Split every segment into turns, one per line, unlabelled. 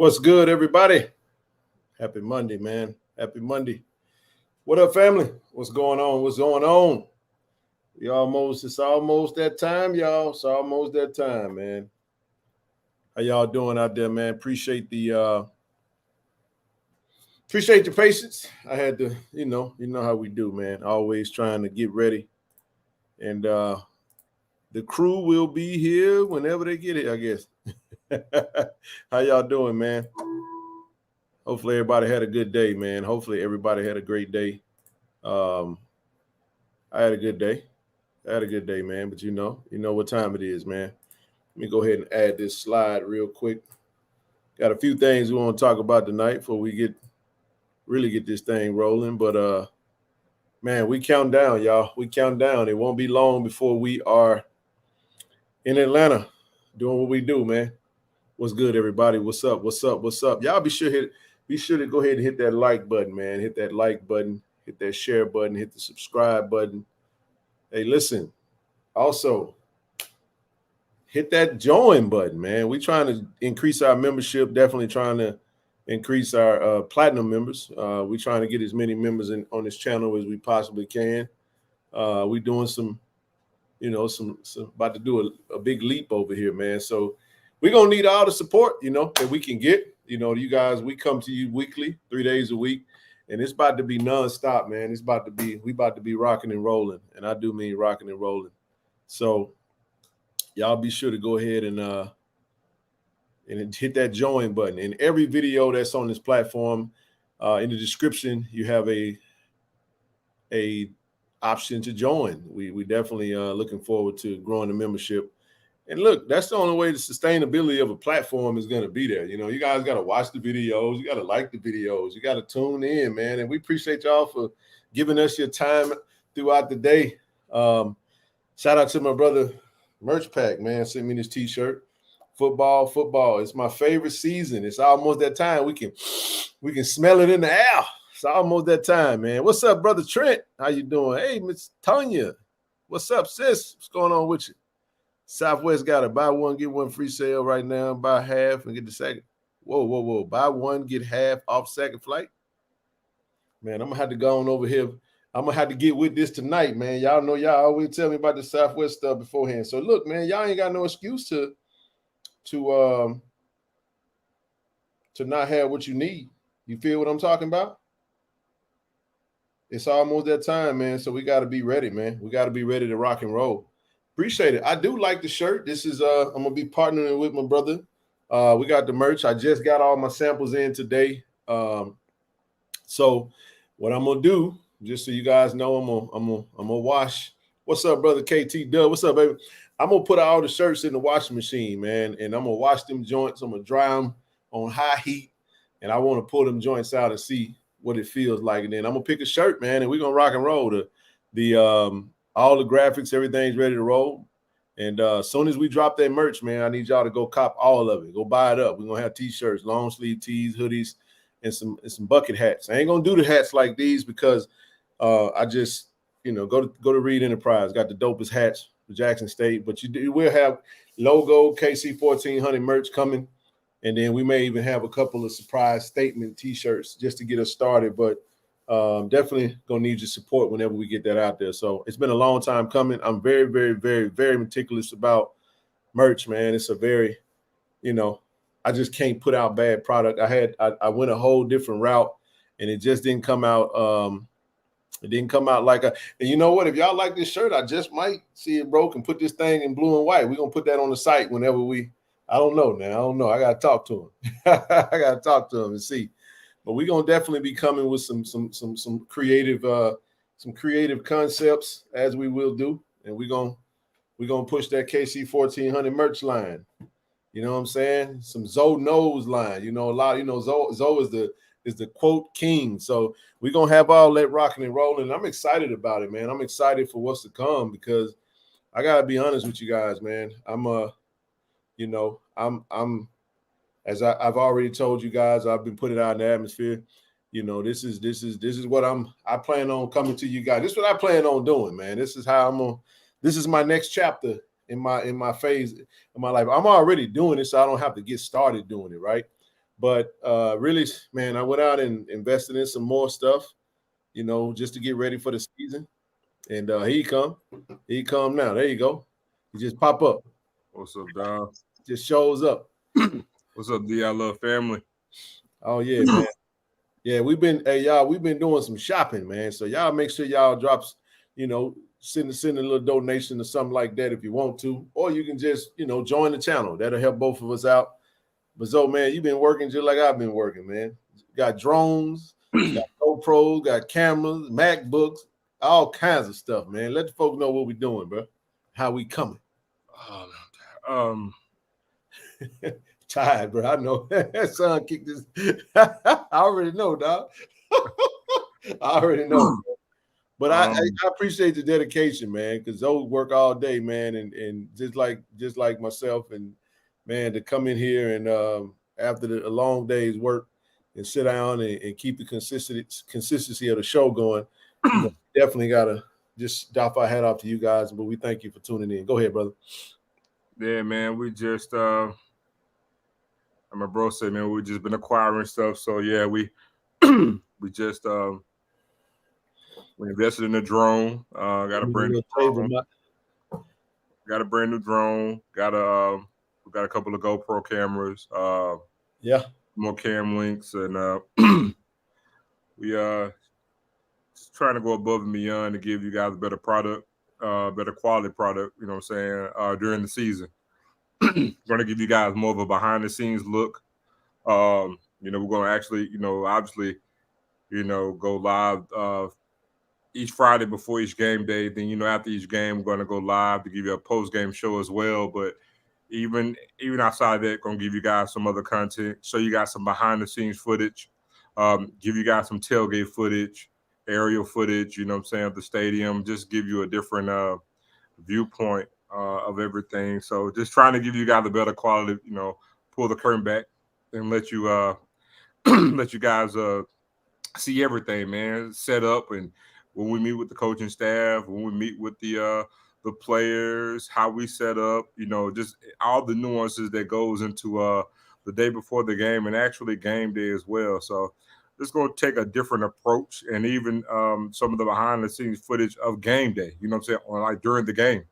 What's good, everybody? Happy Monday, man. Happy Monday. What up, family? What's going on? What's going on? It's almost that time, y'all. It's almost that time, man. How y'all doing out there, man? Appreciate your patience. I had to, you know how we do, man. Always trying to get ready. And the crew will be here whenever they get here, I guess. How y'all doing, man? Hopefully everybody had a good day, man. Hopefully everybody had a great day. I had a good day. Man. But you know what time it is, man. Let me go ahead and add this slide real quick. Got a few things we want to talk about tonight before we really get this thing rolling. But man, we count down, y'all. We count down. It won't be long before we are in Atlanta doing what we do, man. What's good, everybody? What's up? Y'all be sure to go ahead and hit that like button, man. Hit that like button, hit that share button, hit the subscribe button. Hey, listen, also hit that join button, man. We trying to increase our membership, definitely trying to increase our platinum members. We trying to get as many members on this channel as we possibly can. We doing some about to do a big leap over here, man. So we're going to need all the support, that we can get. You guys, we come to you weekly, 3 days a week, and it's about to be nonstop, man. We about to be rocking and rolling, and I do mean rocking and rolling. So y'all be sure to go ahead and hit that join button. In every video that's on this platform, in the description, you have a option to join. We definitely looking forward to growing the membership. And look, that's the only way the sustainability of a platform is going to be there. You guys got to watch the videos. You got to like the videos. You got to tune in, man. And we appreciate y'all for giving us your time throughout the day. Shout out to my brother Merch Pack, man. Sent me this T-shirt. Football. It's my favorite season. It's almost that time. We can smell it in the air. It's almost that time, man. What's up, brother Trent? How you doing? Hey, Miss Tanya. What's up, sis? What's going on with you? Southwest got a buy one, get one free sale right now. Buy half and get the second. Whoa. Buy one, get half off second flight. Man, I'm going to have to go on over here. I'm going to have to get with this tonight, man. Y'all know y'all always tell me about the Southwest stuff beforehand. So, look, man, y'all ain't got no excuse to not have what you need. You feel what I'm talking about? It's almost that time, man. So we got to be ready, man. We got to be ready to rock and roll. Appreciate it. I do like the shirt. This is I'm gonna be partnering with my brother. We got the merch. I just got all my samples in today. So what I'm gonna do, just so you guys know, I'm gonna wash. What's up, brother KT Dub? What's up, baby? I'm gonna put all the shirts in the washing machine, man, and I'm gonna wash them joints. I'm gonna dry them on high heat, and I want to pull them joints out and see what it feels like. And then I'm gonna pick a shirt, man, and we're gonna rock and roll. All the graphics, everything's ready to roll. And as soon as we drop that merch, man, I need y'all to go cop all of it. Go buy it up. We're gonna have t-shirts, long sleeve tees, hoodies, and some bucket hats. I ain't gonna do the hats like these because I just go to Reed Enterprise. Got the dopest hats for Jackson State, but you will have logo KC-1400 merch coming. And then we may even have a couple of surprise statement t-shirts just to get us started. But definitely gonna need your support whenever we get that out there. So it's been a long time coming. I'm very, very, very, very meticulous about merch, man. It's a very, I just can't put out bad product. I went a whole different route, and it just didn't come out. It didn't come out like and you know what? If y'all like this shirt, I just might see it broke and put this thing in blue and white. We're gonna put that on the site whenever I don't know now. I don't know. I gotta talk to him. I gotta talk to him and see. But we're gonna definitely be coming with some creative concepts, as we will do, and we're gonna push that KC-1400 merch line. You know what I'm saying? Some Zoe Knows line. A lot. Zoe is the quote king. So we're gonna have all that rocking and rolling. And I'm excited about it, man. I'm excited for what's to come because I gotta be honest with you guys, man. As I've already told you guys, I've been putting it out in the atmosphere. This is what I plan on coming to you guys. This is what I plan on doing, man. This is my next chapter in my phase of my life. I'm already doing it, so I don't have to get started doing it, right? But really, man, I went out and invested in some more stuff, just to get ready for the season. And here he come. He come now. There you go. He just pop up.
What's up, dog?
Just shows up.
What's up, D? I love family.
Oh yeah, man. Yeah, we've been doing some shopping, man. So y'all make sure y'all drops, send a little donation or something like that if you want to, or you can just, join the channel. That'll help both of us out. But so, man, you've been working just like I've been working, man. Got drones, got GoPros, got cameras, MacBooks, all kinds of stuff, man. Let the folks know what we're doing, bro. How we coming. Tired, bro. I know. That son kicked this. I already know, dog. I already know. But I appreciate the dedication, man, because those work all day, man, and just like myself, and man, to come in here and after a long day's work and sit down and keep the consistency of the show going, definitely gotta just doff our hat off to you guys. But we thank you for tuning in. Go ahead, brother.
Yeah, man, we just my bro said, man, we just been acquiring stuff. So yeah, we just we invested in a drone. Got a brand new drone. Got a brand new drone. We got a couple of GoPro cameras. More cam links, and we just trying to go above and beyond to give you guys a better product, better quality product. You know what I'm saying? During the season, going to give you guys more of a behind the scenes look. We're going to actually, obviously, go live each Friday before each game day. Then, after each game, we're going to go live to give you a post game show as well. But even outside of that, going to give you guys some other content, show you guys some behind the scenes footage, give you guys some tailgate footage, aerial footage, of the stadium, just give you a different viewpoint of everything. So just trying to give you guys a better quality, pull the curtain back and let you let you guys see everything, man, set up. And when we meet with the coaching staff, when we meet with the players, how we set up, just all the nuances that goes into the day before the game and actually game day as well. So it's going to take a different approach, and even some of the behind the scenes footage of game day, or like during the game,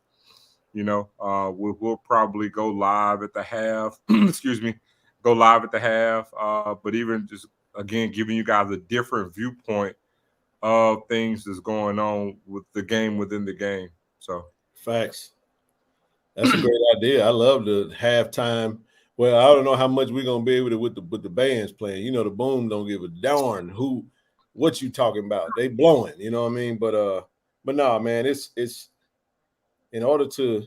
we'll probably go live at the half, go live at the half. But even just, again, giving you guys a different viewpoint of things that's going on with the game within the game. So
facts. That's a great idea. I love the halftime. Well, I don't know how much we're gonna be able to with the bands playing. The Boom don't give a darn what you talking about. They blowing, you know what I mean? But no, man, it's in order to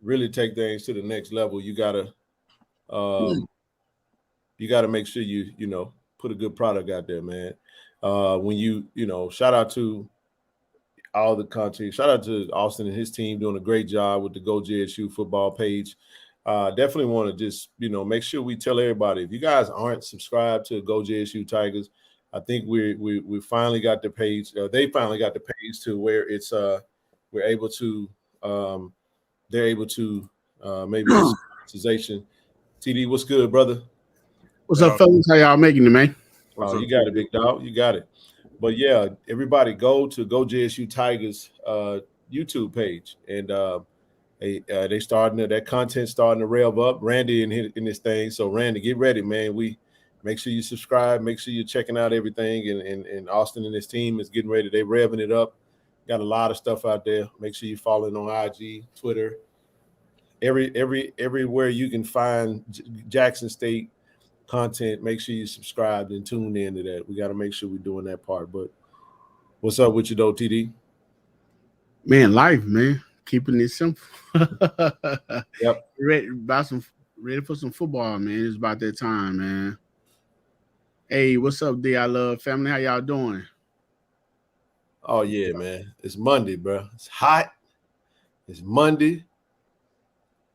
really take things to the next level, you gotta make sure you put a good product out there, man. When shout out to all the content. Shout out to Austin and his team doing a great job with the Go JSU football page. Definitely want to just, make sure we tell everybody, if you guys aren't subscribed to Go JSU Tigers, I think we finally got the page. They finally got the page to where it's they're able to maybe monetization. TD, what's good, brother?
What's up, fellas? How y'all making it, man?
Oh, you got it, big dog. You got it. But yeah, everybody go to Go JSU Tigers YouTube page, and they starting that content starting to rev up. Randy in this thing, so Randy, get ready, man. We make sure you subscribe, make sure you're checking out everything, and Austin and his team is getting ready. They revving it up. Got a lot of stuff out there. Make sure you're following on IG, Twitter, everywhere you can find Jackson State content. Make sure you subscribe and tune in to that. We got to make sure we're doing that part. But what's up with you though, TD?
Man, life, man. Keeping it simple.
Yep.
Ready for some football, man. It's about that time, man. Hey, what's up, D? I love family. How y'all doing?
Oh yeah, man. It's Monday, bro. It's hot. It's Monday.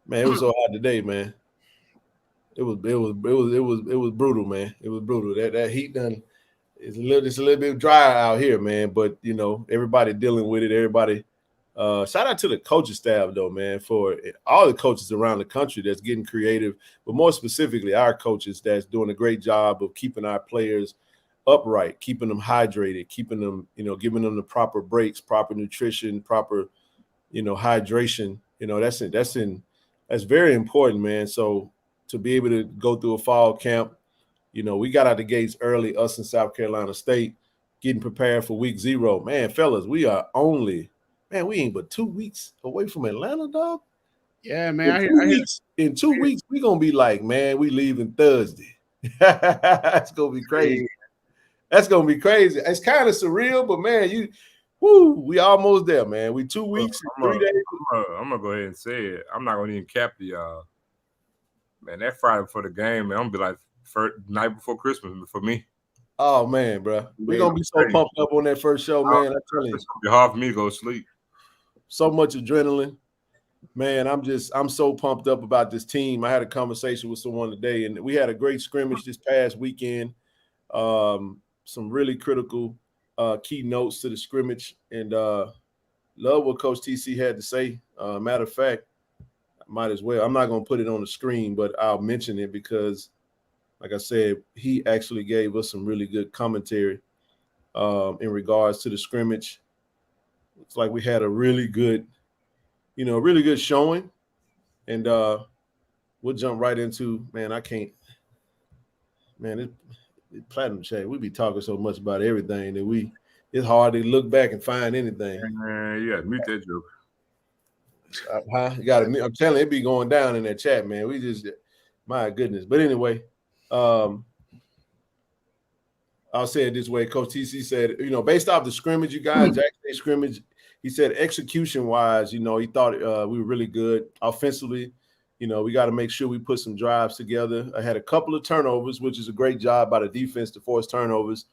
Man, it was so hot today, man. It was brutal, man. It was brutal. That heat done. It's a little bit dry out here, man. But everybody dealing with it. Everybody Shout out to the coaching staff, though, man, for all the coaches around the country that's getting creative, but more specifically our coaches that's doing a great job of keeping our players upright, keeping them hydrated, keeping them, giving them the proper breaks, proper nutrition, proper, hydration. That's very important, man. So to be able to go through a fall camp, we got out the gates early, us in South Carolina State, getting prepared for week 0. Man, fellas, we ain't but 2 weeks away from Atlanta, dog.
Yeah, man.
In 2 weeks, we're going to be like, man, we leaving Thursday. That's going to be crazy. That's going to be crazy. It's kind of surreal, but, man, we almost there, man. We 2 weeks, 3 days.
I'm going to go ahead and say it. I'm not going to even cap the man, that Friday before the game, man, I'm going to be like first night before Christmas for me.
Oh, man, bro. We're going to be so pumped up on that first show, man. I tell you.
It's going to be hard for me to go to sleep.
So much adrenaline. Man, I'm so pumped up about this team. I had a conversation with someone today, and we had a great scrimmage this past weekend. Some really critical key notes to the scrimmage, and love what Coach TC had to say. Matter of fact, I might as well. I'm not going to put it on the screen, but I'll mention it because, like I said, he actually gave us some really good commentary in regards to the scrimmage. It's like we had a really good showing, and we'll jump right into, man, it's platinum chat. We be talking so much about everything that it's hard to look back and find anything.
Man, you got to mute that joke.
You got to. I'm telling you, it be going down in that chat, man. We just, my goodness. But anyway, I'll say it this way. Coach TC said, based off the scrimmage, you guys, Jackson State scrimmage, he said execution-wise, he thought we were really good. Offensively, we got to make sure we put some drives together. I had a couple of turnovers, which is a great job by the defense to force turnovers.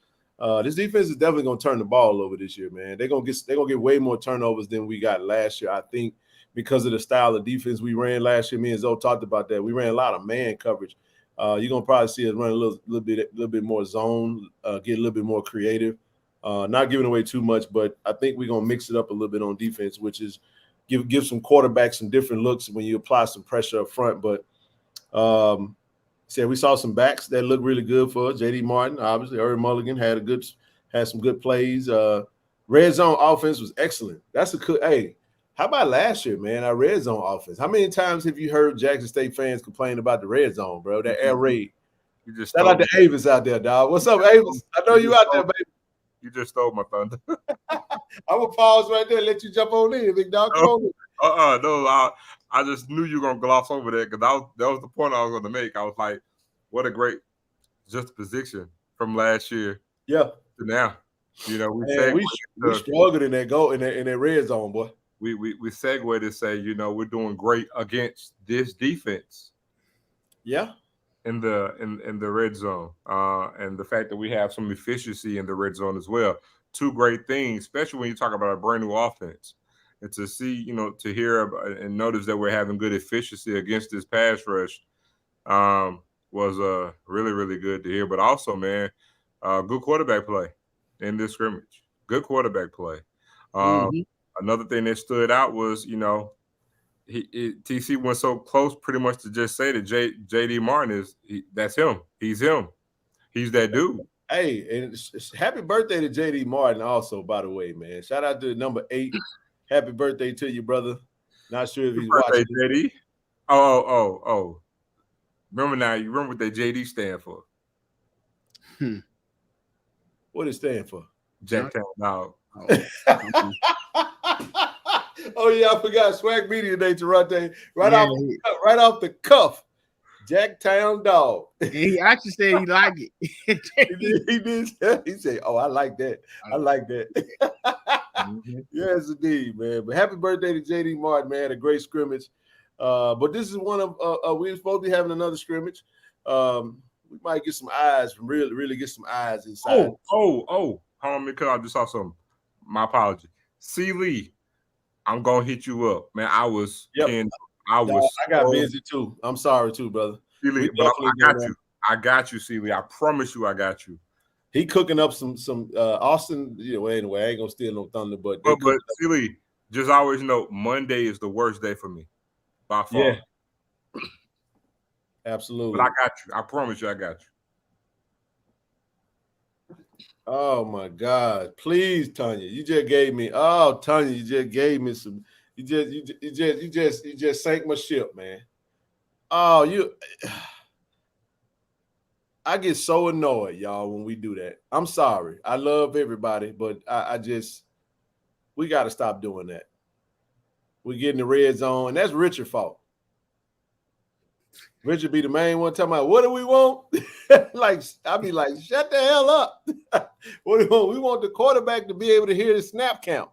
This defense is definitely going to turn the ball over this year, man. They're gonna get way more turnovers than we got last year, I think, because of the style of defense we ran last year. Me and Zoe talked about that. We ran a lot of man coverage. You're gonna probably see us run a little bit more zone, get a little bit more creative. Not giving away too much, but I think we're going to mix it up a little bit on defense, which is give some quarterbacks some different looks when you apply some pressure up front. But we saw some backs that look really good for us. J.D. Martin, obviously, Earl Mulligan had some good plays. Red zone offense was excellent. That's a good. Hey, how about last year, man? Our red zone offense. How many times have you heard Jackson State fans complain about the red zone, bro? That air raid. Shout out to Avis out there, dog. What's up, Avis? I know you out there, baby.
You just stole my thunder.
I'm gonna pause right there and let you jump on in, big dog. Come on in.
No, I just knew you were gonna gloss over that because that was the point I was gonna make. I was like, what a great juxtaposition from last year to now. We
struggled in that red zone, boy.
We segue to say, we're doing great against this defense.
Yeah.
In the red zone, and the fact that we have some efficiency in the red zone as well. Two great things, especially when you talk about a brand new offense, and to see, to hear and notice that we're having good efficiency against this pass rush, was really, really good to hear. But also, man, good quarterback play in this scrimmage. Good quarterback play. Another thing that stood out was, TC went so close pretty much to just say that J.D. Martin that's him. He's him. He's that dude.
Hey, and happy birthday to J.D. Martin also, by the way, man. Shout out to number 8. Happy birthday to you, brother. Not sure if he's watching.
J.D. Oh. Remember now, you remember what that J.D. stand for?
What it stand for?
Jacktown Dog.
Oh yeah, I forgot. Swag Media Day, Toronto. Right off the cuff. Jacktown Dog.
He actually said he liked it.
He did. He said, "Oh, I like that. I like that." Yes, indeed, man. But happy birthday to J.D. Martin, man. A great scrimmage. But this is one of we're supposed to be having another scrimmage. We might get some eyes, really get some eyes inside.
Hold on, because I just saw something. My apology. C. Lee, I'm gonna hit you up, man. I got
busy too. I'm sorry too, brother.
C. Lee, but I got you. I got you, C. Lee. I promise you, I got you.
He cooking up some Austin. Anyway, I ain't gonna steal no thunder, but
C. Lee, Just always know Monday is the worst day for me, by far.
Yeah. Absolutely.
But I got you. I promise you I got you.
Oh my God. Please, Tanya. You just gave me Tanya, you just gave me some. You just sank my ship, man. Oh, I get so annoyed, y'all, when we do that. I'm sorry. I love everybody, but we got to stop doing that. We get in the red zone, and that's Richard's fault. Richard be the main one talking about, what do we want? Like, I be like, shut the hell up. What do we want? We want the quarterback to be able to hear the snap count.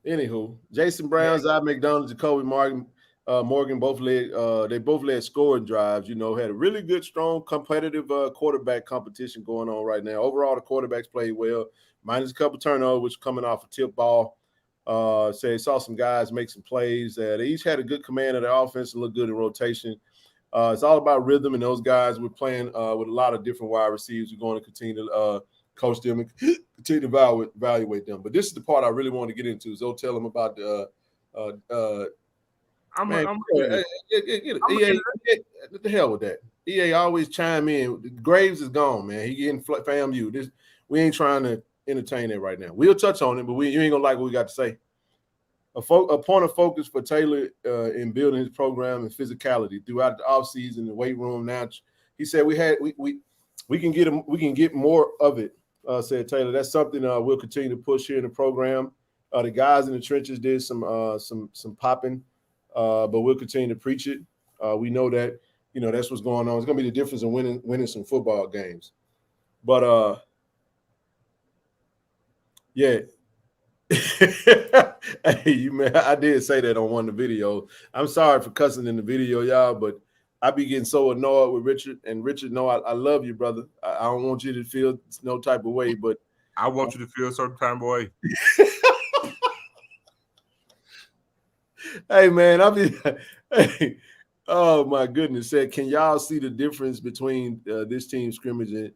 Anywho, Jason Brown, Zai McDonald, Jacoby Morgan both led scoring drives. Had a really good, strong, competitive quarterback competition going on right now. Overall, the quarterbacks played well, minus a couple turnovers, which coming off a tip ball. Saw some guys make some plays. They each had a good command of the offense and looked good in rotation. It's all about rhythm, and those guys were playing with a lot of different wide receivers. We're going to continue to coach them and continue to evaluate them. But this is the part I really want to get into. So tell them about the what the hell with that? EA always chime in. Graves is gone, man. He getting FAMU. We ain't trying to entertain it right now. We'll touch on it, but you ain't gonna like what we got to say. A point of focus for Taylor in building his program and physicality throughout the offseason, the weight room. Now, he said we can get more of it. Said Taylor. That's something we'll continue to push here in the program. The guys in the trenches did some popping, but we'll continue to preach it. We know that that's what's going on. It's gonna be the difference in winning some football games. But yeah. Hey, man, I did say that on one of the videos. I'm sorry for cussing in the video, y'all, but I be getting so annoyed with Richard. And Richard, no, I love you, brother. I don't want you to feel no type of way, but
I want you to feel a certain type of way.
Hey, man, hey, oh my goodness! Said, can y'all see the difference between this team scrimmage and?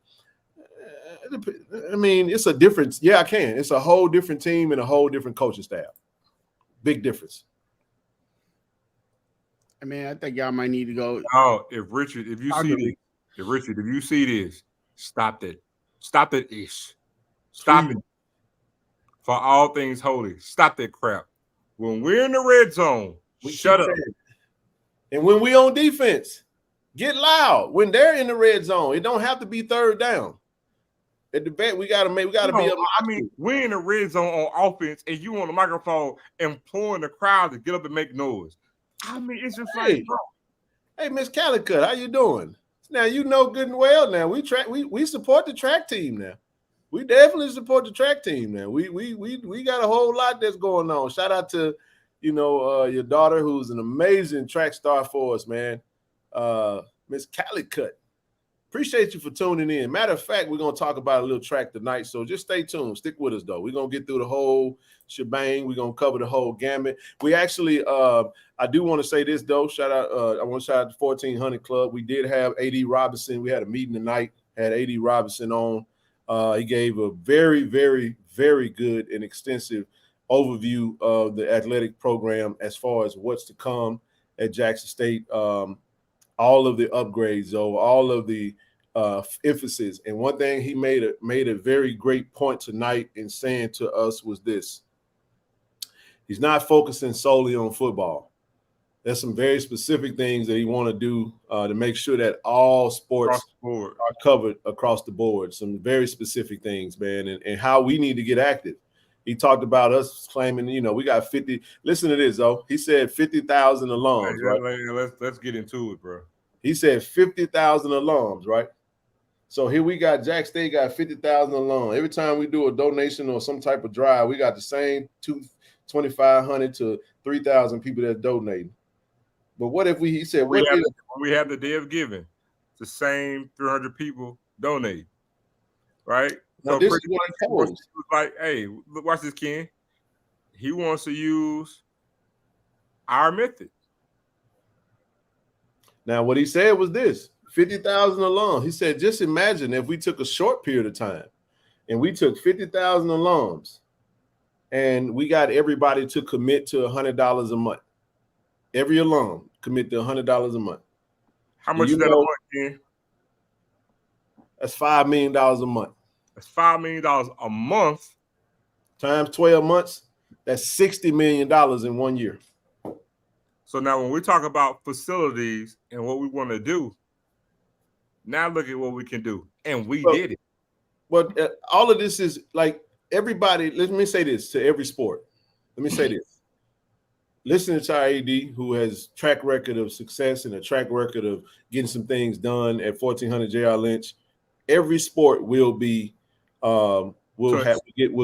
I mean, it's a difference. Yeah, I can. It's a whole different team and a whole different coaching staff. Big difference.
I mean, I think y'all might need to go.
Oh, if you see this, stop that. Stop that ish. Stop it. For all things holy, stop that crap. When we're in the red zone, shut up.
And when we on defense, get loud. When they're in the red zone, it don't have to be third down. At the vet, we gotta be able.
I mean, we're in the red zone on offense, and you on the microphone imploring the crowd to get up and make noise. I mean, it's just like, bro.
Hey, Miss Calicut, how you doing? Now you know good and well. Now we support the track team. Now we definitely support the track team. Now we got a whole lot that's going on. Shout out to your daughter, who's an amazing track star for us, man. Miss Calicut. Appreciate you for tuning in. Matter of fact, we're going to talk about a little track tonight, so just stay tuned. Stick with us, though. We're going to get through the whole shebang. We're going to cover the whole gamut. We actually, I do want to say this, though. I want to shout out the 1400 Club. We did have A.D. Robinson. We had a meeting tonight, had A.D. Robinson on. He gave a very, very, very good and extensive overview of the athletic program as far as what's to come at Jackson State. All of the upgrades, though, all of the emphasis. And one thing he made a very great point tonight in saying to us was this. He's not focusing solely on football. There's some very specific things that he want to do to make sure that all sports are covered across the board. Some very specific things, man, and how we need to get active. He talked about us claiming, we got 50. Listen to this, though. He said 50,000 alums, right?
Let's get into it, bro.
He said 50,000 alums, right? So here we got Jack State got 50,000 alums. Every time we do a donation or some type of drive, we got the same 2,500 to 3,000 people that donating. But what if he said,
when we have the day of giving, the same 300 people donate, right?
Now, so this is what he told us.
Like, hey, look, watch this, Ken. He wants to use our method.
Now, what he said was this, 50,000 alums. He said, just imagine if we took a short period of time and we took 50,000 alums, and we got everybody to commit to $100 a month. Every alum commit to $100 a month.
How much is that a month, Ken?
That's $5 million a month.
That's $5 million a month.
Times 12 months, that's $60 million in 1 year.
So now when we talk about facilities and what we want to do, now look at what we can do. And we did it.
But all of this is like everybody, let me say this to every sport. Let me say this. Listening to our AD, who has track record of success and a track record of getting some things done at 1400 JR Lynch, every sport will be will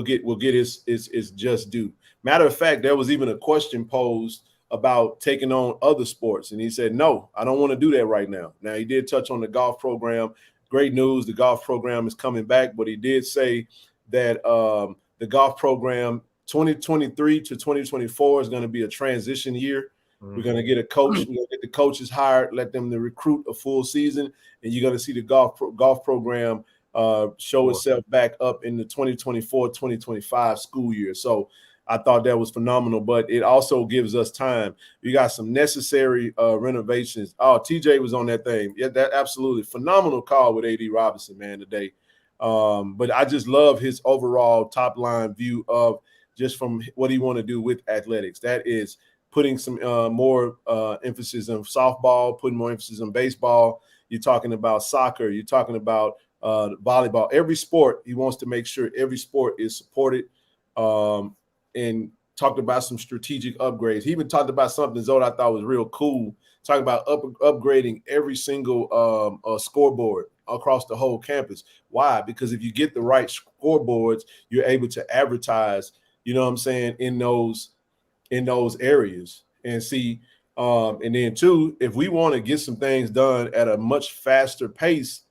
get its just due. Matter of fact, there was even a question posed about taking on other sports, and he said, "No, I don't want to do that right now." Now, he did touch on the golf program. Great news, the golf program is coming back, but he did say that the golf program 2023 to 2024 is going to be a transition year. We're going to get a coach. We're going to get the coaches hired, let them to recruit a full season, and you're going to see the golf program show itself back up in the 2024-2025 school year. So I thought that was phenomenal, but it also gives us time. We got some necessary renovations. Oh, TJ was on that thing. Yeah, that absolutely phenomenal call with AD Robinson, man, today. But I just love his overall top line view of just from what he want to do with athletics. That is putting some more emphasis on softball, putting more emphasis on baseball. You're talking about soccer. You're talking about volleyball. Every sport, he wants to make sure every sport is supported. And talked about some strategic upgrades. He even talked about something, Zod, I thought was real cool, talking about upgrading every single scoreboard across the whole campus. Why? Because if you get the right scoreboards, you're able to advertise, you know what I'm saying, in those areas. And see, and then two, if we want to get some things done at a much faster pace,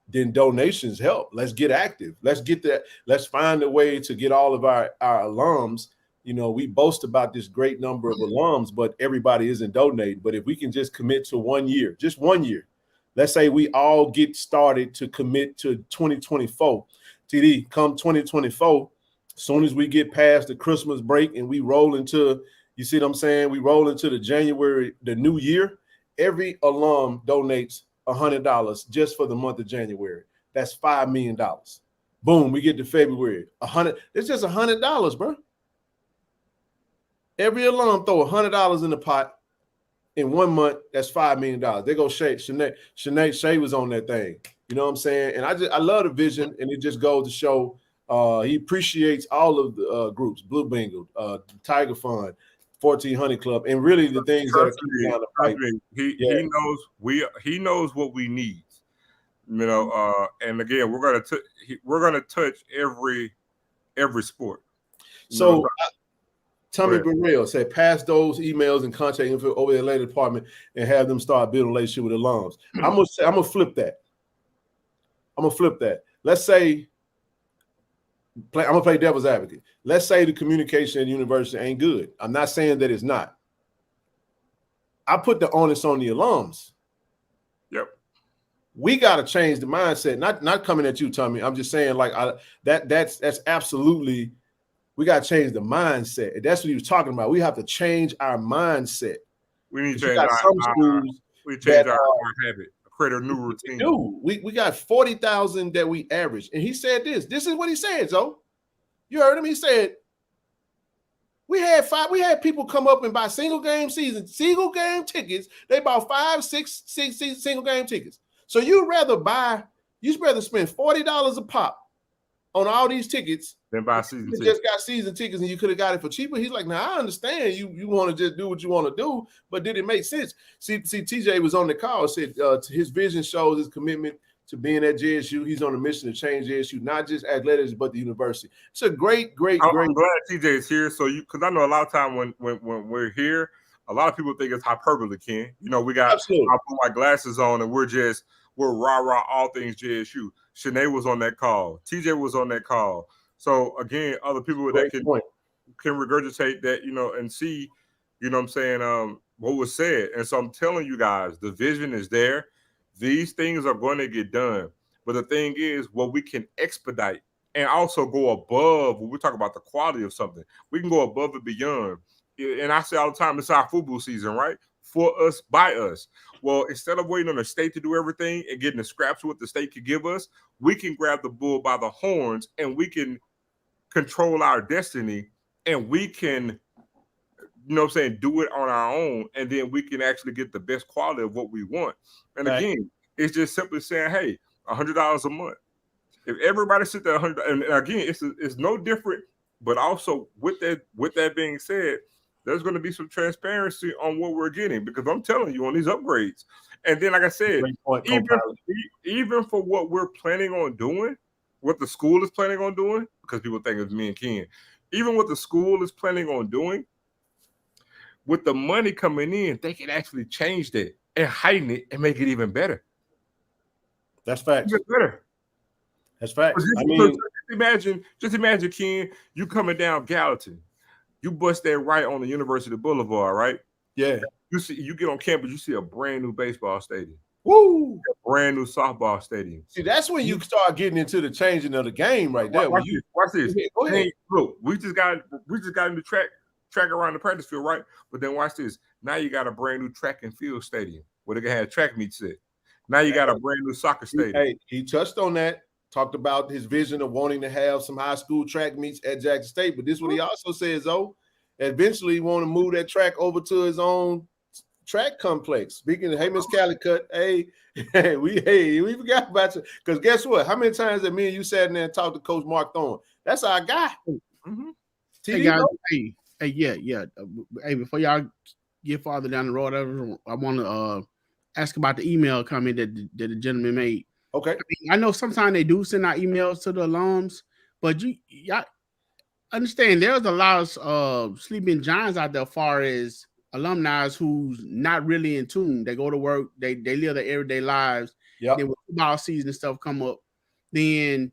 then donations help. Let's get active. Let's get that. Let's find a way to get all of our alums. You know, we boast about this great number of alums, but everybody isn't donating. But if we can just commit to 1 year, just 1 year, let's say we all get started to commit to 2024. TD, come 2024, as soon as we get past the Christmas break and we roll into, you see what I'm saying? We roll into the January, the new year, every alum donates $100 just for the month of January. That's $5 million. Boom, we get to February. It's just $100, bro. Every alum throw $100 in the pot in 1 month. That's $5 million. They go Shay. Shay was on that thing. You know what I'm saying? And I love the vision, and it just goes to show he appreciates all of the groups: Blue Bengal, Tiger Fund, 1400 Club, and really the things that are coming down the pipe.
He knows what we need, you know. And again, we're gonna touch every sport.
So Tommy Burrell said, pass those emails and contact info over the Atlanta department and have them start building a relationship with alums. I'm gonna flip that. Let's say I'm gonna play devil's advocate. Let's say the communication at the university ain't good. I'm not saying that it's not. I put the onus on the alums.
Yep.
We got to change the mindset. Not coming at you, Tommy. I'm just saying, like, that's absolutely. We got to change the mindset. And that's what he was talking about. We have to change our mindset.
We need to change our habit. Create a new routine.
We got 40,000 that we average. And he said this. This is what he said, Zoe. You heard him. He said, we had people come up and buy single game tickets. They bought 5, 6 single game tickets. So you'd rather spend $40 a pop on all these tickets
than buy season tickets.
Just got season tickets and you could have got it for cheaper. He's like, now I understand you want to just do what you want to do, but did it make sense? See, TJ was on the call, said his vision shows his commitment to being at JSU. He's on a mission to change JSU, not just athletics, but the university. It's a great. I'm
glad TJ is here. So because I know a lot of time when we're here, a lot of people think it's hyperbole, Ken. You know, I put my glasses on and we're rah-rah all things JSU. Shanae was on that call. TJ was on that call. So again, other people that can regurgitate that, you know, and see, you know what I'm saying, what was said. And so I'm telling you guys, the vision is there. These things are going to get done. But the thing is, what we can expedite and also go above when we talk about the quality of something. We can go above and beyond. And I say all the time, it's our football season, right? For us, by us. Well, instead of waiting on the state to do everything and getting the scraps of what the state could give us, we can grab the bull by the horns and we can control our destiny, and we can, do it on our own, and then we can actually get the best quality of what we want. And again, it's just simply saying, hey, $100 a month. If everybody sit there $100, and again, it's no different. But also with that being said, there's going to be some transparency on what we're getting, because I'm telling you on these upgrades. And then, like I said, even for what we're planning on doing, what the school is planning on doing, because people think it's me and Ken, even what the school is planning on doing, with the money coming in, they can actually change that and heighten it and make it even better.
That's facts.
Even better.
That's facts.
Just imagine, Ken, you coming down Gallatin. You bust that right on the University Boulevard, right?
Yeah.
You get on campus, you see a brand new baseball stadium.
Woo!
A brand new softball stadium.
See, that's when you start getting into the changing of the game right there.
Watch this.
Go ahead.
Hey, look, we just got in the track around the practice field, right? But then watch this. Now you got a brand new track and field stadium where they can have track meets at. Now you got a brand new soccer stadium.
Hey, he touched on that. Talked about his vision of wanting to have some high school track meets at Jackson State. But this is what he also says, though. Eventually, he want to move that track over to his own track complex. Speaking of, hey, Miss Calicut, we forgot about you. Because guess what? How many times that me and you sat in there and talked to Coach Mark Thorne? That's our guy.
Mm-hmm. Hey, guys, yeah. Hey, before y'all get farther down the road, I want to ask about the email comment that the gentleman made.
Okay.
I know sometimes they do send out emails to the alums, but y'all understand there's a lot of sleeping giants out there as far as alumni who's not really in tune. They go to work, they live their everyday lives.
Yeah.
Then when football season and stuff come up, then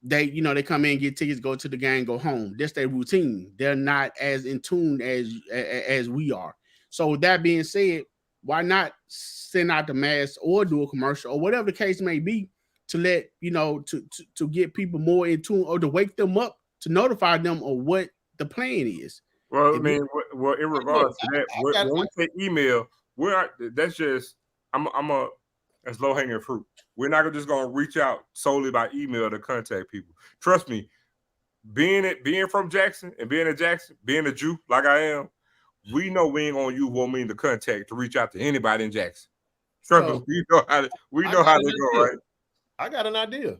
they come in, get tickets, go to the game, go home. That's their routine. They're not as in tune as we are. So with that being said, why not send out the mass or do a commercial or whatever the case may be to let to get people more in tune or to wake them up, to notify them of what the plan is.
Well, I mean, in regards to that, when we say email, that's low hanging fruit. We're not just going to reach out solely by email to contact people. Trust me, being from Jackson and being a Jew like I am, we know we ain't gonna use what mean to contact to reach out to anybody in Jackson. Trust me, we know how they go, right?
I got an idea.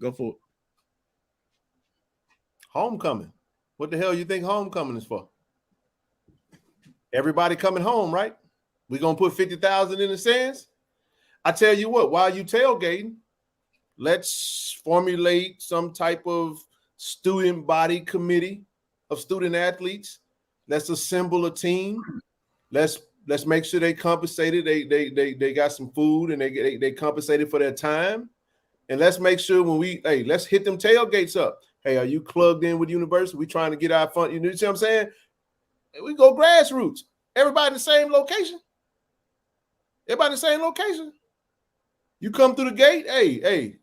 Go for it.
Homecoming. What the hell you think homecoming is for? Everybody coming home, right? We gonna put 50,000 in the stands. I tell you what, while you tailgating, let's formulate some type of student body committee of student athletes. Let's assemble a team. Let's make sure they compensated. They got some food and they compensated for their time. And let's make sure let's hit them tailgates up. Hey, are you plugged in with university? We trying to get our fund. You see what I'm saying? We go grassroots. Everybody in the same location. You come through the gate. Hey.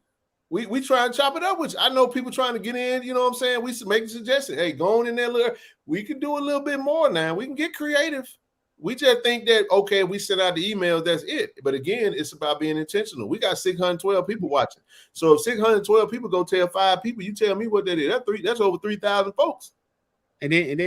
We try and chop it up with you. I know people trying to get in, you know what I'm saying? We make a suggestion. Hey, going in there, we can do a little bit more now. We can get creative. We just think that, okay, we send out the emails, that's it. But again, it's about being intentional. We got 612 people watching. So if 612 people go tell 5 people, you tell me what that is. That's over 3,000 folks.
And then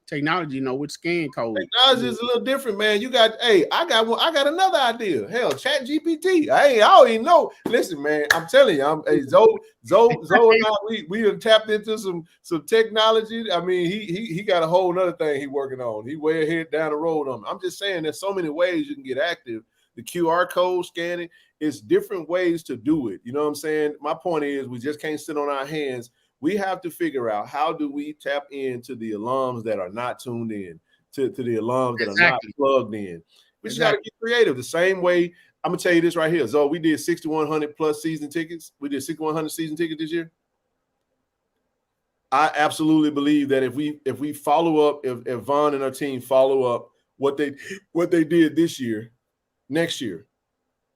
technology, with scan code.
Technology is a little different, man. I got another idea. Hell, Chat GPT. I don't even know. Listen, man, I'm telling you, Zoe and I, we have tapped into some technology. I mean, he got a whole nother thing he working on. He way ahead down the road on me. I'm just saying there's so many ways you can get active. The QR code scanning, it's different ways to do it. You know what I'm saying? My point is we just can't sit on our hands. We have to figure out how do we tap into the alums that are not tuned in, to the alums that are not plugged in. We just got to get creative. The same way, I'm going to tell you this right here. So we did 6,100 plus season tickets. We did 6,100 season tickets this year. I absolutely believe that if we follow up, if Vaughn and our team follow up what they did this year, next year,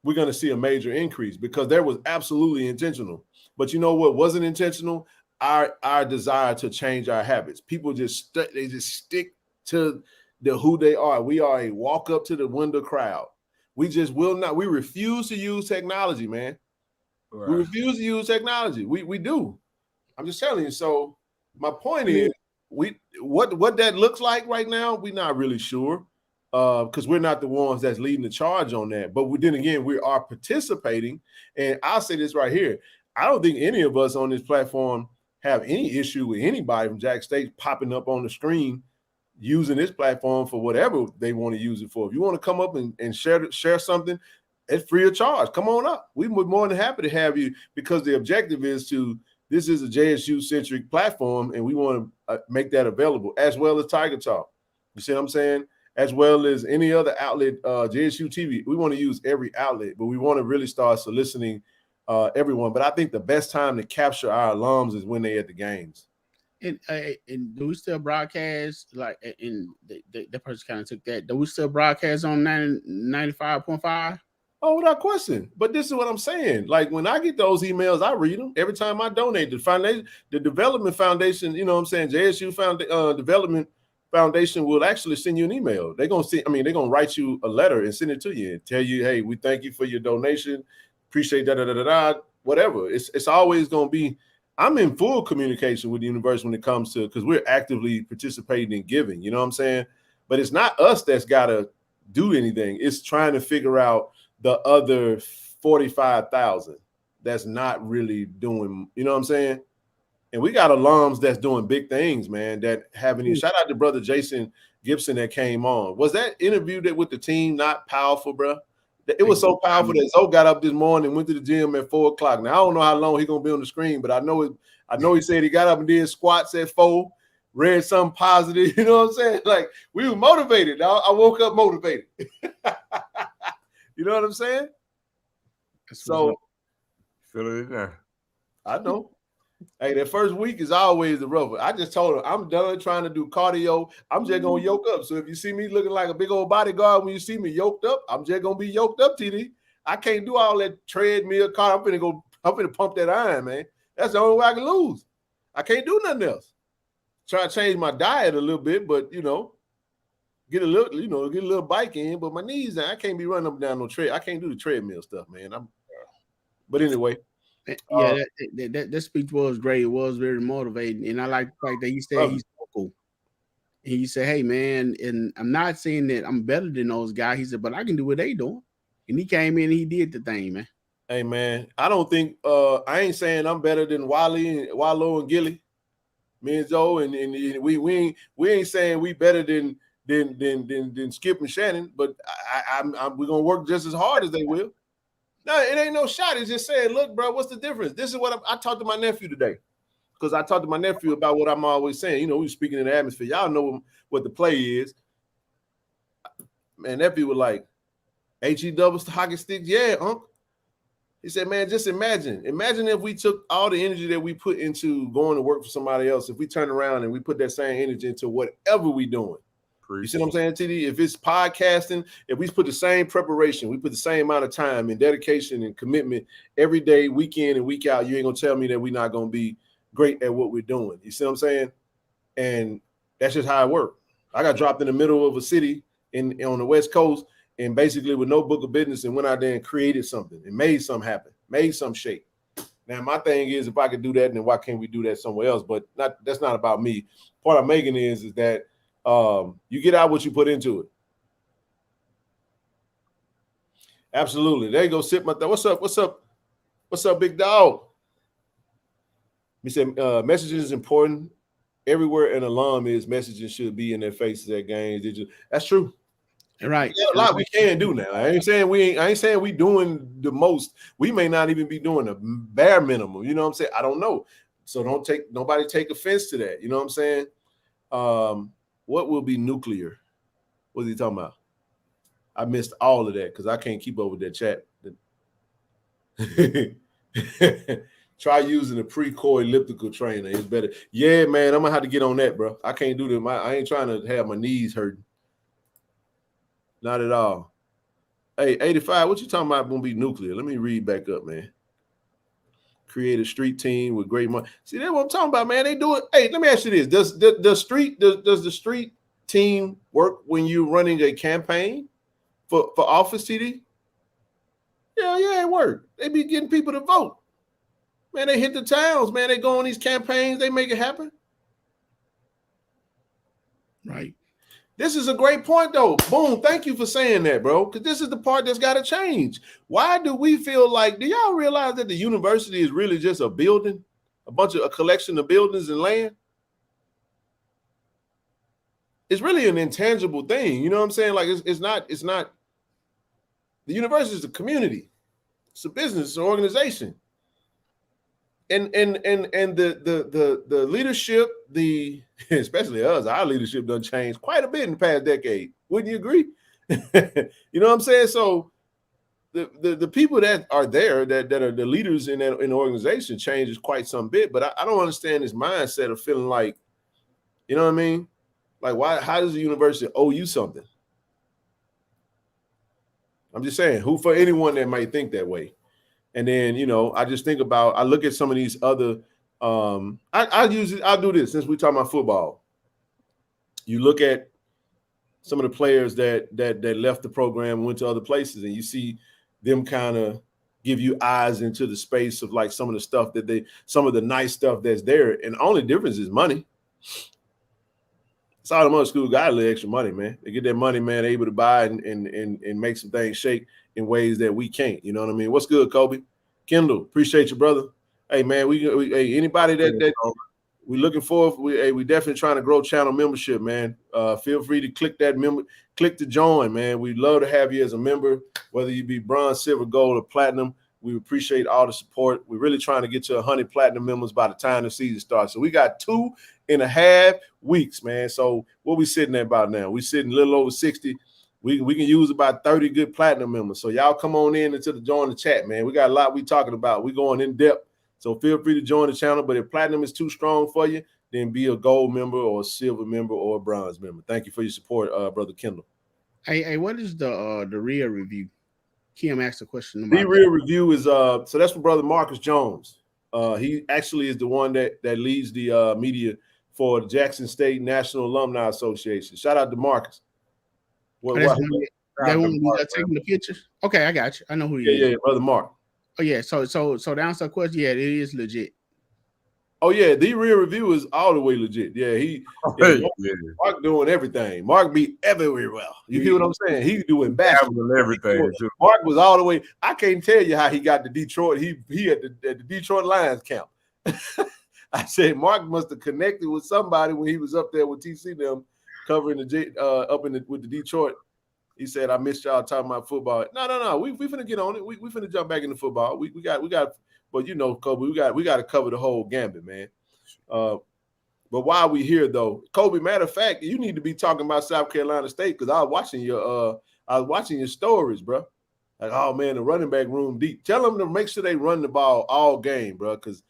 we're going to see a major increase because that was absolutely intentional. But you know what wasn't intentional? Our desire to change our habits. People just they just stick to who they are. We are a walk up to the window crowd. We just will not. We refuse to use technology, man. Right. We refuse to use technology. We do. I'm just telling you. So my point is, what that looks like right now, we're not really sure because we're not the ones that's leading the charge on that. But then again, we are participating. And I'll say this right here. I don't think any of us on this platform have any issue with anybody from Jack State popping up on the screen using this platform for whatever they want to use it for. If you want to come up and share something, it's free of charge. Come on up. We're more than happy to have you because the objective is this is a JSU-centric platform, and we want to make that available, as well as Tiger Talk. You see what I'm saying? As well as any other outlet, JSU TV. We want to use every outlet, but we want to really start soliciting everyone. But I think the best time to capture our alums is when they're at the games.
And do we still broadcast like? And the person kind of took that. Do we still broadcast on 95.5?
Oh, without question. But this is what I'm saying. Like when I get those emails, I read them every time I donate. The Development Foundation, you know what I'm saying? JSU Development Foundation will actually send you an email. They're gonna write you a letter and send it to you and tell you, hey, we thank you for your donation. Appreciate whatever. It's always gonna be. I'm in full communication with the university when it comes to because we're actively participating in giving. You know what I'm saying? But it's not us that's gotta do anything. It's trying to figure out the other 45,000 that's not really doing, you know what I'm saying? And we got alums that's doing big things, man, that haven't even. Shout out to brother Jason Gibson that came on. Was that interview with the team not powerful, bro? It was so powerful that Zoe got up this morning and went to the gym at 4 o'clock. Now, I don't know how long he's going to be on the screen, but I know he said he got up and did squats at 4, read something positive. You know what I'm saying? Like, we were motivated. I woke up motivated. You know what I'm saying? So,
feel it now.
I know. Hey, that first week is always the rough. I just told him I'm done trying to do cardio. I'm just gonna yoke up. So if you see me looking like a big old bodyguard when you see me yoked up, I'm just gonna be yoked up, TD. I can't do all that treadmill car. I'm finna pump that iron, man. That's the only way I can lose. I can't do nothing else. Try to change my diet a little bit, but get a little bike in. But my knees, I can't be running up and down no tread. I can't do the treadmill stuff, man. But anyway.
Yeah, that speech was great. It was very motivating, and I like the fact that he said he's vocal. And he said, "Hey, man, and I'm not saying that I'm better than those guys." He said, "But I can do what they doing." And he came in and he did the thing, man.
Hey, man, I don't think I ain't saying I'm better than Wallow and Gilly, me and Joe, and we ain't saying we better than Skip and Shannon, but we're gonna work just as hard as they will. No, it ain't no shot. It's just saying, look, bro, what's the difference? This is what I talked to my nephew today because I talked to my nephew about what I'm always saying. We were speaking in the atmosphere. Y'all know what the play is. Man, nephew was like, HE doubles hockey sticks? Yeah, Unc. He said, man, just imagine if we took all the energy that we put into going to work for somebody else, if we turn around and we put that same energy into whatever we doing. You see what I'm saying, TD? If it's podcasting, if we put the same preparation, we put the same amount of time and dedication and commitment every day, week in and week out, you ain't going to tell me that we're not going to be great at what we're doing. You see what I'm saying? And that's just how it works. I got dropped in the middle of a city on the West Coast and basically with no book of business and went out there and created something and made something happen, made some shape. Now, my thing is if I could do that, then why can't we do that somewhere else? But that's not about me. Part I'm making is that you get out what you put into it. Absolutely. There you go. Sit my what's up, big dog? He said messaging is important. Everywhere an alum is, messaging should be in their faces at games. That's true.
Right.
A lot we can do now. I ain't saying we doing the most. We may not even be doing the bare minimum. You know what I'm saying? I don't know. So nobody take offense to that. You know what I'm saying? What will be nuclear? What is he talking about? I missed all of that because I can't keep up with that chat. Try using a pre-core elliptical trainer. It's better. Yeah, man, I'm going to have to get on that, bro. I can't do that. I ain't trying to have my knees hurting. Not at all. Hey, 85, what you talking about gonna be nuclear? Let me read back up, man. Create a street team with great money. See, that's what I'm talking about, man. They do it. Hey, let me ask you this. Does the street team work when you're running a campaign for office, TD? Yeah, it work. They be getting people to vote. Man, they hit the towns, man. They go on these campaigns, they make it happen.
Right.
This is a great point, though. Boom. Thank you for saying that, bro. Because this is the part that's got to change. Why do we feel like, do y'all realize that the university is really just a building, a collection of buildings and land? It's really an intangible thing. You know what I'm saying? Like it's not, the university is a community. It's a business, it's an organization. And the leadership, especially us, our leadership done changed quite a bit in the past decade. Wouldn't you agree? You know what I'm saying? So the people that are there that are the leaders in the organization changes quite some bit. But I don't understand this mindset of feeling like, you know what I mean? Like, why? How does the university owe you something? I'm just saying, who for anyone that might think that way. And then, you know, I just think about, I look at some of these other, I'll do this since we're talking about football. You look at some of the players that left the program and went to other places, and you see them kind of give you eyes into the space of like some of the stuff some of the nice stuff that's there. And the only difference is money. It's all the other school got a little extra money, man. They get that money, man, they're able to buy and make some things shake in ways that we can't. You know what I mean? What's good, Kobe? Kendall, appreciate you, brother. Hey, man, hey, anybody that we looking for, we definitely trying to grow channel membership, man. Feel free to click to join, man. We'd love to have you as a member, whether you be bronze, silver, gold, or platinum. We appreciate all the support. We're really trying to get to 100 platinum members by the time the season starts. So we got 2.5 weeks, man. So what we sitting at about now? We sitting a little over 60. We can use about 30 good platinum members. So y'all come on in and join the chat, man. We got a lot we talking about. We going in depth. So feel free to join the channel. But if platinum is too strong for you, then be a gold member or a silver member or a bronze member. Thank you for your support, Brother Kendall.
Hey, what is the real review? Kim asked a question about
the real review is so that's for Brother Marcus Jones. He actually is the one that leads the media for the Jackson State National Alumni Association. Shout out to Marcus.
They won't taking the pictures. Okay, I got you. I know who he is.
Yeah, Brother Mark.
Oh yeah, so to answer the question, yeah, it is legit.
Oh yeah, the real review is all the way legit. Yeah, Mark doing everything. Mark be everywhere well. You hear what I'm saying? He doing basketball everything. Mark was all the way. I can't tell you how he got to Detroit. He at the Detroit Lions camp. I said Mark must have connected with somebody when he was up there with TC them covering with the Detroit. He said, I missed y'all talking about football. No. We finna get on it. We finna jump back into football. We got, but you know, Kobe, we got to cover the whole gambit, man. But while we here though, Kobe, matter of fact, you need to be talking about South Carolina State because I was watching your stories, bro. Like, oh man, the running back room deep. Tell them to make sure they run the ball all game, bro, because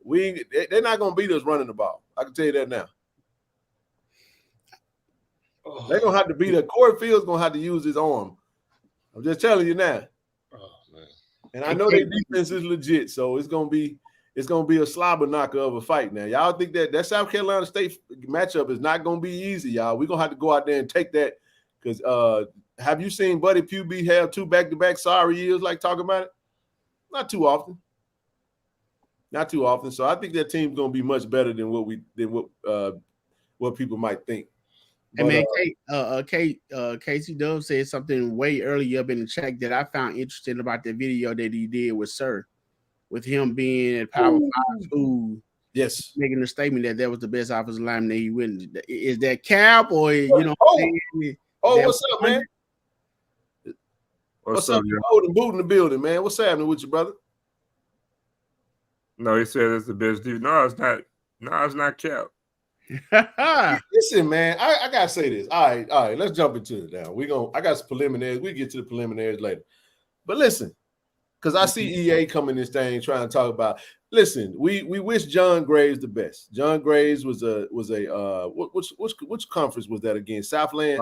they're not gonna beat us running the ball. I can tell you that now. They're gonna have to beat it. Corey Fields gonna have to use his arm. I'm just telling you now. Oh man! And I know their defense is legit, so it's gonna be a slobber knocker of a fight. Now, y'all think that South Carolina State matchup is not gonna be easy, y'all. We're gonna have to go out there and take that because have you seen Buddy Pugh have 2 back-to-back sorry years like talking about it? Not too often. So I think that team's gonna be much better than what people might think.
And man, Casey Dove said something way earlier up in the chat that I found interesting about the video that he did with Sir, with him being at Power 5 school.
Yes,
making a statement that was the best offensive lineman that he wouldn't. Is that cap or
what's up, man? What's up? Holding boot in the building, man. What's happening with you, brother?
No, he said it's the best defense. No, it's not. No, it's not cap.
Listen, man, I gotta say this. All right, let's jump into it now. I got some preliminaries. We get to the preliminaries later. But listen, because I see EA coming this thing trying to talk about. Listen, we wish John Graves the best. John Graves was which conference was that again? Southland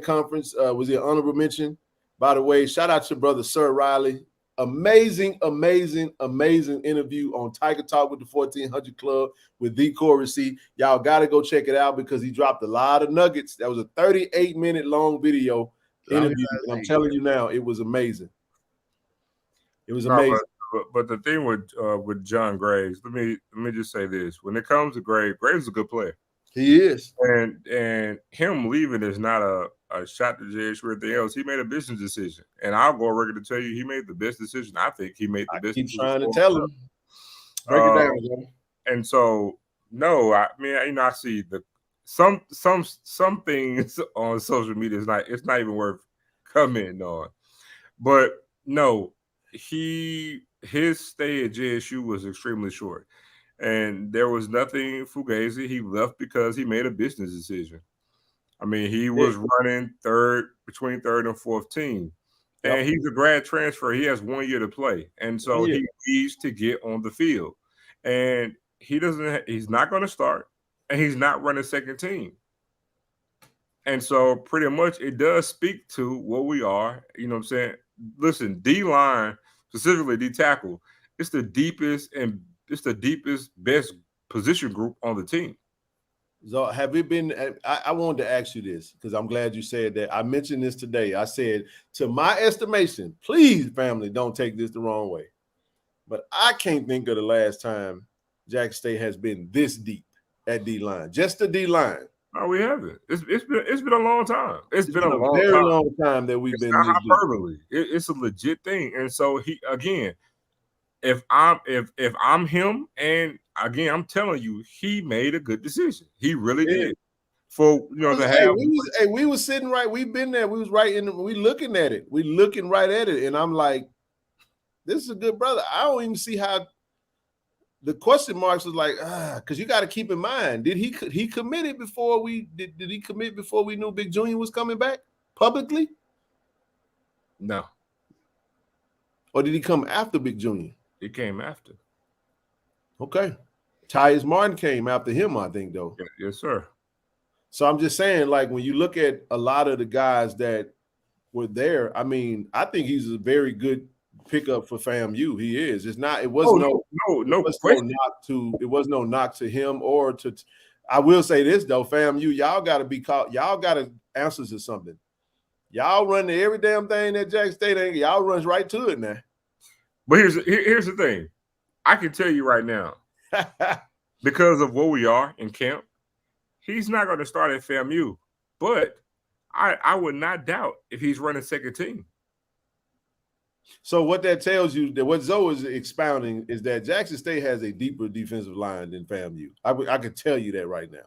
Conference. Was he an honorable mention? By the way, shout out to brother Sir Riley. Amazing interview on Tiger Talk with the 1400 Club with the Corey C. Y'all got to go check it out because he dropped a lot of nuggets. That was a 38-minute long video interview. And I'm telling you now, it was amazing. It was amazing.
But the thing with John Graves, let me just say this. When it comes to Graves is a good player.
He is.
And him leaving is not a shot to JSU or anything else. He made a business decision. And I'll go on record to tell you he made the best decision. I think he made the best decision.
I keep trying to tell him. Break it down, man.
And so, no, I mean, I see some things on social media it's not even worth commenting on. But no, his stay at JSU was extremely short. And there was nothing fugazi. He left because he made a business decision. I mean, he was running between third and fourth team. And he's a grad transfer. He has 1 year to play. And so he needs to get on the field. And he's not going to start. And he's not running second team. And so pretty much it does speak to what we are. You know what I'm saying? Listen, D-line, specifically D-tackle, it's the deepest, best position group on the team.
So have we been – I wanted to ask you this because I'm glad you said that. I mentioned this today. I said, to my estimation, please, family, don't take this the wrong way. But I can't think of the last time Jackson State has been this deep at D-line. Just the D-line.
No, we haven't. It's been a long time. It's been a
very long time that we've been.
Not hyperbole. It's a legit thing. And so if I'm him, and again, I'm telling you, he made a good decision. He really did. For to have.
We was sitting right. We've been there. We was right in. We looking at it. We looking right at it, and I'm like, this is a good brother. I don't even see how. The question marks was like, because you got to keep in mind, did he committed before we did he commit before we knew Big Junior was coming back publicly?
No.
Or did he come after Big Junior?
He came after.
Okay. Tyus Martin came after him, I think, though.
Yes, sir.
So I'm just saying, like, when you look at a lot of the guys that were there, I mean, I think he's a very good pickup for FAMU. He is. It was no knock to him or to. I will say this though, FAMU, y'all got to be caught. Y'all got to answer to something. Y'all run to every damn thing that Jackson State ain't. Y'all runs right to it now.
But here's the thing. I can tell you right now, because of where we are in camp, he's not going to start at FAMU. But I would not doubt if he's running second team.
So what that tells you, that what Zoe is expounding, is that Jackson State has a deeper defensive line than FAMU. I can tell you that right now.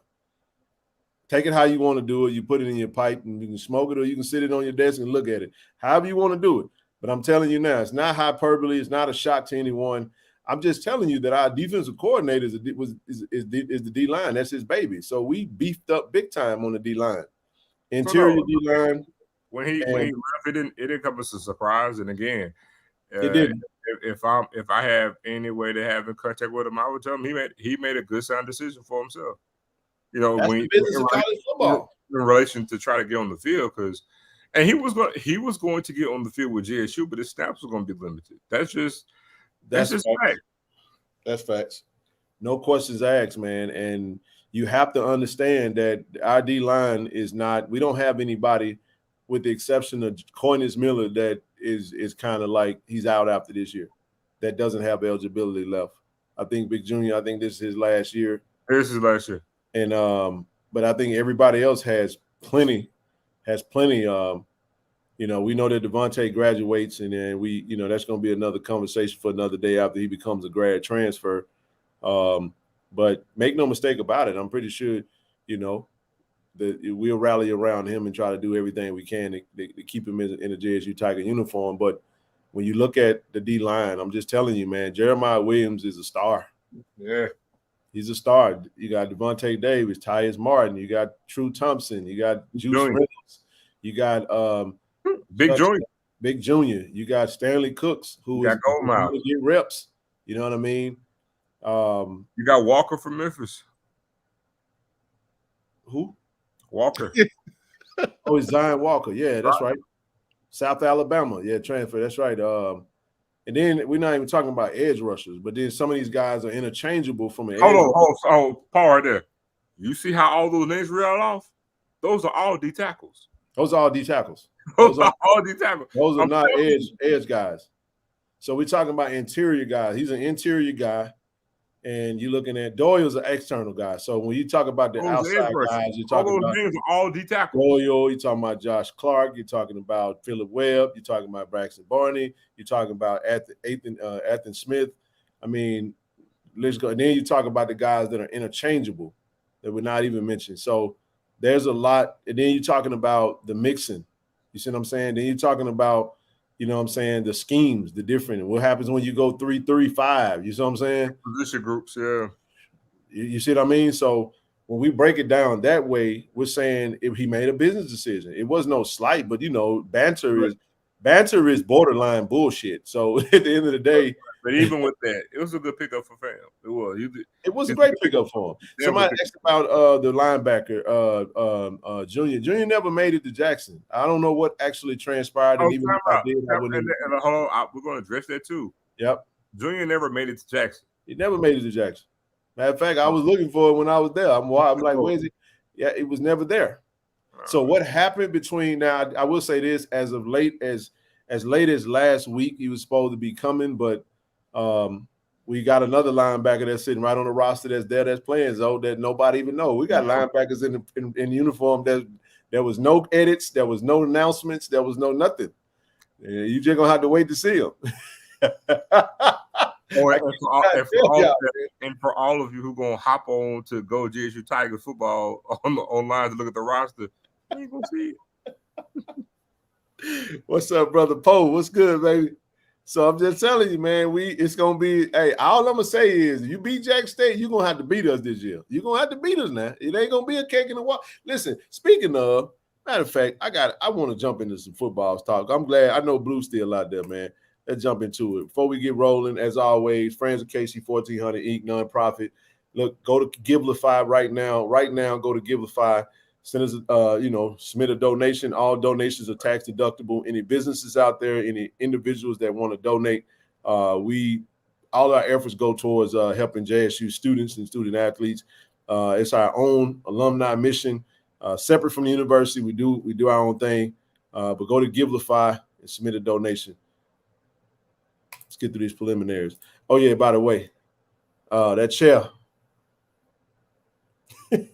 Take it how you want to do it. You put it in your pipe and you can smoke it, or you can sit it on your desk and look at it. However you want to do it. But I'm telling you now, it's not hyperbole. It's not a shot to anyone. I'm just telling you that our defensive coordinator is the D-line. That's his baby. So we beefed up big time on the D-line. Interior D-line.
When he left, it didn't come as a surprise. And again,
it didn't.
If I have any way to have in contact with him, I would tell him he made a good sound decision for himself.
That's the business of college football
in relation to try to get on the field, and he was going to get on the field with JSU, but his snaps were going to be limited. That's just fact.
That's facts. No questions asked, man. And you have to understand that our D-line is not. We don't have anybody, with the exception of Coinus Miller, that is kind of like he's out after this year, that doesn't have eligibility left. I think Big Junior, I think this is his last year.
This is last year.
And but I think everybody else has plenty. We know that Devontae graduates, and then that's going to be another conversation for another day after he becomes a grad transfer. But make no mistake about it, I'm pretty sure, that we'll rally around him and try to do everything we can to keep him in a JSU Tiger uniform. But when you look at the D-line, I'm just telling you, man, Jeremiah Williams is a star.
Yeah.
He's a star. You got Devontae Davis, Tyus Martin, you got True Thompson, you got Juice Reynolds, you got Big Junior, you got Stanley Cooks, who is going to get reps. You know what I mean?
You got Walker from Memphis.
Who?
Walker.
Oh, it's Zion Walker. Yeah, that's right. South Alabama, yeah, transfer. That's right. And then we're not even talking about edge rushers, but then some of these guys are interchangeable from an edge.
Paul right there. You see how all those names reeled off? Those are all D tackles.
Those are all D tackles.
Those are all D tackles.
Those are not edge guys. So we're talking about interior guys. He's an interior guy. And you're looking at Doyle's an external guy. So when you talk about the outside guys, you're talking about
names are all D tackles.
Doyle, you're talking about Josh Clark, you're talking about Phillip Webb, you're talking about Braxton Barney, you're talking about Ethan Smith. I mean, let's go. And then you talk about the guys that are interchangeable that we're not even mentioned. So there's a lot. And then you're talking about the mixing. You see what I'm saying? Then you're talking about, you know what I'm saying, the schemes, the different. What happens when you go 3-3-5? You see what I'm saying?
Position groups, yeah.
You see what I mean? So when we break it down that way, we're saying if he made a business decision, it was no slight, but you know, banter is borderline bullshit. So at the end of the day,
but even with that, it was a good pickup for fam. It was.
It was a great pickup for him. Somebody asked about the linebacker, Junior. Junior never made it to Jackson. I don't know what actually transpired. And even if I did, I wouldn't.
Hold on, we're going to address that too.
Yep.
Junior never made it to Jackson.
He never made it to Jackson. Matter of fact, I was looking for it when I was there. I'm like, where's he? Yeah, it was never there. So what happened between now? I will say this: as late as last week, he was supposed to be coming, but we got another linebacker that's sitting right on the roster that's playing that nobody even know. We got linebackers in uniform that there was no edits, there was no announcements, there was no nothing. You just gonna have to wait to see them.
And for all of you who gonna hop on to go JSU Tigers football online to look at the roster, you ain't gonna see
it. What's up, brother Poe? What's good, baby? So I'm just telling you, man, it's gonna be. Hey, all I'm gonna say is, you beat Jack State, you're gonna have to beat us this year. You're gonna have to beat us now. It ain't gonna be a cake in the walk. Listen, speaking of, matter of fact, I want to jump into some football talk. I'm glad I know Blue's still out there, man. Let's jump into it. Before we get rolling, as always, friends of KC-1400 Inc. nonprofit. Look, go to Givelify right now. Right now, go to Givelify. Send us, submit a donation. All donations are tax deductible. Any businesses out there, any individuals that want to donate, all our efforts go towards helping JSU students and student athletes. It's our own alumni mission, separate from the university. We do our own thing, but go to Givelify and submit a donation. Let's get through these preliminaries. Oh yeah, by the way, that chair. I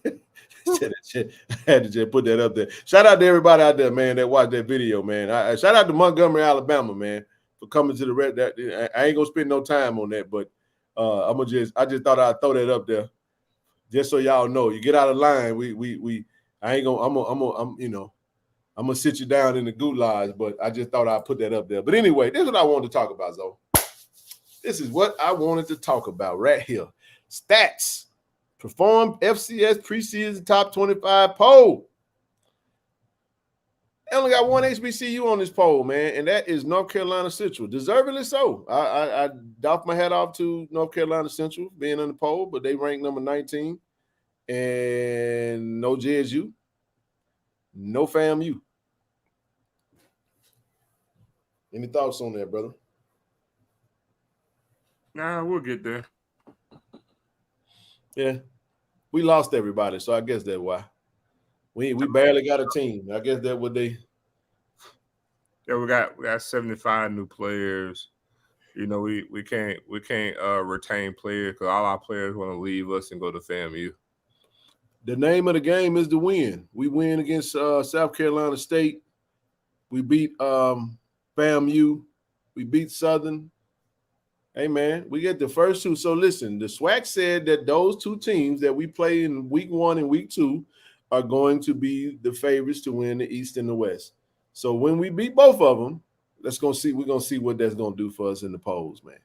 had to just put that up there. Shout out to everybody out there, man, that watched that video, man. Shout out to Montgomery, Alabama, man, for coming to the red. I ain't gonna spend no time on that, but I just thought I'd throw that up there, just so y'all know. You get out of line. I'm gonna sit you down in the goulash, but I just thought I'd put that up there. But anyway, this is what I wanted to talk about, Zoe. This is what I wanted to talk about right here. Stats. Perform FCS preseason top 25 poll. I only got one HBCU on this poll, man, and that is North Carolina Central. Deservedly so. I doff my hat off to North Carolina Central being on the poll, but they ranked number 19. And no JSU, no FAMU. Any thoughts on that, brother?
Nah, we'll get there.
Yeah, we lost everybody, so I guess that's why. We barely got a team. I guess that's what they.
Yeah, we got 75 new players. You know, we can't retain players because all our players want to leave us and go to FAMU.
The name of the game is to win. We win against South Carolina State. We beat FAMU. We beat Southern. Hey, man, we get the first two. So, listen, the SWAC said that those two teams that we play in week 1 and week 2 are going to be the favorites to win the East and the West. So, when we beat both of them, we're going to see what that's going to do for us in the polls, man.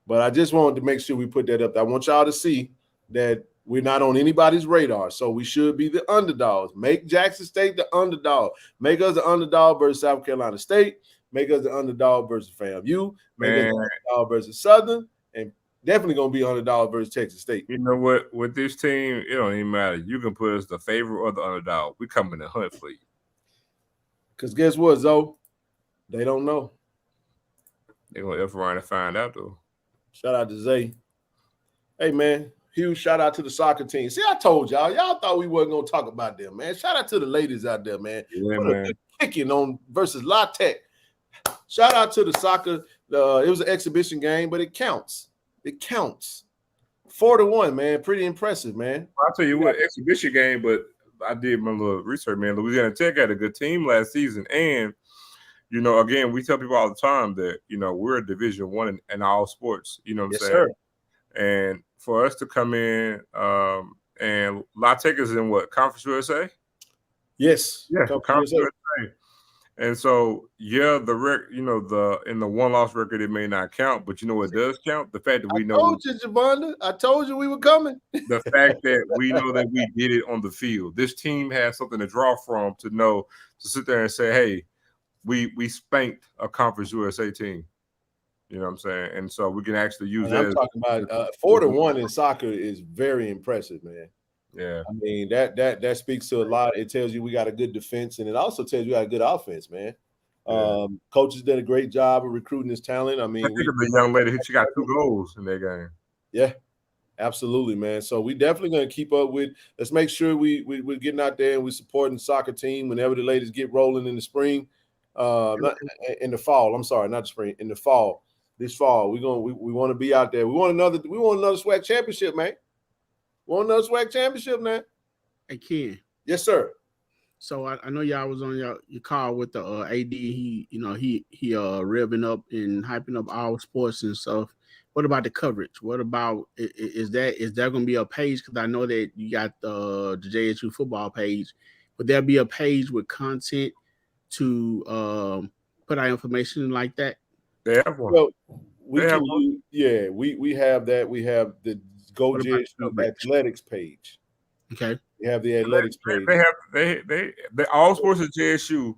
But I just wanted to make sure we put that up. I want y'all to see that we're not on anybody's radar. So, we should be the underdogs. Make Jackson State the underdog. Make us the underdog versus South Carolina State. Make us the underdog versus FAMU. Make us the underdog versus Southern. And definitely going to be underdog versus Texas State.
You know what? With this team, it don't even matter. You can put us the favorite or the underdog. We coming to hunt for you.
Because guess what, Zoe? They don't know.
They're gonna F around and find out though.
Shout out to Zay. Hey man, huge shout out to the soccer team. See, I told y'all thought we wasn't gonna talk about them, man. Shout out to the ladies out there, man.
Yeah,
Put
man.
a good kicking on versus La Tech. Shout out to the soccer. It was an exhibition game, but it counts. It counts. 4-1, man. Pretty impressive, man.
I'll tell you what, exhibition game, but I did my little research, man. Louisiana Tech had a good team last season. And, you know, again, we tell people all the time that, you know, we're a Division I in all sports. You know what I'm saying?
Sir.
And for us to come in and La Tech is in what? Conference USA?
Yes.
Yeah, Conference USA. And so, yeah, in the one-loss record, it may not count, but you know what does count? The fact that we know.
I told you, Javonda. I told you we were coming.
The fact that we know that we did it on the field. This team has something to draw from to sit there and say, hey, we spanked a Conference USA team. You know what I'm saying? And so we can actually use that.
I'm talking about 4-1 in soccer is very impressive, man.
Yeah,
I mean that speaks to a lot. It tells you we got a good defense, and it also tells you we got a good offense, man. Yeah. Coaches did a great job of recruiting this talent. I mean,
the young lady, she got 2 goals in that game.
Yeah, absolutely, man. So we definitely going to keep up with. Let's make sure we're getting out there and we're supporting the soccer team whenever the ladies get rolling in the spring, not in the fall. I'm sorry, not the spring, in the fall. This fall, we want to be out there. We want another SWAC championship, man. Want another SWAC championship, man?
Hey, Ken.
Yes, sir.
So I know y'all was on your call with the AD. He revving up and hyping up all sports and stuff. What about the coverage? What about is there going to be a page? Because I know that you got the JSU football page. Would there be a page with content to put out information like that?
They have one.
Well, we have that. We have the Go JSU athletics page.
Okay.
We have the athletics page.
They all sports at JSU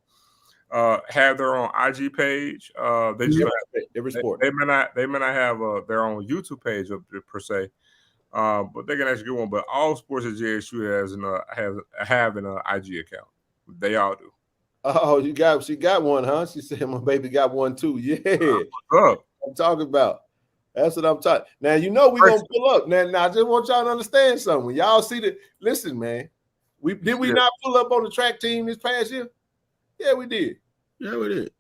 have their own IG page.
Every sport.
They may not have their own YouTube page per se, but they can actually get one. But all sports at JSU have an IG account. They all do.
Oh, she got one, huh? She said my baby got one too. Yeah.
What's up?
I'm talking about. That's what I'm talking. Now you know we're gonna pull up. Now I just want y'all to understand something. When y'all see the listen, man. We not pull up on the track team this past year? Yeah, we did.
Yeah, we did.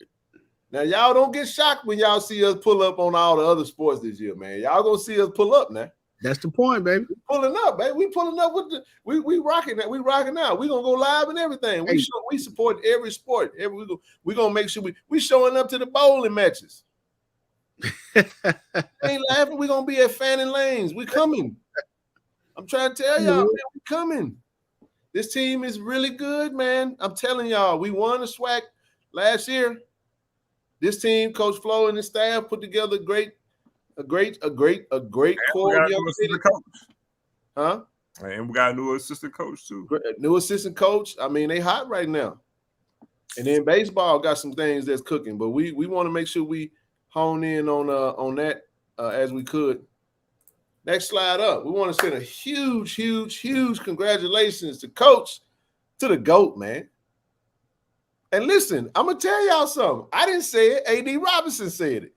Now y'all don't get shocked when y'all see us pull up on all the other sports this year, man. Y'all gonna see us pull up now.
That's the point, baby.
We pulling up, baby. We pulling up with the we rocking that. We rocking out. We gonna go live and everything. We support every sport. We gonna make sure we showing up to the bowling matches. Ain't laughing. We gonna be at Fannin Lanes. We coming. I'm trying to tell y'all, man, we coming. This team is really good, man. I'm telling y'all, we won the SWAC last year. This team, Coach Flo and his staff put together a great core. Huh?
And we got a new assistant coach too.
New assistant coach. I mean, they hot right now. And then baseball got some things that's cooking, but we want to make sure we hone in on that as we could. Next slide up. We want to send a huge congratulations to Coach, to the GOAT, man. And listen, I'm going to tell y'all something. I didn't say it. A.D. Robinson said it.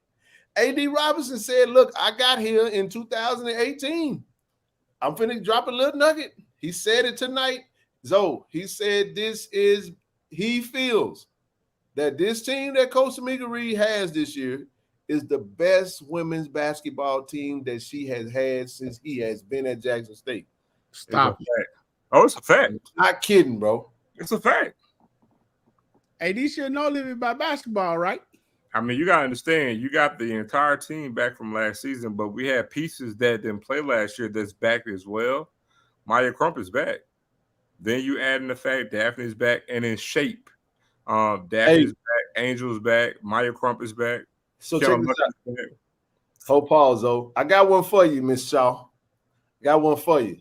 A.D. Robinson said, look, I got here in 2018. I'm finna drop a little nugget. He said it tonight. So he said he feels that this team that Coach Tamika Reed has this year is the best women's basketball team that she has had since he has been at Jackson State.
Stop.
It's a fact.
Not kidding, bro.
It's a fact.
AD should know living by basketball, right?
I mean, you got to understand, you got the entire team back from last season, but we had pieces that didn't play last year that's back as well. Maya Crump is back. Then you add in the fact Daphne's back and in shape. Daphne's back, Angel's back, Maya Crump is back.
So check this out. Hold pause, though. I got one for you, Miss Shaw. Got one for you.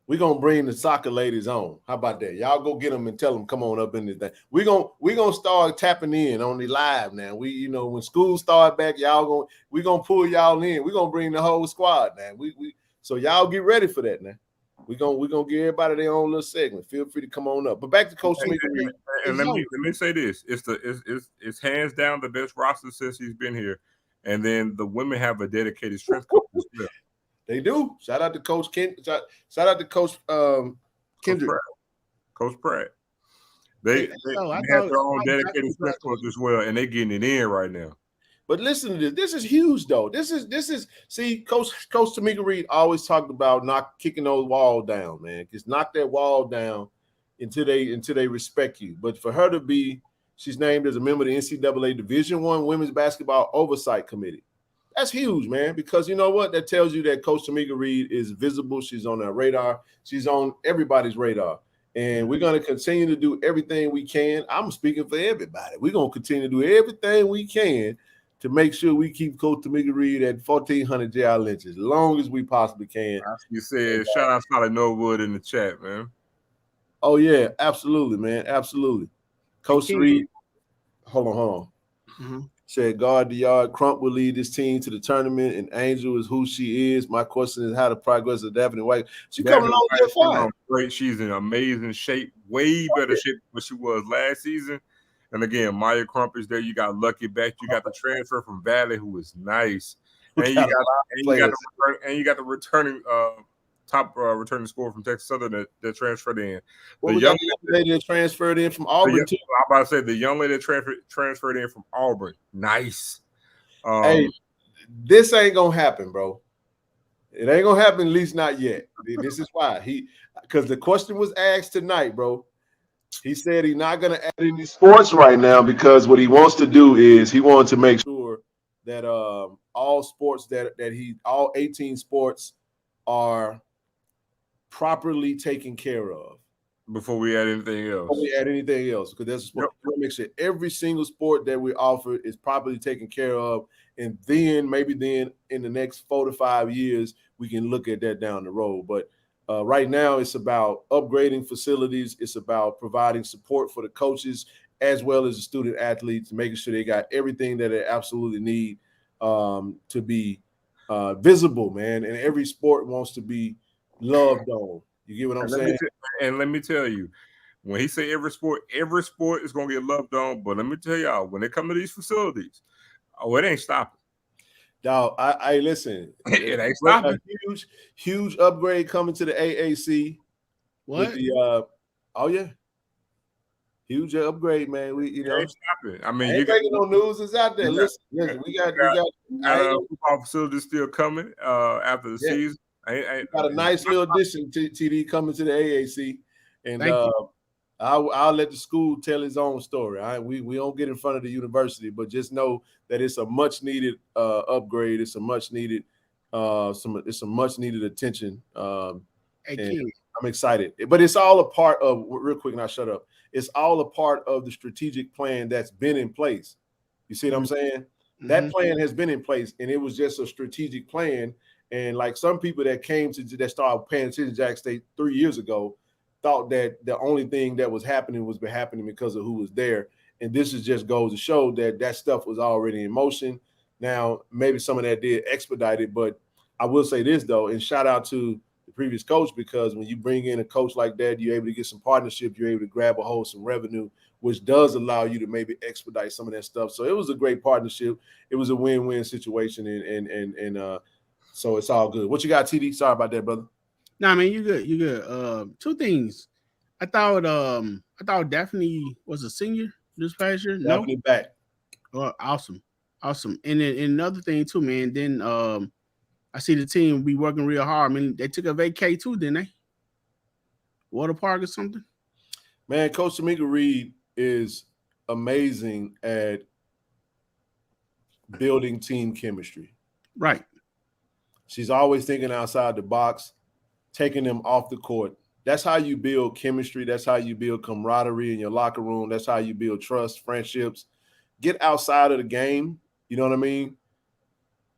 We're going to bring the soccer ladies on. How about that? Y'all go get them and tell them, come on up in this thing. We're gonna start tapping in on the live now. When school start back, we're going to pull y'all in. We're going to bring the whole squad now. So y'all get ready for that now. We're gonna give everybody their own little segment. Feel free to come on up. But back to Coach Tamika Reed.
And let me say this: it's hands down the best roster since he's been here. And then the women have a dedicated strength coach as well.
They do. Shout out to Coach Shout out to Coach Kendrick.
Coach Pratt. They have their own dedicated strength coach as well, and they're getting it in right now.
But listen to this. This is huge, though. This is see, Coach Tamika Reed always talked about not kicking those walls down, man. Just knock that wall down until they respect you. But for her to be, she's named as a member of the NCAA Division I Women's Basketball Oversight Committee. That's huge, man, because you know what? That tells you that Coach Tamika Reed is visible. She's on our radar. She's on everybody's radar. And we're going to continue to do everything we can. I'm speaking for everybody. We're going to continue to do everything we can to make sure we keep Coach Tamika Reed at 1,400 JR Lynch as long as we possibly can.
You said, shout out Solid Norwood in the chat, man.
Oh, yeah, absolutely, man. Absolutely. Coach Reed, hold on. Mm-hmm. Said, guard the yard. Crump will lead this team to the tournament, and Angel is who she is. My question is how to progress of Daphne White. She's coming along real fine.
Great. She's in amazing shape, way better shape than she was last season. And again, Maya Crump is there. You got Lucky Beck. You got the transfer from Valley, who is nice. And you got the returning top returning scorer from Texas Southern that transferred in.
The young lady that transferred in from Auburn.
I'm about to say the young lady that transferred in from Auburn. Nice.
Hey, this ain't gonna happen, bro. It ain't gonna happen, at least not yet. This is why because the question was asked tonight, bro. He said he's not gonna add any sports right now because what he wants to do is he wants to make sure that all sports all 18 sports are properly taken care of
before we add anything else.
Because there's a sport. We'll make sure every single sport that we offer is properly taken care of, and then maybe in the next 4 to 5 years we can look at that down the road. But right now it's about upgrading facilities. It's about providing support for the coaches as well as the student athletes, making sure they got everything that they absolutely need to be visible, man. And every sport wants to be loved on. You get what I'm saying?
And let me tell you, when he say every sport is going to get loved on. But let me tell y'all, when it comes to these facilities, it ain't stopping.
Dog, I listen.
It ain't stopping.
Huge upgrade coming to the AAC.
What?
Huge upgrade, man. We
ain't stopping. I mean,
you got no news is out there. Listen, we got
football facilities still coming after the season.
Got a nice little addition to TD coming to the AAC, and I'll let the school tell his own story. We don't get in front of the university, but just know that it's a much needed upgrade. It's a much needed much needed attention. And I'm excited, but it's all a part of real quick. And I shut up. It's all a part of the strategic plan that's been in place. You see what I'm saying? Mm-hmm. That plan has been in place, and it was just a strategic plan. And like some people that started paying attention to Jack State 3 years ago thought that the only thing that was happening because of who was there. And this just goes to show that stuff was already in motion. Now, maybe some of that did expedite it, but I will say this, though, and shout out to the previous coach, because when you bring in a coach like that, you're able to get some partnership, you're able to grab a hold of some revenue, which does allow you to maybe expedite some of that stuff. So it was a great partnership. It was a win-win situation, and so it's all good. What you got, TD? Sorry about that, brother.
Nah, man, you good. You good. Two things. I thought Daphne was a senior this past year.
Daphne back.
Oh, awesome. And then another thing too, man. Then I see the team be working real hard. I mean, they took a vacay too, didn't they? Water park or something.
Man, Coach Tamika Reed is amazing at building team chemistry.
Right.
She's always thinking outside the box, taking them off the court. That's how you build chemistry. That's how you build camaraderie in your locker room. That's how you build trust, friendships. Get outside of the game. You know what I mean?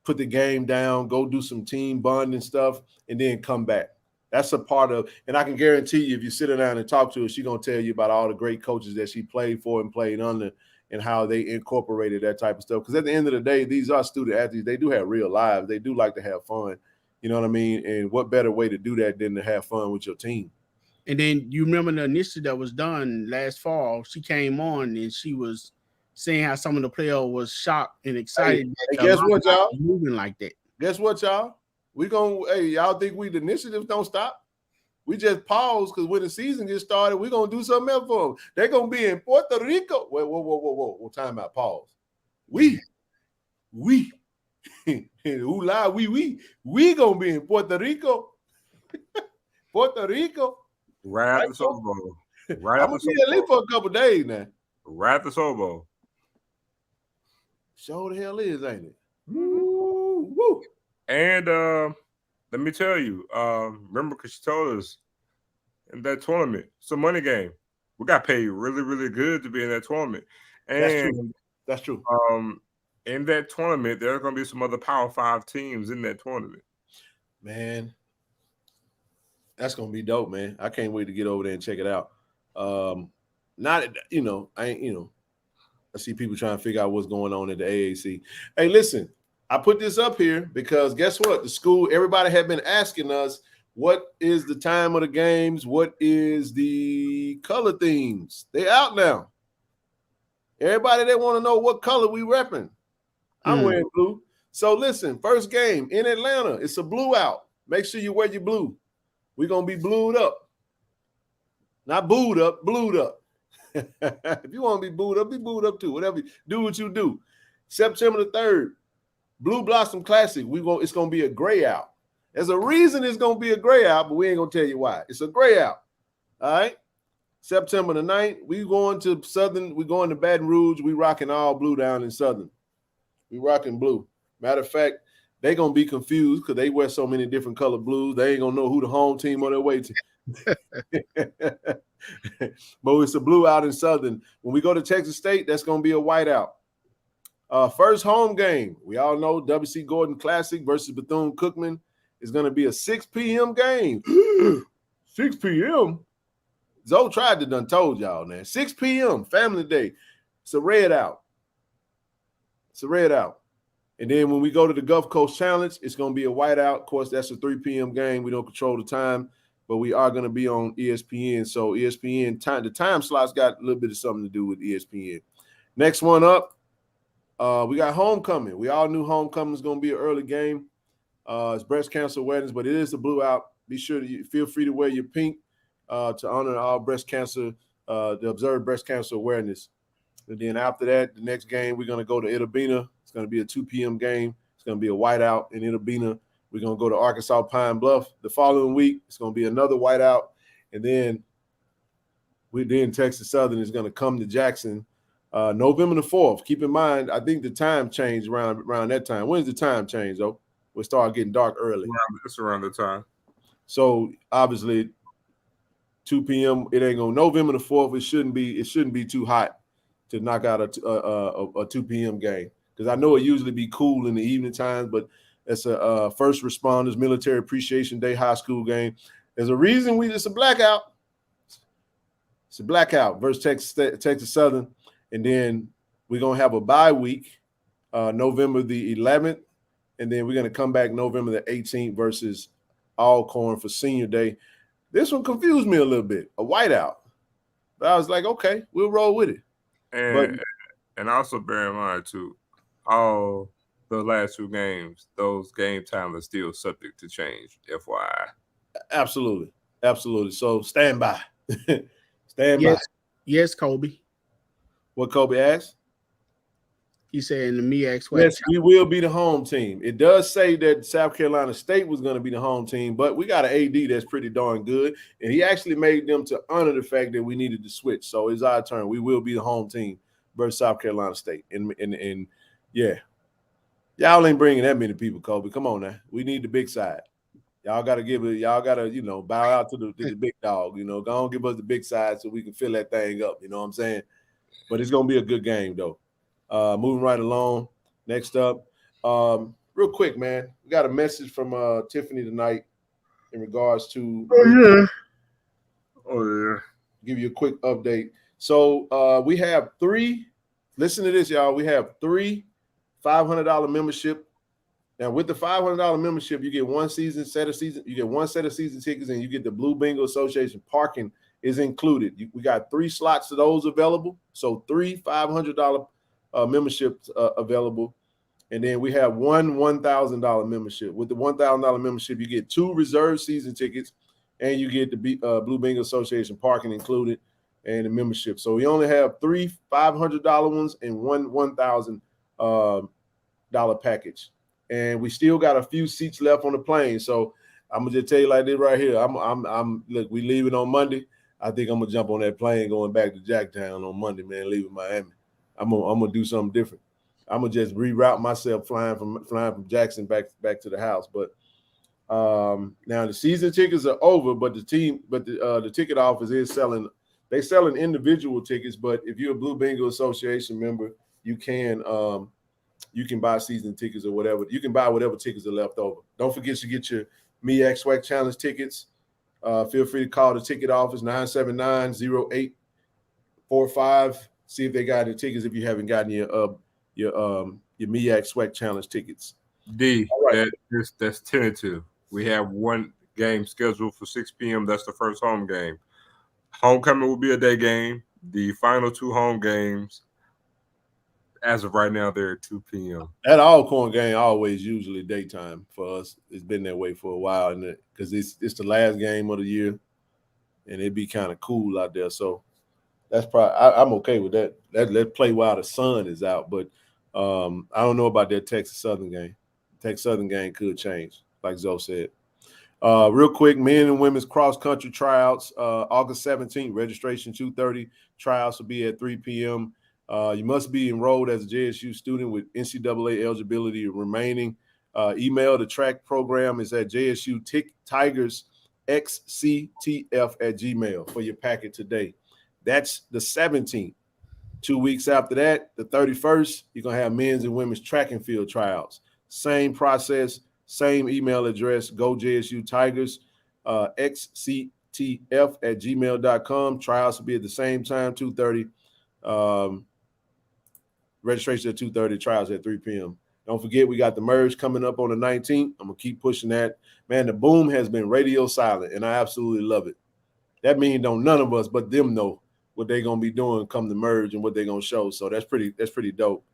Put the game down, go do some team bonding stuff, and then come back. That's a part of, and I can guarantee you, if you sit down and talk to her, she's going to tell you about all the great coaches that she played for and played under and how they incorporated that type of stuff. Because at the end of the day, these are student athletes. They do have real lives. They do like to have fun. You know what I mean? And what better way to do that than to have fun with your team?
And then you remember the initiative that was done last fall. She came on and she was saying how some of the players was shocked and excited.
Hey, guess what, y'all?
Moving like that.
Guess what, y'all? Y'all think the initiatives don't stop? We just pause because when the season gets started, we're going to do something else for them. They're going to be in Puerto Rico. Whoa. Time out, pause. We going to be in Puerto Rico. Puerto Rico.
Right after the Super Bowl. Right
I'm going to be at least for a couple days now.
Right after the Super Bowl.
Sure the hell is, ain't it?
Woo. And let me tell you, remember, because she told us in that tournament, it's a money game. We got paid really, really good to be in that tournament. And
that's true.
In that tournament, there's going to be some other Power 5 teams in that tournament.
Man, that's going to be dope, man. I can't wait to get over there and check it out. I see people trying to figure out what's going on at the AAC. Hey, listen, I put this up here because guess what? The school, everybody had been asking us, what is the time of the games? What is the color themes? They out now. Everybody, they want to know what color we repping. I'm wearing blue. So listen, first game in Atlanta, it's a blue out. Make sure you wear your blue. We're going to be blued up. Not booed up, blued up. If you want to be booed up too. Whatever, do what you do. September the 3rd, Blue Blossom Classic. It's going to be a gray out. There's a reason it's going to be a gray out, but we ain't going to tell you why. It's a gray out. All right. September the 9th, we going to Southern. We going to Baton Rouge. We rocking all blue down in Southern. We rocking blue. Matter of fact, they going to be confused because they wear so many different color blues. They ain't going to know who the home team on their way to. But it's a blue out in Southern. When we go to Texas State, that's going to be a white out. First home game, we all know W.C. Gordon Classic versus Bethune-Cookman is going to be a 6 p.m. game. 6 p.m.? Zoe tried to done told y'all, man. 6 p.m., Family Day. It's a red out. It's a red out. And then when we go to the Gulf Coast Challenge, it's going to be a white out. Of course, that's a 3 p.m. game. We don't control the time, but we are going to be on ESPN. So ESPN, the time slots got a little bit of something to do with ESPN. Next one up, we got homecoming. We all knew homecoming is going to be an early game. It's breast cancer awareness, but it is a blue out. Be sure to feel free to wear your pink to honor our breast cancer, to observe breast cancer awareness. And then after that, the next game, we're going to go to Itta Bena. It's going to be a 2 p.m. game. It's going to be a whiteout in Itta Bena. We're going to go to Arkansas Pine Bluff. The following week, it's going to be another whiteout. And then Texas Southern is going to come to Jackson November the 4th. Keep in mind, I think the time changed around that time. When's the time change, though? We'll start getting dark early.
It's around the time.
So obviously 2 p.m. It ain't going November the 4th. It shouldn't be too hot to knock out a 2 p.m. game, because I know it usually be cool in the evening times, but it's a first responders military appreciation day high school game. There's a reason it's a blackout. It's a blackout versus Texas Southern, and then we're gonna have a bye week, November the 11th, and then we're gonna come back November the 18th versus Alcorn for Senior Day. This one confused me a little bit, a whiteout, but I was like, okay, we'll roll with it.
And also bear in mind too, all the last 2 games, those game times are still subject to change. FYI.
Absolutely. So stand by.
By. Yes, Kobe.
What Kobe asked?
He said in the MEAX.
Yes, we will be the home team. It does say that South Carolina State was going to be the home team, but we got an AD that's pretty darn good, and he actually made them to honor the fact that we needed to switch. So it's our turn. We will be the home team versus South Carolina State. And yeah, y'all ain't bringing that many people, Kobe. Come on now. We need the big side. Y'all got to bow out to the big dog. Go on, give us the big side so we can fill that thing up. You know what I'm saying? But it's going to be a good game, though. Moving right along. Next up, real quick, man. We got a message from Tiffany tonight in regards to give you a quick update. So we have 3. Listen to this, y'all. We have 3 $500 membership Now with the $500 membership, you get one set of season tickets, and you get the Blue Bengal Association parking is included. We got 3 slots of those available, so 3 $500 memberships available, and then we have one $1,000 membership. With the $1,000 membership, you get 2 reserved season tickets, and you get the Blue Bengal Association parking included and the membership. So we only have 3 $500 ones and one $1,000 package. And we still got a few seats left on the plane. So I'm gonna just tell you like this right here. Look, we leaving on Monday. I think I'm gonna jump on that plane going back to Jacktown on Monday, man, leaving Miami. I'm gonna do something different. I'm gonna just reroute myself flying from Jackson back to the house. But now the season tickets are over, but the ticket office is selling. They're selling individual tickets, but if you're a Blue Bengal Association member, you can buy season tickets or whatever. You can buy whatever tickets are left over. Don't forget to get your MEAC SWAC Challenge tickets. Feel free to call the ticket office, 979-0845. See if they got any tickets if you haven't gotten your MEAC SWAC Challenge tickets.
Right. That's tentative. We have one game scheduled for 6 p.m. That's the first home game. Homecoming will be a day game. The final 2 home games, as of right now, they're at 2 p.m.
That Alcorn game always usually daytime for us. It's been that way for a while, because it's the last game of the year, and it'd be kind of cool out there. So that's probably I'm okay with that. Let's play while the sun is out. But I don't know about that Texas Southern game. Texas Southern game could change, like Zoe said. Real quick, men and women's cross country tryouts, August 17th, registration 2:30. Tryouts will be at 3 p.m. You must be enrolled as a JSU student with NCAA eligibility remaining. Email the track program is at JSU Tigers XCTF@gmail for your packet today. That's the 17th. 2 weeks after that, the 31st, you're going to have men's and women's track and field tryouts. Same process, same email address, go JSU Tigers XCTF@gmail.com. Tryouts will be at the same time, 2:30. Registration at 2:30, trials at 3 p.m. Don't forget, we got the merge coming up on the 19th. I'm going to keep pushing that. Man, the boom has been radio silent, and I absolutely love it. That means none of us but them know what they're going to be doing come the merge and what they're going to show. So that's pretty dope.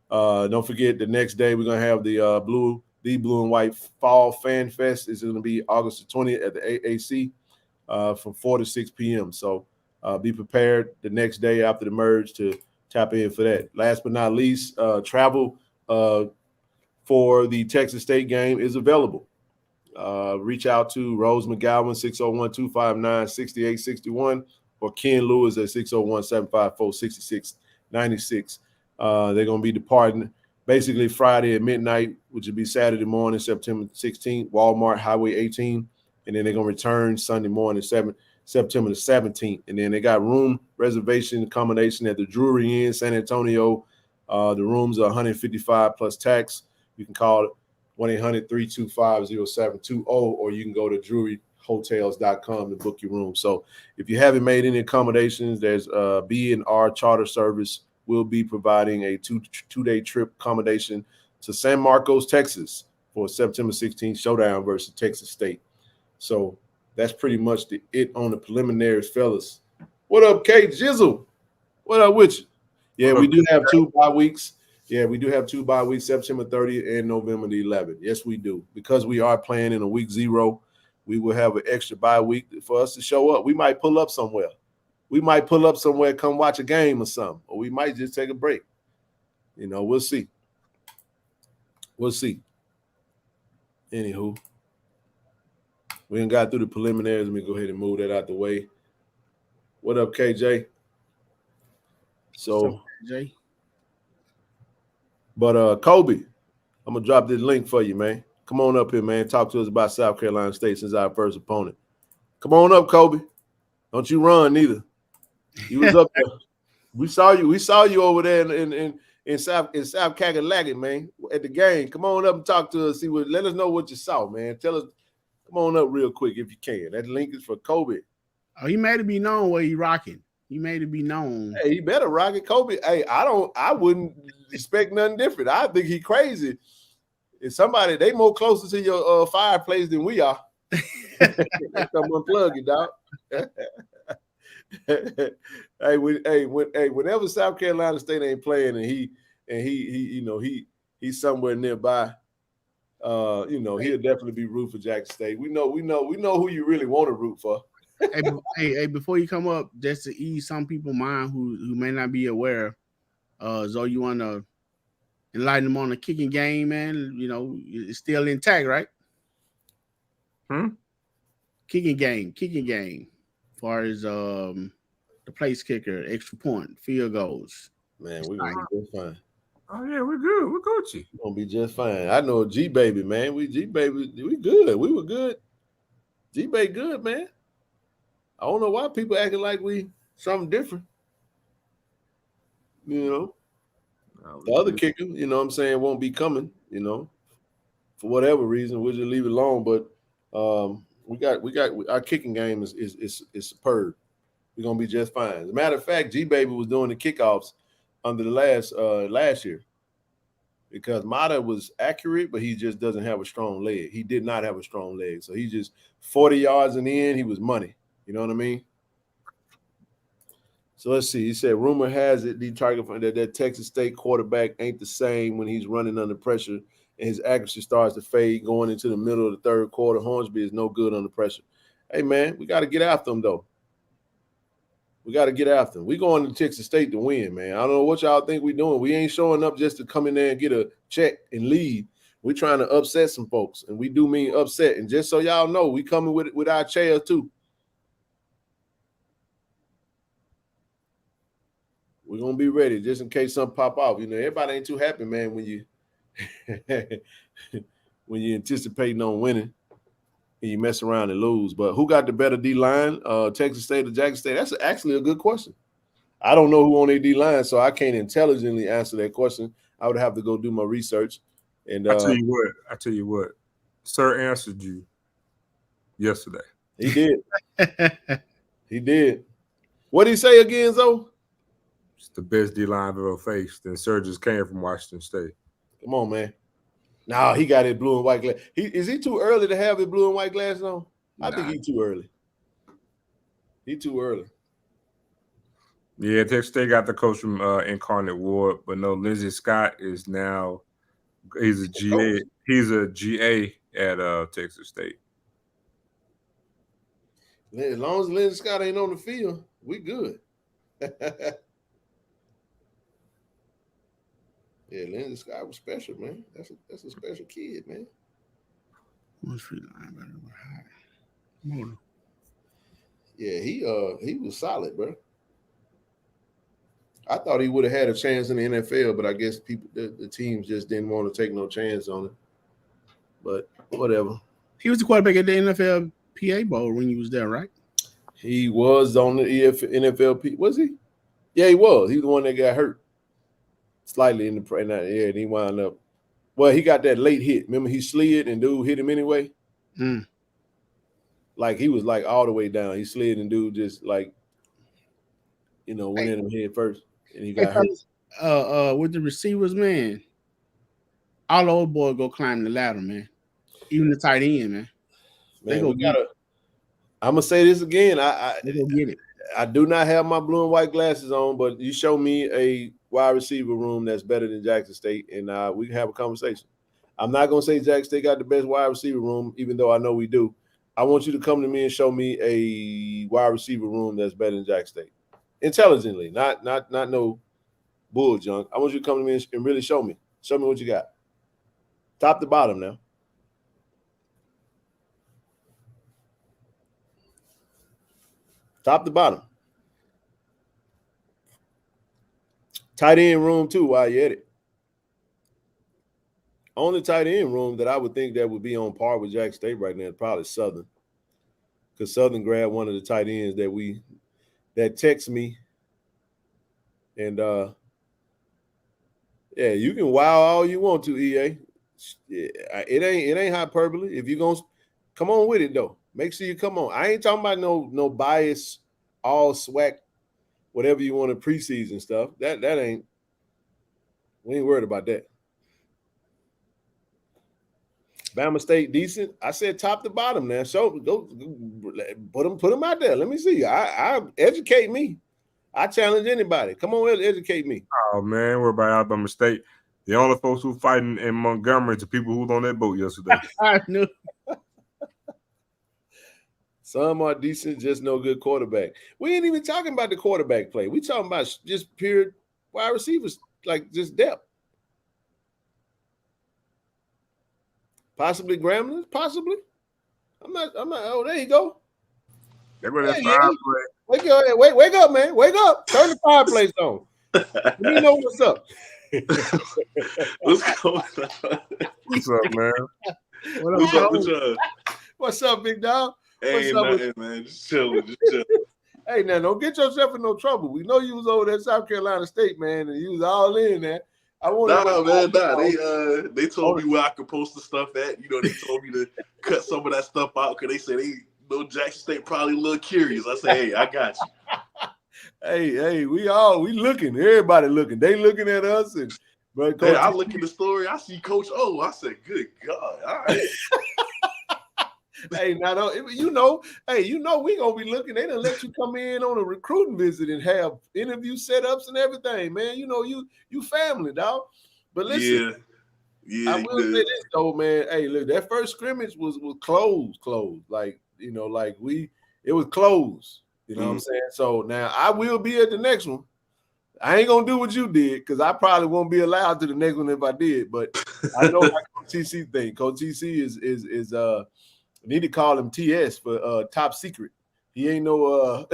Don't forget, the next day we're going to have the blue and white fall fan fest. It's going to be August the 20th at the AAC from 4 to 6 p.m. So be prepared the next day after the merge to tap in for that. Last but not least, travel for the Texas State game is available. Reach out to Rose McGowan, 601-259-6861, or Ken Lewis at 601-754-6696. They're going to be departing basically Friday at midnight, which will be Saturday morning, September 16th, Walmart Highway 18. And then they're going to return Sunday morning, September the 17th. And then they got room reservation accommodation at the Drury Inn, San Antonio. The rooms are $155 plus tax. You can call it 1-800-325-0720, or you can go to druryhotels.com to book your room. So if you haven't made any accommodations, there's B&R Charter Service will be providing a two-day trip accommodation to San Marcos, Texas for September 16th showdown versus Texas State. So that's pretty much it on the preliminaries, fellas. What up, Kate Jizzle? What up with you? Yeah, we do have 2 bye weeks. Yeah, we do have 2 bye weeks, September 30th and November the 11th. Yes, we do. Because we are playing in a week 0, we will have an extra bye week for us to show up. We might pull up somewhere. Come watch a game or something. Or we might just take a break. We'll see. Anywho, we done got through the preliminaries. Let me go ahead and move that out the way. What up, KJ? So,
KJ.
But Kobe, I'm gonna drop this link for you, man. Come on up here, man. Talk to us about South Carolina State since our first opponent. Come on up, Kobe. Don't you run neither. You was up there. We saw you over there in South Kakalaki, man, at the game. Come on up and talk to us. Let us know what you saw, man. Tell us. Come on up real quick if you can. That link is for Kobe.
Oh, he made it be known what he rocking. He made it be known.
Hey, he better rock it, Kobe. Hey, I wouldn't expect nothing different. I think he crazy. if somebody they more closer to your fireplace than we are. Come unplug it, dog. Whenever South Carolina State ain't playing and he's somewhere nearby, he'll definitely be root for Jackson State. We know who you really want to root for.
hey, before you come up, just to ease some people's mind who may not be aware, Zoe, you want to enlighten them on the kicking game, man? It's still intact, right? Kicking game. As far as the place kicker, extra point, field goals.
Man, we're gonna be just fine.
Oh yeah, we're good. We're Gucci.
We're gonna be just fine. I know G baby, man. We good. We were good. G baby good, man. I don't know why people acting like we something different. The other kicker, what I'm saying, won't be coming, for whatever reason. We'll just leave it alone. But we got our kicking game is superb. We're gonna be just fine. As a matter of fact, G baby was doing the kickoffs under the last year because Mata was accurate, but he just doesn't have a strong leg. He did not have a strong leg, so he just 40 yards in the end, he was money. You know what I mean? So let's see. He said, rumor has it the target for that Texas State quarterback ain't the same when he's running under pressure and his accuracy starts to fade going into the middle of the third quarter. Hornsby is no good under pressure. Hey, man, we got to get after him, though. We got to get after him. We going to Texas State to win, man. I don't know what y'all think we doing. We ain't showing up just to come in there and get a check and leave. We trying to upset some folks, and we do mean upset. And just so y'all know, we coming with our chairs, too. We're going to be ready just in case something pop off. Everybody ain't too happy, man, when you when you're anticipating on winning and you mess around and lose. But who got the better D-line, Texas State or Jackson State? That's actually a good question. I don't know who on their D-line, so I can't intelligently answer that question. I would have to go do my research. And
I tell you what. Sir answered you yesterday.
He did. He did. What did he say again, Zoe?
It's the best D-line I've ever faced. And Sir just came from Washington State.
Come on, man. No, he got his blue and white glass. Is he too early to have his blue and white glasses on? I think he's too early. He too early.
Yeah, Texas State got the coach from Incarnate Ward, but no, Lindsey Scott is now he's a GA. He's a GA at Texas State.
As long as Lindsey Scott ain't on the field, we good. Yeah, Lindsey Scott was special, man. That's a special kid, man. Yeah, he was solid, bro. I thought he would have had a chance in the NFL, but I guess the teams just didn't want to take no chance on it. But whatever.
He was the quarterback at the NFL PA Bowl when he was there, right?
He was on the NFL. Was he? Yeah, he was. He was the one that got hurt slightly in the and he wound up. Well, he got that late hit. Remember, he slid and dude hit him anyway. Like he was like all the way down. He slid and dude just like went in him head first, and he got hurt.
With the receivers, man, all the old boys go climb the ladder, man. Even the tight end, man.
They go get it. I'm gonna say this again.
They go get it.
I do not have my blue and white glasses on, but you show me a wide receiver room that's better than Jackson State, and we can have a conversation. I'm not gonna say Jackson State got the best wide receiver room, even though I know we do. I want you to come to me and show me a wide receiver room that's better than Jackson State. Intelligently, not no bull junk. I want you to come to me and really show me. Show me what you got. Top to bottom now. Top to bottom. Tight end room too, while you're at it. Only tight end room that I would think that would be on par with Jackson State right now is probably Southern. Because Southern grabbed one of the tight ends that text me. And yeah, you can wow all you want to, EA. It ain't hyperbole. If you're gonna come on with it though. Make sure you come on. I ain't talking about no bias, all swag, whatever you want to preseason stuff. That ain't, we ain't worried about that. Bama State decent. I said top to bottom now. So go put them out there. Let me see. I educate me. I challenge anybody. Come on, educate me.
Oh man, we're about Alabama State. The only folks who fighting in Montgomery to people who was on that boat yesterday.
I knew.
Some are decent, just no good quarterback. We ain't even talking about the quarterback play. We talking about just pure wide receivers, like just depth. Possibly Gremlins, possibly. I'm not. Oh, there you go.
There go that fireplace.
Wake up, man. Wake up. Turn the fireplace on. Let me know what's up.
What's going on?
What's up, man?
What's up, big dog?
Hey, man. Just chilling.
Hey, now don't get yourself in no trouble. We know you was over there at South Carolina State, man, and you was all in there.
They told me where I could post the stuff at. You know, they told me to cut some of that stuff out because they said Jackson State probably a little curious. I said, hey, I got you.
Hey, we looking. Everybody looking. They looking at us, and but
hey, I look at the story. I see Coach O. I said, good God, all right.
Hey, now we gonna be looking. They done let you come in on a recruiting visit and have interview setups and everything, man. You know, you family, dog. But listen, I will say this though, man. Hey, look, that first scrimmage was closed. Like, you know, like it was closed. You know what I'm saying? So now I will be at the next one. I ain't gonna do what you did because I probably won't be allowed to the next one if I did. But I know how Coach TC think. Coach TC is I need to call him TS for top secret. He ain't no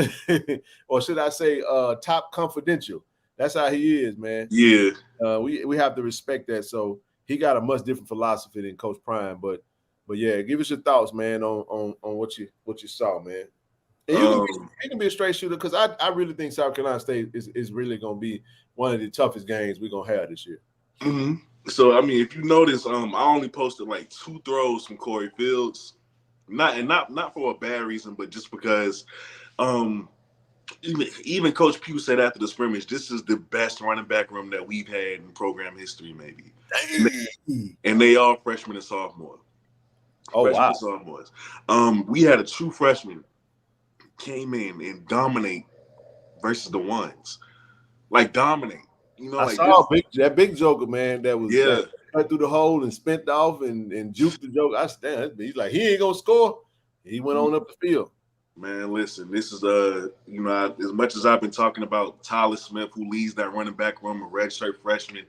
or should I say top confidential. That's how he is, man.
Yeah.
We have to respect that. So he got a much different philosophy than Coach Prime. But yeah, give us your thoughts, man, on what you saw, man. And you can be a straight shooter because I really think South Carolina State is really gonna be one of the toughest games we're gonna have this year.
Mm-hmm. So I mean, if you notice, I only posted like 2 throws from Corey Fields. Not for a bad reason, but just because even Coach Pugh said after the scrimmage, this is the best running back room that we've had in program history, maybe. And they are freshmen and sophomore.
Wow.
Sophomores. We had a true freshman came in and dominate versus the ones. Like dominate. You know,
I saw that big joker, man, that was cut through the hole and spent off and juked the joke. I stand. He's like, he ain't gonna score. He went on up the field.
Man, listen, this is as much as I've been talking about Tyler Smith, who leads that running back room, a redshirt freshman,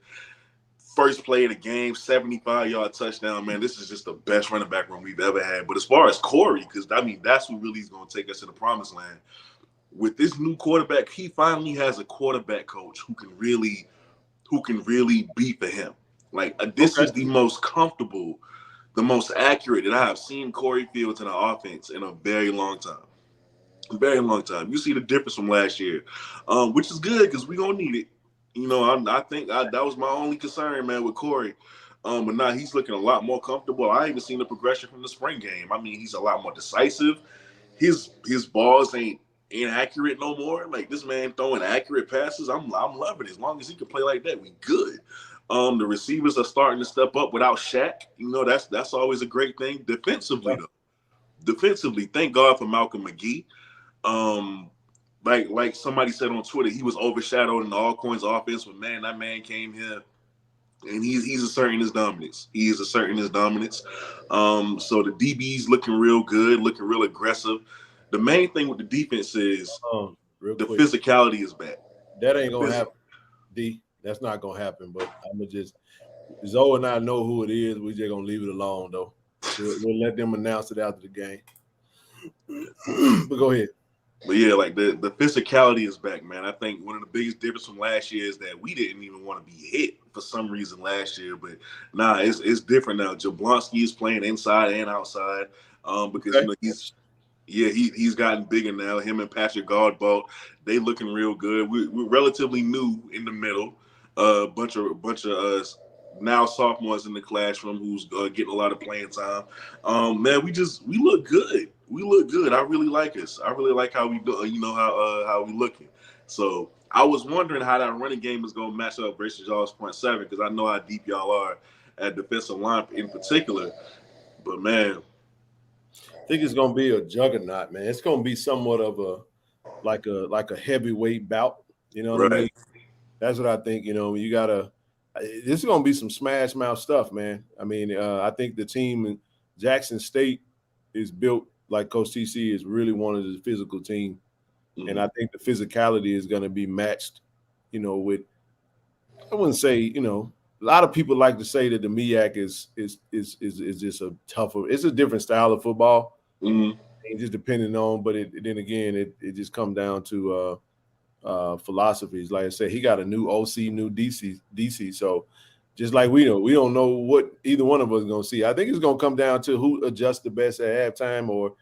first play of the game, 75-yard touchdown, man. This is just the best running back room we've ever had. But as far as Corey, because I mean that's who really is gonna take us to the promised land. With this new quarterback, he finally has a quarterback coach who can really be for him. Like this is the most comfortable, the most accurate that I have seen Corey Fields in an offense in a very long time. A very long time. You see the difference from last year, which is good because we're gonna need it. You know, I think that was my only concern, man, with Corey. But now he's looking a lot more comfortable. I even seen the progression from the spring game. I mean, he's a lot more decisive. His balls ain't inaccurate no more. Like this man throwing accurate passes. I'm loving it. As long as he can play like that, we good. The receivers are starting to step up without Shaq. You know, that's always a great thing. Defensively, thank God for Malcolm McGee. Like somebody said on Twitter, he was overshadowed in the Alcorn's offense, but man, that man came here and he's asserting his dominance. He is asserting his dominance. So the DB's looking real good, looking real aggressive. The main thing with the defense is the physicality is back.
That ain't gonna happen, D. That's not gonna happen. But I'm gonna just Zoe and I know who it is. We just gonna leave it alone though. We'll let them announce it after the game. But go ahead.
But yeah, like the physicality is back, man. I think one of the biggest difference from last year is that we didn't even want to be hit for some reason last year. But it's different now. Jablonski is playing inside and outside because you know he's gotten bigger now. Him and Patrick Godbolt, they looking real good. We're relatively new in the middle. Bunch of now sophomores in the classroom who's getting a lot of playing time. Man, we look good. We look good. I really like us. I really like how we do. You know how we looking. So I was wondering how that running game is going to match up versus y'all's front seven because I know how deep y'all are at defensive line in particular. But man,
I think it's gonna be a juggernaut, man. It's gonna be somewhat of a heavyweight bout. You know what I mean? That's what I think. You know, you gotta. This is gonna be some smash mouth stuff, man. I mean, I think the team in Jackson State is built like Coach TC is really wanted a physical team, and I think the physicality is going to be matched. You know, with I wouldn't say, you know, a lot of people like to say that the MEAC is just a tougher. It's a different style of football. And just depending on, but then again, it just comes down to philosophies. Like I said, he got a new OC, new DC. So just like we don't know what either one of us is going to see. I think it's going to come down to who adjusts the best at halftime, or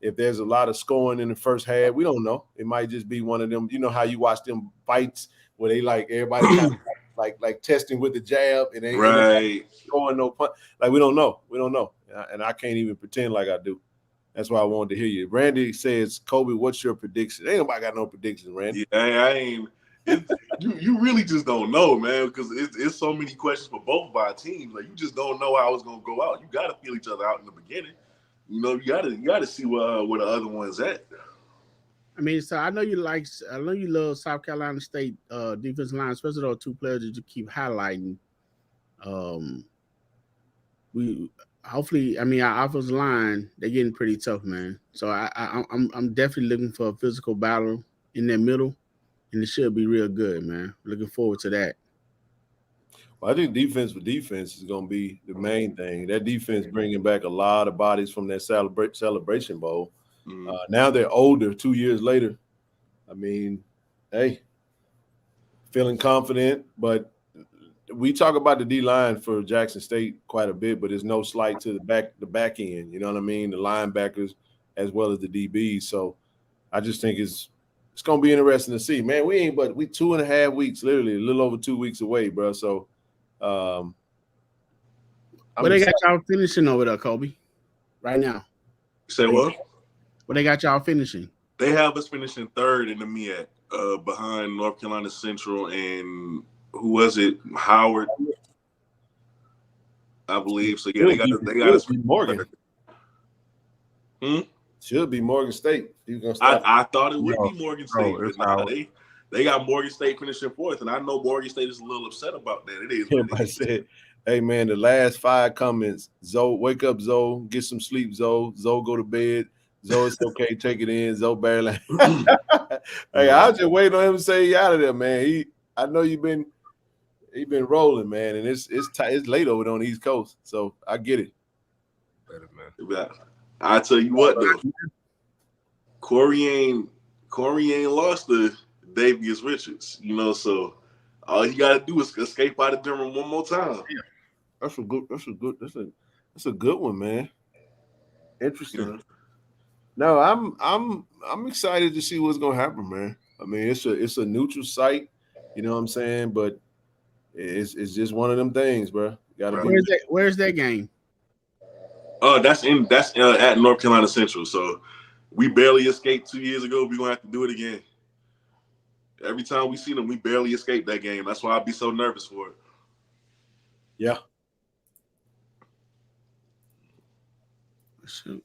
if there's a lot of scoring in the first half. We don't know. It might just be one of them. You know how you watch them fights where they like everybody kind of like testing with the jab and they ain't scoring no punch. Like we don't know, and I can't even pretend like I do. That's why I wanted to hear you. Randy says, Kobe, what's your prediction? Ain't nobody got no predictions, Randy.
Yeah, I ain't. You really just don't know, man, because it's so many questions for both of our teams. Like you just don't know how it's gonna go out. You got to feel each other out in the beginning. You know, you got to see where the other one's at.
I mean, so I know you love South Carolina State defensive line, especially those two players that you keep highlighting. Hopefully, I mean, our offensive line, they're getting pretty tough, man. So I'm definitely looking for a physical battle in that middle, and it should be real good, man. Looking forward to that.
Well, I think defense for defense is going to be the main thing. That defense bringing back a lot of bodies from that Celebration Bowl. Now they're older 2 years later. I mean, hey, feeling confident, but we talk about the D-line for Jackson State quite a bit, but there's no slight to the back end, you know what I mean? The linebackers as well as the DBs. So I just think it's going to be interesting to see. Man, we 2.5 weeks, literally a little over 2 weeks away, bro. So
but they got y'all finishing over there, Kobe, right now.
Say what?
Well, they got y'all finishing.
They have us finishing third in the MEAC, behind North Carolina Central and who was it? Howard, I believe. So yeah, they got us.
Morgan. Should be Morgan State.
I thought it would be Morgan State, but they got Morgan State finishing fourth, and I know Morgan State is a little upset about that. It is.
Everybody said, "Hey man, the last 5 comments: Zoe, wake up, Zoe, get some sleep, Zoe. Zoe, go to bed. Zoe, it's okay, take it in. Zoe, barely." Hey, I was just waiting on him to say he out of there, man. I know he been rolling, man, and it's late over there on the East Coast, so I get it.
I tell you what, though, Corey ain't lost to Davius Richards, you know. So all you gotta do is escape out of Denver one more time.
Yeah. That's a good one, man. Interesting. Yeah. No, I'm excited to see what's gonna happen, man. I mean, it's a neutral site, you know what I'm saying, but it's just one of them things, bro.
Where's that game?
That's at North Carolina Central. So we barely escaped 2 years ago. We're gonna have to do it again. Every time we see them, we barely escape that game. That's why I'd be so nervous for it.
Yeah.
Shoot.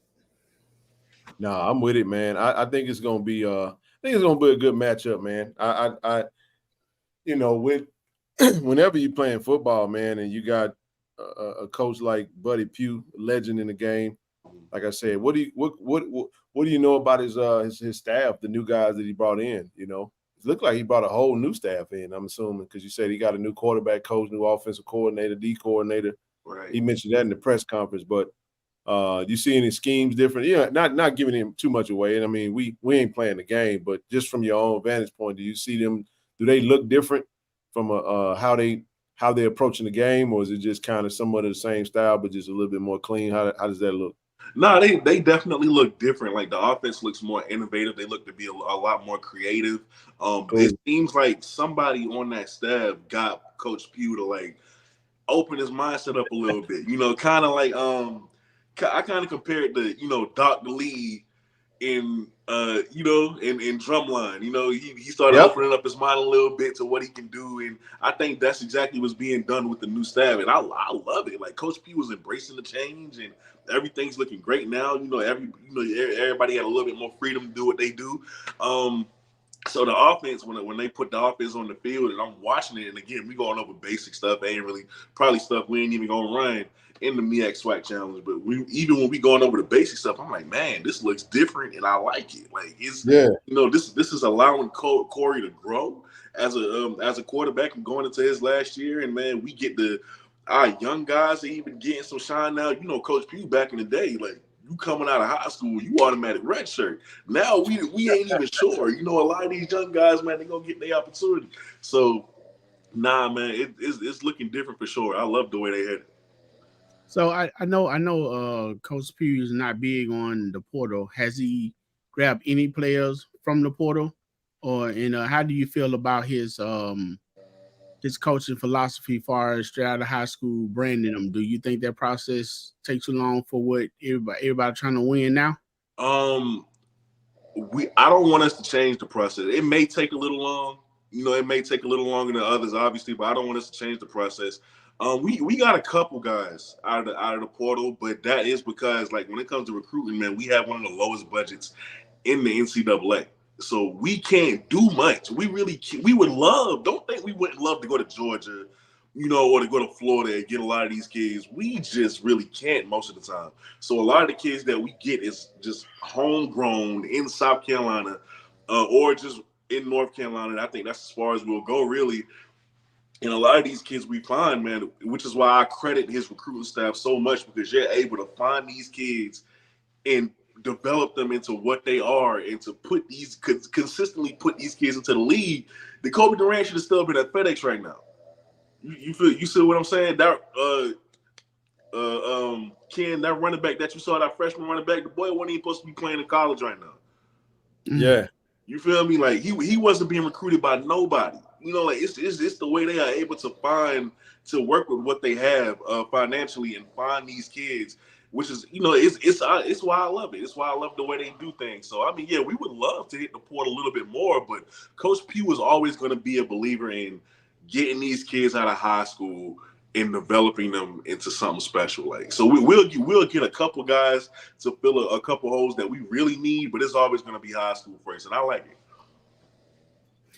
No, I'm with it, man. I think it's gonna be a good matchup, man. I you know, with whenever you're playing football, man, and you got a coach like Buddy Pugh, legend in the game. Like I said, what do you know about his staff, the new guys that he brought in? You know, it looked like he brought a whole new staff in. I'm assuming because you said he got a new quarterback coach, new offensive coordinator, D coordinator.
Right.
He mentioned that in the press conference, but. You see any schemes different? Yeah, not giving him too much away. And I mean, we ain't playing the game, but just from your own vantage point, do you see them? Do they look different from how they're approaching the game, or is it just kind of somewhat of the same style, but just a little bit more clean? How does that look?
No, they definitely look different. Like the offense looks more innovative. They look to be a lot more creative. Cool. It seems like somebody on that staff got Coach Pugh to like open his mindset up a little bit. You know, kind of like I kind of compare it to, you know, Dr. Lee in drumline. He started opening up his mind a little bit to what he can do, and I think that's exactly what's being done with the new staff, and I love it. Like Coach P was embracing the change, and everything's looking great now. Everybody had a little bit more freedom to do what they do. So the offense, when they put the offense on the field, and I'm watching it, and again, we going over basic stuff. Ain't really probably stuff we ain't even gonna run in the MEAC SWAC challenge, but even when we going over the basic stuff, I'm like, man, this looks different, and I like it. Like this is allowing Corey to grow as a quarterback and going into his last year, and man, we get our young guys are even getting some shine now. Coach Pugh back in the day, like you coming out of high school, you automatic red shirt. Now we ain't even sure. A lot of these young guys, man, they gonna get their opportunity. So nah, man, it's looking different for sure. I love the way they had it.
So I know Coach Pugh is not big on the portal. Has he grabbed any players from the portal, or how do you feel about his coaching philosophy as far as straight out of high school branding them? Do you think that process takes too long for what everybody trying to win now?
I don't want us to change the process. It may take a little long. It may take a little longer than others, obviously, but I don't want us to change the process. We got a couple guys out of the portal, but that is because, like, when it comes to recruiting, man, we have one of the lowest budgets in the NCAA. So we can't do much. We would love, don't think we wouldn't love to go to Georgia, or to go to Florida and get a lot of these kids. We just really can't most of the time. So a lot of the kids that we get is just homegrown in South Carolina or just in North Carolina. And I think that's as far as we'll go, really. And a lot of these kids we find, man, which is why I credit his recruiting staff so much, because you're able to find these kids and develop them into what they are, and to consistently put these kids into the league. The Kobe Durant should have still been at FedEx right now. You see what I'm saying? That Ken, that running back that you saw, that freshman running back, the boy wasn't even supposed to be playing in college right now.
Yeah.
You feel me? Like he wasn't being recruited by nobody. Like it's the way they are able to work with what they have financially and find these kids, which is it's why I love it. It's why I love the way they do things. So I mean, yeah, we would love to hit the port a little bit more, but Coach P was always going to be a believer in getting these kids out of high school and developing them into something special. Like, so we'll get a couple guys to fill a couple holes that we really need, but it's always going to be high school first, and I like it.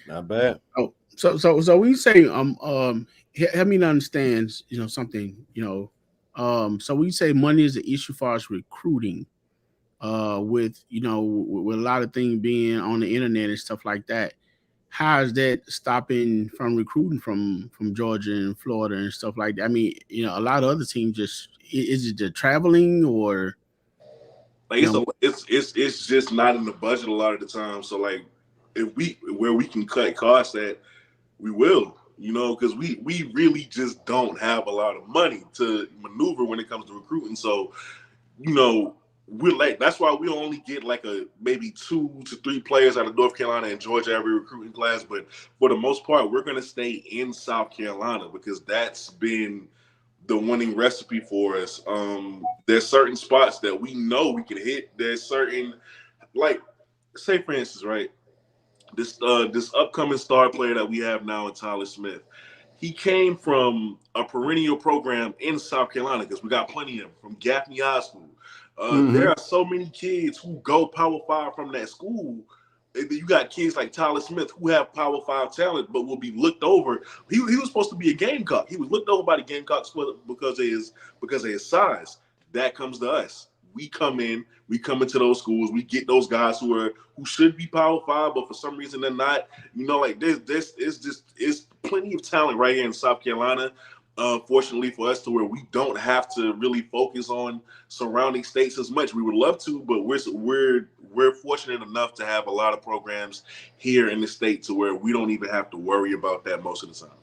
Not bad.
Oh, so we say help me to understand something. So we say money is an issue as far as recruiting. With with a lot of things being on the internet and stuff like that. How is that stopping from recruiting from Georgia and Florida and stuff like that? I mean, a lot of other teams is it the traveling, or
like it's just not in the budget a lot of the time. So like, where we can cut costs at, we will, because we really just don't have a lot of money to maneuver when it comes to recruiting. So, we're like, that's why we only get like maybe 2 to 3 players out of North Carolina and Georgia every recruiting class. But for the most part, we're going to stay in South Carolina because that's been the winning recipe for us. There's certain spots that we know we can hit. There's certain, like, say for instance, right, this upcoming star player that we have now in Tyler Smith. He came from a perennial program in South Carolina, because we got plenty of them from Gaffney High School. There are so many kids who go Power 5 from that school. You got kids like Tyler Smith who have Power 5 talent, but will be looked over. He was supposed to be a Gamecock. He was looked over by the Gamecocks because of his size. That comes to us. We come into those schools. We get those guys who should be Power 5, but for some reason they're not. Like it's plenty of talent right here in South Carolina. Fortunately for us, to where we don't have to really focus on surrounding states as much. We would love to, but we're fortunate enough to have a lot of programs here in the state to where we don't even have to worry about that most of the time.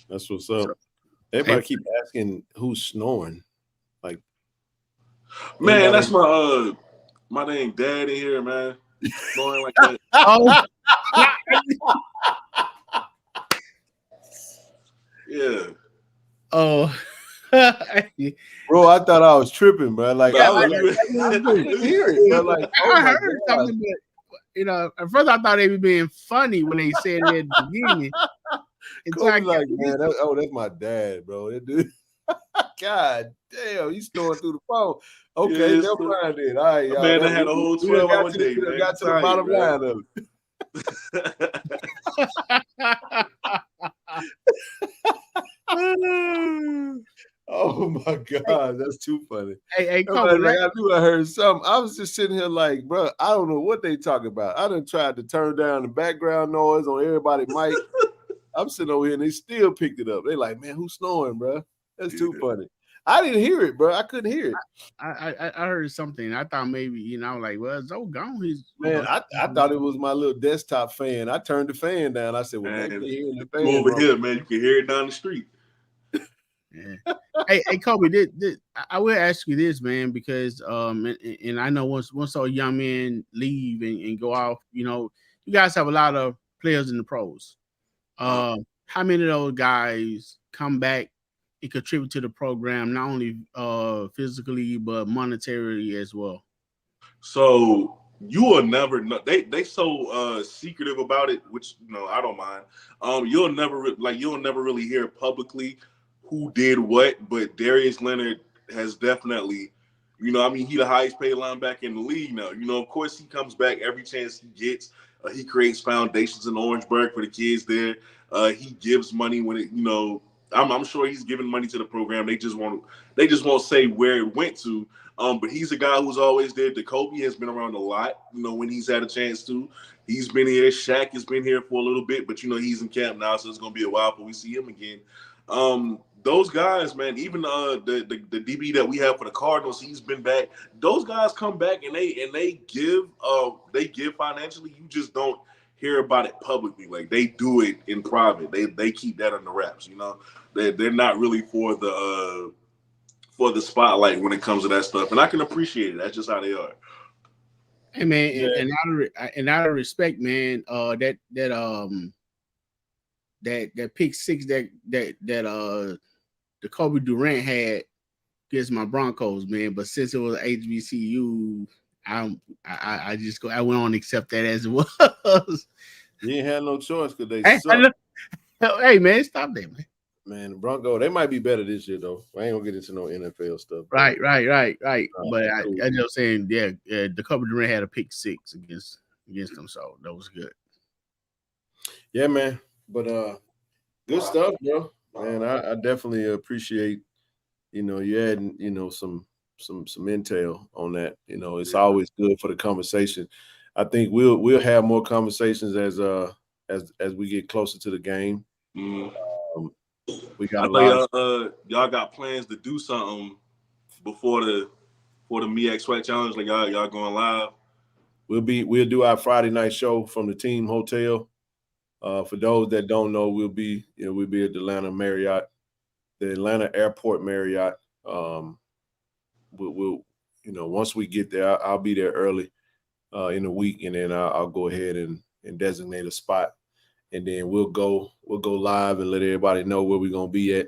That's what's up. Everybody keep asking who's snoring. Like,
man, that's my dang dad in here, man. Snoring like that. Oh. Yeah.
Oh,
Bro, I thought I was tripping, bro. Like, I couldn't hear it, bro. Like,
I heard something, but at first I thought they were being funny when they said it at the beginning.
Kobe's like, man, that's my dad, bro. That dude. God damn, he's snoring through the phone. Okay, never mind then. All right, y'all.
Man, I had a whole 12-hour day.
Got to the bottom line of it. Oh my God, that's too funny.
Hey, Kobe,
like, I knew I heard something. I was just sitting here like, bro, I don't know what they talking about. I done tried to turn down the background noise on everybody's mic. I'm sitting over here and they still picked it up. They like, man, who's snoring, bro? That's too funny. I didn't hear it, bro. I couldn't hear it.
I heard something. I thought maybe, like, well, Zoe gone.
Man, I thought it was my little desktop fan. I turned the fan down. I said, well, man, maybe hearing the fan
over here, man. You can hear it down the street.
Yeah. hey, Kobe, I will ask you this, man, because and I know once our young men leave and go off, you guys have a lot of players in the pros. How many of those guys come back and contribute to the program, not only physically but monetarily as well?
So you will never know. They so secretive about it, which I don't mind. You'll never really hear publicly who did what, but Darius Leonard has definitely, he the highest paid linebacker in the league now. Of course he comes back every chance he gets. He creates foundations in Orangeburg for the kids there. He gives money when it, I'm sure he's giving money to the program. They just won't say where it went to. But he's a guy who's always there. Jacoby has been around a lot, when he's had a chance to. He's been here. Shaq has been here for a little bit, but he's in camp now, so it's gonna be a while before we see him again. Those guys, man, even the DB that we have for the Cardinals, he's been back. Those guys come back and they give financially. You just don't hear about it publicly. Like, they do it in private. They keep that under wraps. They're not really for the spotlight when it comes to that stuff, and I can appreciate it. That's just how they are.
Hey man, and out of respect, man, that pick six that the Kobe Durant had against my Broncos, man. But since it was HBCU, I went on to accept that as it was.
You ain't had no choice because they suck.
Hey man, stop that, man.
Man, the Broncos, they might be better this year though. I ain't gonna get into no NFL stuff.
Right. But I just saying, the Kobe Durant had a pick six against them, so that was good.
Yeah, man. But good stuff, bro. Man, I definitely appreciate, you adding, some intel on that. It's always good for the conversation. I think we'll have more conversations as we get closer to the game.
Mm-hmm.
We got
y'all got plans to do something before the MEX Sweat Challenge. Like y'all going live?
We'll do our Friday night show from the team hotel. For those that don't know, we'll be at the Atlanta Airport Marriott. We'll once we get there, I'll be there early in the week, and then I'll go ahead and designate a spot, and then we'll go live and let everybody know where we're gonna be at.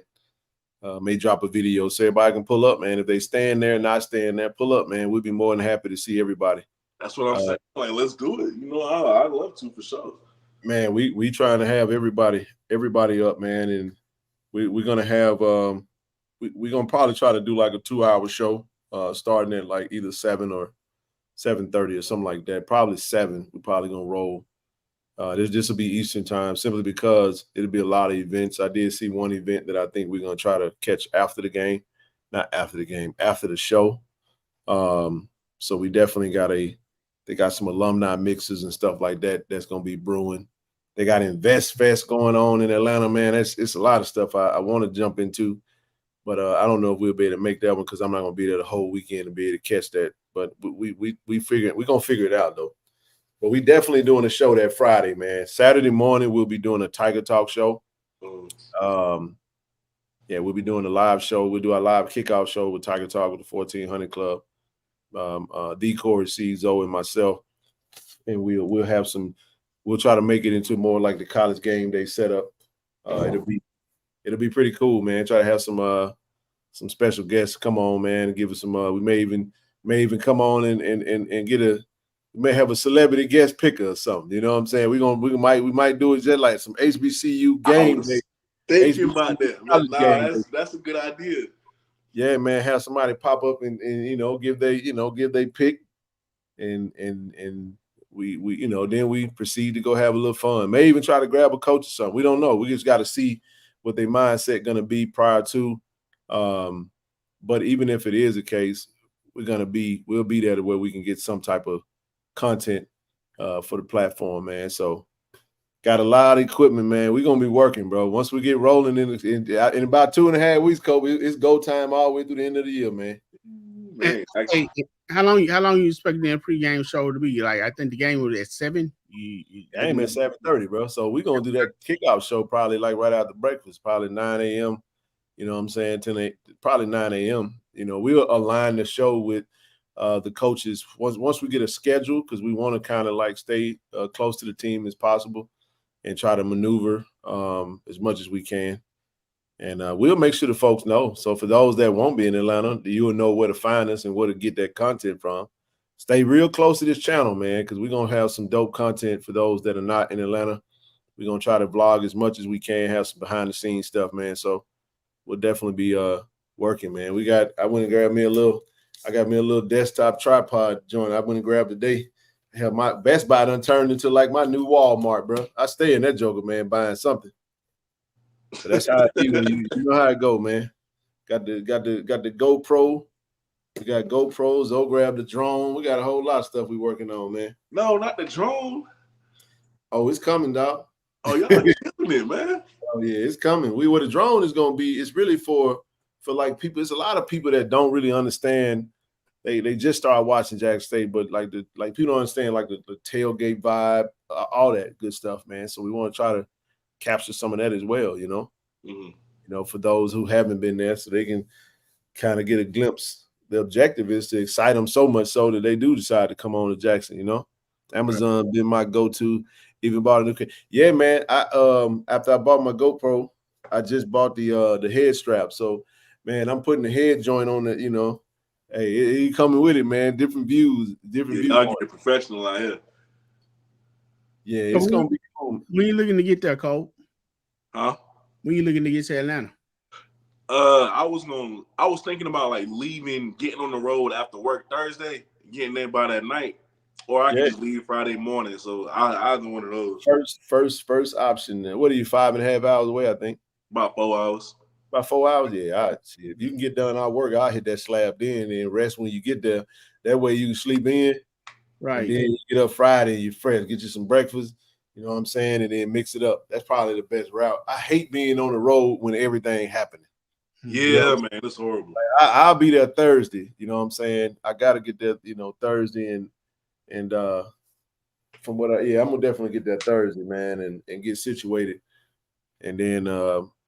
May drop a video so everybody can pull up, man. If they stand there, not staying there, pull up, man. We'll be more than happy to see everybody.
That's what I'm saying. Like, let's do it. I'd love to for sure.
Man, we trying to have everybody up, man, and we're gonna have we're gonna probably try to do like a 2-hour show, starting at like either 7 or 7:30 or something like that. Probably 7. We're probably gonna roll. This will be Eastern time, simply because it'll be a lot of events. I did see one event that I think we're gonna try to catch after the game, not after the game, after the show. So we definitely they got some alumni mixes and stuff like that that's gonna be brewing. They got Invest Fest going on in Atlanta, man. It's a lot of stuff I want to jump into, but I don't know if we'll be able to make that one because I'm not gonna be there the whole weekend to be able to catch that. But we're gonna figure it out though. But we definitely doing a show that Friday, man. Saturday morning we'll be doing a Tiger Talk show. We'll be doing a live show. We'll do our live kickoff show with Tiger Talk with the 1400 Club. Corey C, Zoe, and myself, and we'll have some. We'll try to make it into more like the college game day setup. It'll be pretty cool, man. Try to have some some special guests come on, man, and give us some. We may even come on and get a. We may have a celebrity guest picker or something. You know what I'm saying? We might do it just like some HBCU game day.
Thinking about that, man. Nah, that's a good idea.
Yeah, man. Have somebody pop up and give they pick, and we then we proceed to go have a little fun. May even try to grab a coach or something. We don't know. We just got to see what their mindset going to be prior to. But even if it is the case, we'll be there to where we can get some type of content for the platform, man. So got a lot of equipment, man. We're gonna be working, bro. Once we get rolling in about 2.5 weeks, Kobe, it's go time all the way through the end of the year, man.
Hey, how long you expect the pregame show to be? Like, I think the game was at 7.
Game at 7:30, bro. So we're gonna do that kickoff show probably like right after breakfast, probably 9 a.m. You know what I'm saying? 10 a.m., probably 9 a.m. We'll align the show with the coaches once we get a schedule, because we want to kind of like stay close to the team as possible and try to maneuver as much as we can. And we'll make sure the folks know. So for those that won't be in Atlanta, you will know where to find us and where to get that content from. Stay real close to this channel, man, because we're going to have some dope content for those that are not in Atlanta. We're going to try to vlog as much as we can, have some behind-the-scenes stuff, man. So we'll definitely be working, man. I went and grabbed me I got me a little desktop tripod joint. I went and grabbed today. Hell, my Best Buy done turned into like my new Walmart, bro. I stay in that joker, man, buying something. So that's how it be when you know how it go, man. Got the GoPro. We got GoPros. Go grab the drone. We got a whole lot of stuff we working on, man.
No, not the drone.
Oh, it's coming, dog.
Oh, y'all killing it, man.
Oh yeah, it's coming. What a drone is gonna be. It's really for like people. It's a lot of people that don't really understand. They just started watching Jackson State, but people don't understand like the tailgate vibe, all that good stuff, man. So we want to try to capture some of that as well, Mm-hmm. For those who haven't been there, so they can kind of get a glimpse. The objective is to excite them so much so that they do decide to come on to Jackson. Amazon right. Been my go-to. Even bought a new. Yeah, man. After I bought my GoPro, I just bought the head strap. So, man, I'm putting the head joint on it. Hey, he coming with it, man. Different views, different views.
I'll get professional out here.
Yeah, it's gonna be cool.
When you looking to get there, Cole?
Huh?
When you looking to get to Atlanta?
I was thinking about like leaving, getting on the road after work Thursday, getting there by that night, or I can just leave Friday morning. So I'll do one of those.
First option. What are you, 5.5 hours away? I think
about 4 hours.
About 4 hours, yeah. If you can get done our work, I'll hit that slab then and rest when you get there. That way you can sleep in.
Right.
And then you get up Friday and you're fresh. Get you some breakfast, you know what I'm saying, and then mix it up. That's probably the best route. I hate being on the road when everything happening.
Yeah, man, it's horrible.
Like, I'll be there Thursday, you know what I'm saying? I got to get there, Thursday and from what I'm gonna definitely get there Thursday, man, and get situated. And then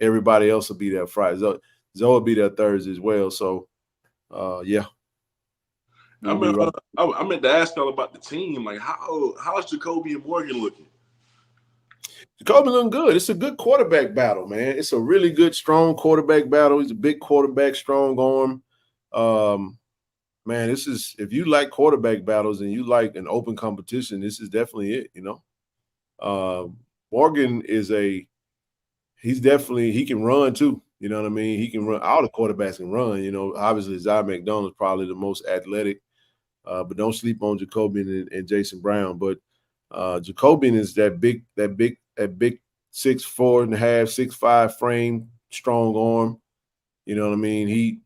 everybody else will be there Friday. Zoe will be there Thursday as well. So, yeah.
I meant to ask y'all about the team. Like, how's Jacoby and Morgan looking?
Jacoby looking good. It's a good quarterback battle, man. It's a really good, strong quarterback battle. He's a big quarterback, strong arm. Man, this is, if you like quarterback battles and you like an open competition, this is definitely it, Morgan he can run too. You know what I mean? He can run. All the quarterbacks can run. Obviously, Zai McDonald's probably the most athletic, but don't sleep on Jacobian and Jason Brown. But Jacobian is that big 6'4.5", 6'5" frame, strong arm. You know what I mean? He,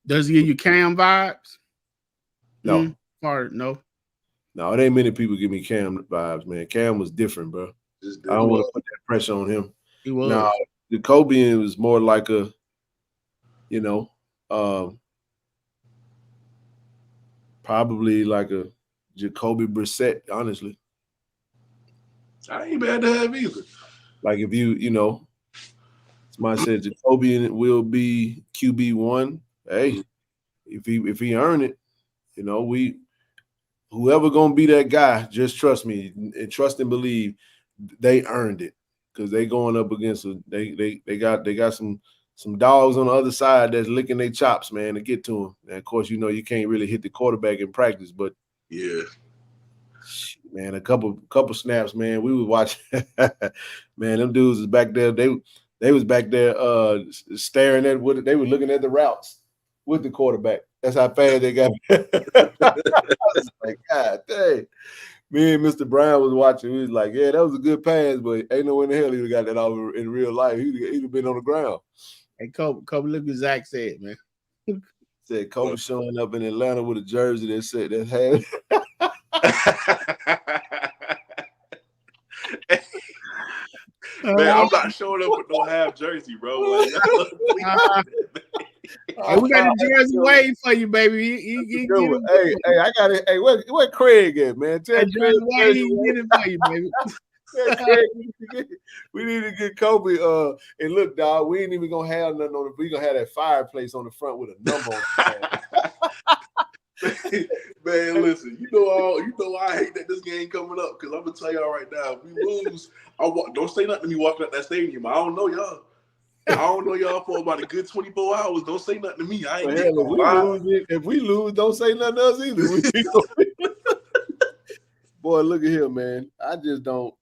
does he give you Cam vibes?
No.
No,
it ain't many people give me Cam vibes, man. Cam was different, bro. I don't want to put that pressure on him.
He was.
Now, Jacobian was more like a, probably like a Jacoby Brissett, honestly.
I ain't bad to have either.
Like if somebody said Jacobian will be QB1. Hey, if he earn it, whoever gonna be that guy, just trust me and trust and believe they earned it, because they going up against they got some some dogs on the other side that's licking their chops, man, to get to him. And of course, you know, you can't really hit the quarterback in practice, but
yeah,
man, a couple snaps, man. We was watching, man. Them dudes was back there. They was back there staring at what they were looking at the routes with the quarterback. That's how fast they got. I was like, God dang. Me and Mr. Brown was watching. We was like, yeah, that was a good pass, but ain't no way in the hell he would have got that off in real life. He'd have been on the ground.
Hey, Kobe, look what Zach said, man.
Said Kobe showing up in Atlanta with a jersey that said that had.
Man, I'm not showing up with no half jersey, bro. Like,
hey, we got a jersey waiting for you, baby.
Hey, I got it. Hey, where Craig at, man? Tell Craig
he get it for you, baby.
We need to get Kobe. And look, dog, we ain't even gonna have nothing on it. We gonna have that fireplace on the front with a number on it.
Man, listen, you know I hate that this game coming up because I'm gonna tell y'all right now, if we lose, don't say nothing to me walking out that stadium. I don't know y'all. I don't know y'all for about a good 24 hours. Don't say nothing to me. I ain't getting
if we lose, don't say nothing else either. Boy, look at here, man. I just don't.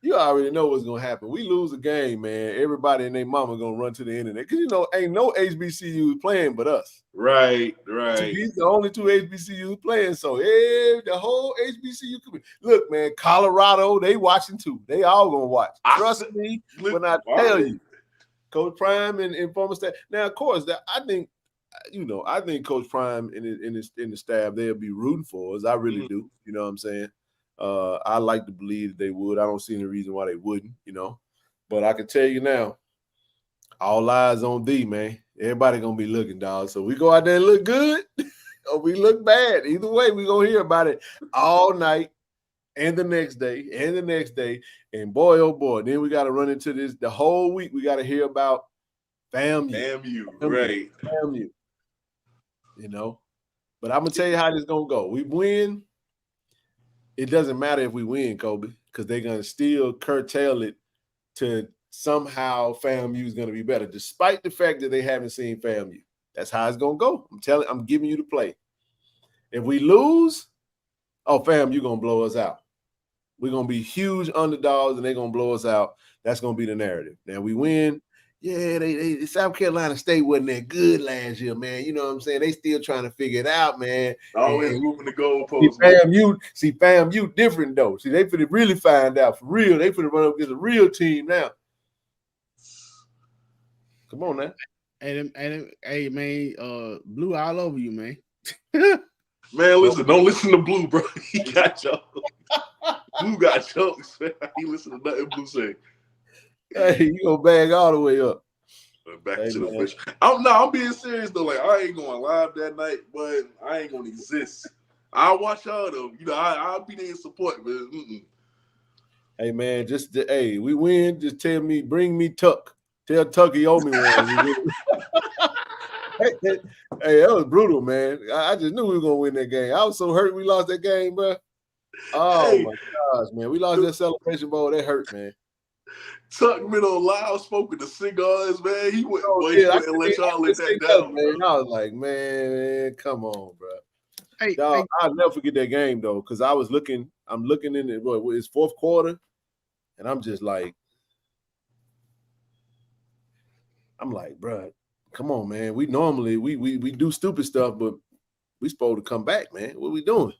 You already know what's gonna happen. We lose a game, man. Everybody and their mama gonna run to the internet because you know ain't no HBCU playing but us.
Right.
These the only two HBCUs playing. So the whole HBCU community. Look, man, Colorado, they watching too. They all gonna watch. Trust me when I tell you. Coach Prime and former staff. Now, of course, I think Coach Prime and the staff, they'll be rooting for us. I really do. You know what I'm saying? I like to believe that they would. I don't see any reason why they wouldn't, you know. But I can tell you now, all eyes on thee, man. Everybody gonna be looking, dog. So we go out there and look good, or we look bad. Either way, we gonna hear about it all night and the next day and the next day. And boy, oh boy, then we got to run into this the whole week. We got to hear about FAMU,
right?
FAMU, you know. But I'm gonna tell you how this gonna go. We win. It doesn't matter if we win, Kobe, because they're gonna still curtail it to somehow FAMU is gonna be better, despite the fact that they haven't seen FAMU. That's how it's gonna go. I'm giving you the play. If we lose, FAMU gonna blow us out. We're going to be huge underdogs, and they're going to blow us out. That's going to be the narrative. Now, we win. Yeah, they South Carolina State wasn't that good last year, man. You know what I'm saying? They still trying to figure it out, man.
Always moving the goalposts.
FAMU different, though. See, they finna really find out for real. They finna run up against a real team now. Come on, now.
Hey, man, Blue all over you, man.
Man, listen, don't listen to Blue, bro. He got jokes. Blue got jokes, man. He listen to nothing Blue say.
Hey, you gonna bag all the way up.
Back to the fish. I'm being serious though. Like I ain't going live that night, but I ain't gonna exist. I'll watch y'all though. You know, I'll be there in support, man.
Hey man, we win. Just tell me, bring me Tuck. Tell Tuck he owe me one. Hey, that was brutal, man. I just knew we were gonna win that game. I was so hurt we lost that game, bro. Oh my gosh, man. We lost that celebration bowl. That hurt, man.
Tuck been on loud, spoke with the cigars, man. He went, and let y'all let that down,
man. I was like, man, come on, bro. Hey, dog, I'll never forget that game though, because I'm looking in it. It's fourth quarter, and I'm just like, bro, come on, man. We normally we do stupid stuff, but we supposed to come back, man. What we doing?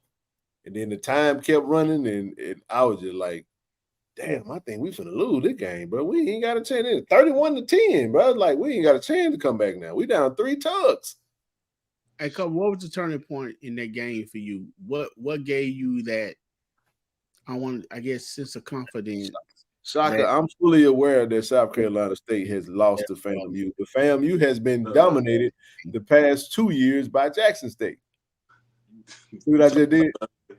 And then the time kept running, and I was just like, damn, I think we finna lose this game, bro. We ain't got a chance. 31-10, bro. Like, we ain't got a chance to come back now. We down 3 tugs.
Hey, Cub, what was the turning point in that game for you? What gave you that, sense of confidence?
Shaka, I'm fully aware that South Carolina State has lost to FAMU. But FAMU has been dominated the past 2 years by Jackson State. See what I just did?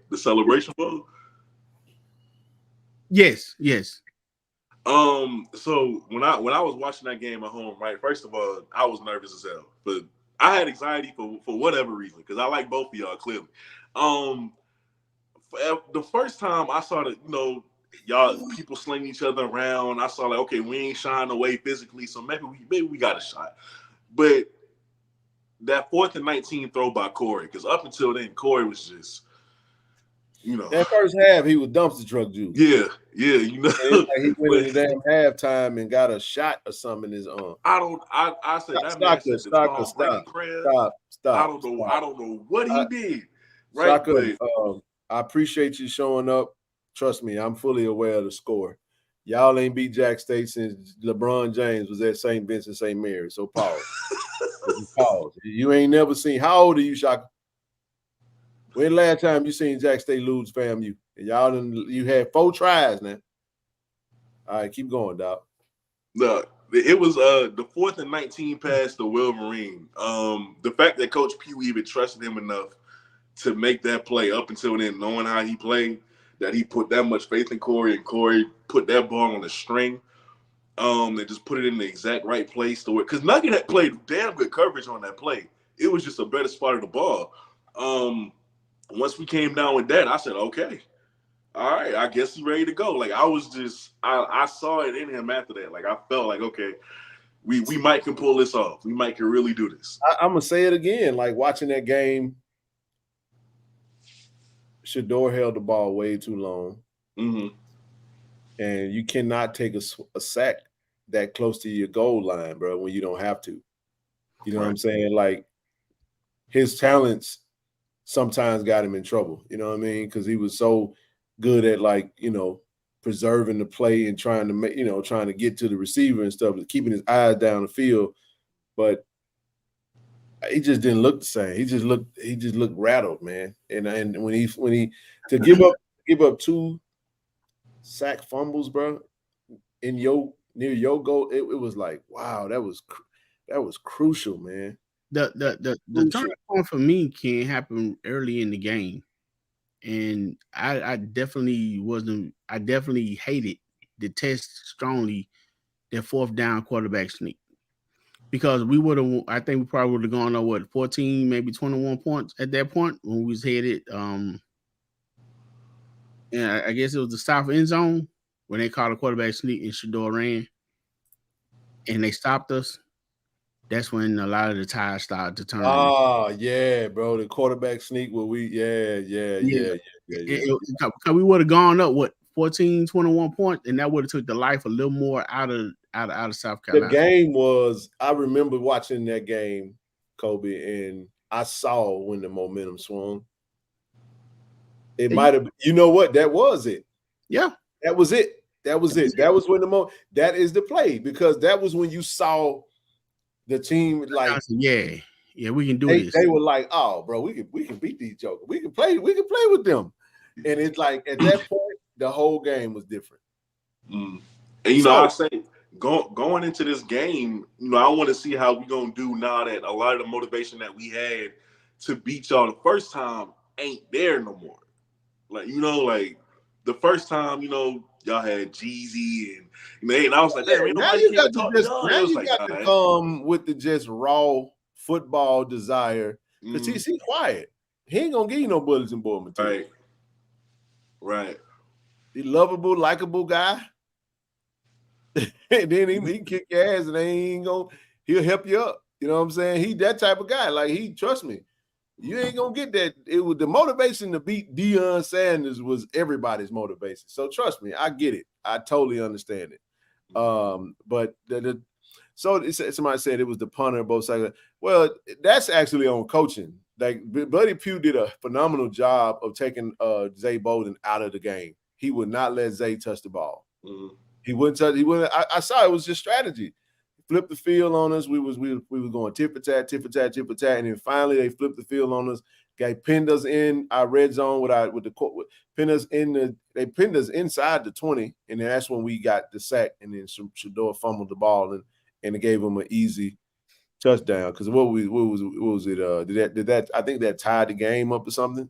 The Celebration Bowl?
Yes.
So when I was watching that game at home, right, first of all, I was nervous as hell. But I had anxiety for whatever reason, because I like both of y'all clearly. The first time I saw that, y'all people sling each other around. I saw like, okay, we ain't shying away physically, so maybe we got a shot. But that 4th and 19 throw by Corey, because up until then, Corey was just,
that first half he was dumpster truck juice.
Yeah,
like he went in the damn halftime and got a shot or something in his arm.
I said that man said the Tom Brady prayer.
Stop.
I don't know what he did. Right,
but I appreciate you showing up. Trust me, I'm fully aware of the score. Y'all ain't beat Jack State since LeBron James was at St. Vincent St. Mary. So pause. Pause. You ain't never seen. How old are you, Shaka? When last time you seen Jack State lose FAMU? And you had 4 tries now. All right, keep going, Doc.
No, it was the 4th and 19 pass to Wolverine. The fact that Coach Pugh even trusted him enough to make that play up until then, knowing how he played, that he put that much faith in Corey, and Corey put that ball on the string, and just put it in the exact right place to where, because Nugget had played damn good coverage on that play. It was just a better spot of the ball. Once we came down with that, I said, okay, all right, I guess he's ready to go. Like, I was just, I saw it in him after that. Like, I felt like, okay, we might can pull this off. We might can really do this.
I'm going to say it again. Like, watching that game, Shedeur held the ball way too long.
Mm-hmm.
And you cannot take a sack that close to your goal line, bro, when you don't have to. You know what I'm saying? Like, his talents sometimes got him in trouble. You know what I mean? Because he was so good at, like, preserving the play and trying to make, trying to get to the receiver and stuff, keeping his eyes down the field. But he just didn't look the same. He just looked rattled, man. And when he to give up 2 sack fumbles, bro, near your goal, it was like, wow, that was crucial, man.
The turning point for me can happen early in the game, and I definitely detest strongly that 4th down quarterback sneak, because I think we probably would have gone on 14, maybe 21 points at that point when we was headed. And I guess it was the south end zone when they called a quarterback sneak and Shedeur ran, and they stopped us. That's when a lot of the tires started to turn.
Oh, yeah, bro. The quarterback sneak where yeah.
Because we would have gone up, 14, 21 points, and that would have took the life a little more out of South Carolina.
The game was, I remember watching that game, Kobe, and I saw when the momentum swung. It might have, you know what? That was it.
Yeah.
That was it. That was when that is the play, because that was when you saw the team, like,
yeah, we can do this.
They were like, oh, bro, we can beat these jokers. We can play with them. And it's like, at that point, the whole game was different.
And I say, going into this game, I want to see how we're gonna do now that a lot of the motivation that we had to beat y'all the first time ain't there no more. Like, like the first time, y'all had Jeezy and I was like, damn,
now you got to come with the just raw football desire, because he's quiet. He ain't gonna give you no bulletin board material.
Right.
He lovable, likable guy. And then he can kick your ass, and he'll help you up. You know what I'm saying? He that type of guy. Like, trust me, you ain't gonna get that. It was the motivation to beat Deion Sanders was everybody's motivation. So trust me, I get it. I totally understand it. But so somebody said it was the punter both sides. Well, that's actually on coaching. Like, Buddy Pugh did a phenomenal job of taking Zay Bolden out of the game. He would not let Zay touch the ball.
Mm-hmm.
He wouldn't touch. He wouldn't. I saw it was just strategy. Flipped the field on us. We was going tit for tat, and then finally they flipped the field on us. They pinned us in our red zone they pinned us inside the 20, and then that's when we got the sack, and then Shedeur fumbled the ball and it gave him an easy touchdown. Because what was it? Did that? I think that tied the game up or something.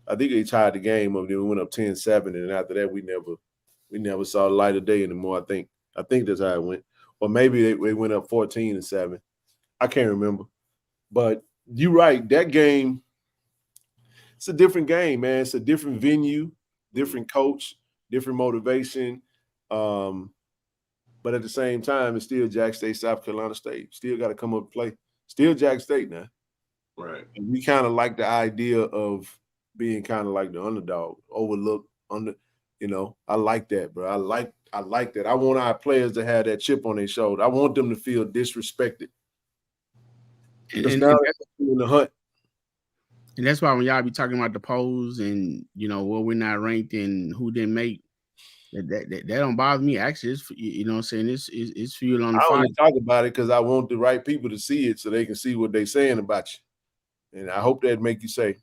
I think they tied the game up. Then we went up 10-7, and after that we never saw the light of day anymore. I think that's how it went. Or maybe they went up 14-7. I can't remember. But you're right. That game, it's a different game, man. It's a different venue, different coach, different motivation. But at the same time, it's still Jack State, South Carolina State. Still got to come up and play. Still Jack State now.
Right.
And we kind of like the idea of being kind of like the underdog, overlooked, I like that, bro. I like that. I want our players to have that chip on their shoulder. I want them to feel disrespected. Because now they're in the hunt.
And that's why when y'all be talking about the polls and, where we're not ranked and who didn't make, that don't bother me. Actually, it's, you know what I'm saying? It's fuel on the fire.
I only talk about it because I want the right people to see it so they can see what they're saying about you. And I hope that make you say,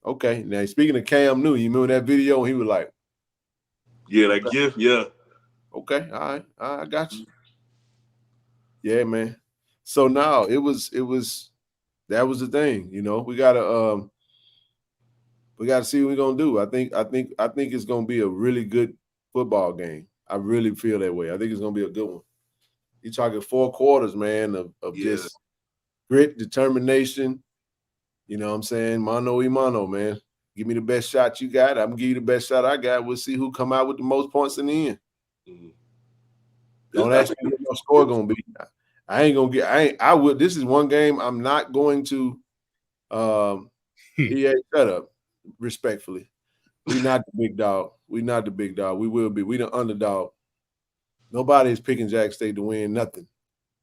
okay. Now, speaking of Cam Newton, you remember that video? And he was like,
yeah, that gift, yeah.
Okay, all right, I got you. Yeah, man. So now that was the thing, we gotta see what we're gonna do. I think it's gonna be a really good football game. I really feel that way. I think it's gonna be a good one. You're talking 4 quarters, man, of just grit, determination. You know what I'm saying? Mano y mano, man. Give me the best shot you got. I'm gonna give you the best shot I got. We'll see who come out with the most points in the end. Mm-hmm. Don't ask me what my score gonna be. I would. This is one game I'm not going to EA shut up, respectfully. We're not the big dog. We're not the big dog. We will be. We the underdog. Nobody is picking Jack State to win nothing.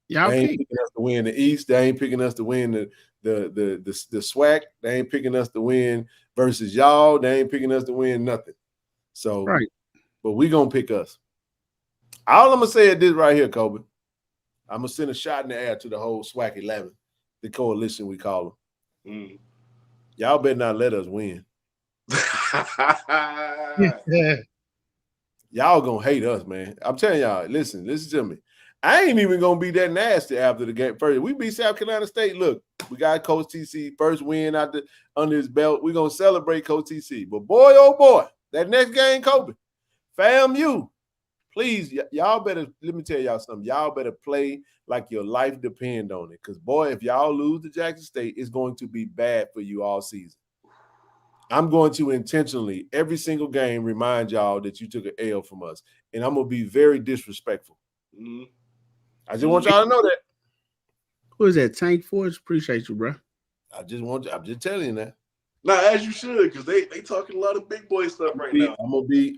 Yeah,
they ain't picking us to win the East. They ain't picking us to win the SWAC. They ain't picking us to win versus y'all. They ain't picking us to win nothing. So,
right.
But we gonna pick us. All I'm gonna say is this right here, Kobe. I'm gonna send a shot in the air to the whole SWAC 11, the coalition we call them. Mm. Y'all better not let us win. Y'all gonna hate us, man. I'm telling y'all. Listen to me. I ain't even gonna be that nasty after the game. First, we beat South Carolina State. Look, we got Coach TC first win under his belt. We're gonna celebrate Coach TC. But boy, oh boy, that next game, Kobe, FAMU. Please, y'all better, let me tell y'all something. Y'all better play like your life depend on it. Because, boy, if y'all lose to Jackson State, it's going to be bad for you all season. I'm going to intentionally, every single game, remind y'all that you took an L from us. And I'm going to be very disrespectful. Mm-hmm. I just want y'all to know that.
Who is that? Tank Force? Appreciate you, bro.
I'm just telling you that.
Now, as you should, because they talking a lot of big boy stuff right now.
I'm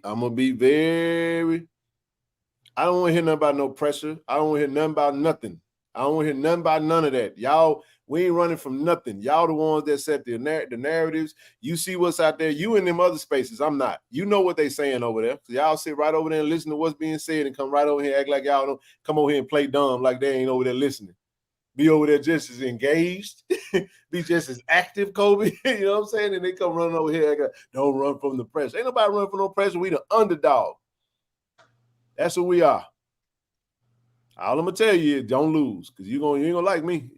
gonna be very. I don't want to hear nothing about no pressure. I don't want to hear nothing about nothing. I don't want to hear nothing about none of that. Y'all, we ain't running from nothing. Y'all the ones that set the narratives. You see what's out there. You in them other spaces. I'm not. You know what they saying over there. So y'all sit right over there and listen to what's being said and come right over here, act like y'all don't come over here and play dumb like they ain't over there listening. Be over there just as engaged. Be just as active, Kobe. You know what I'm saying? And they come running over here, like, don't run from the pressure. Ain't nobody running from no pressure. We the underdog. That's who we are. All I'm gonna tell you is don't lose, because you ain't gonna like me.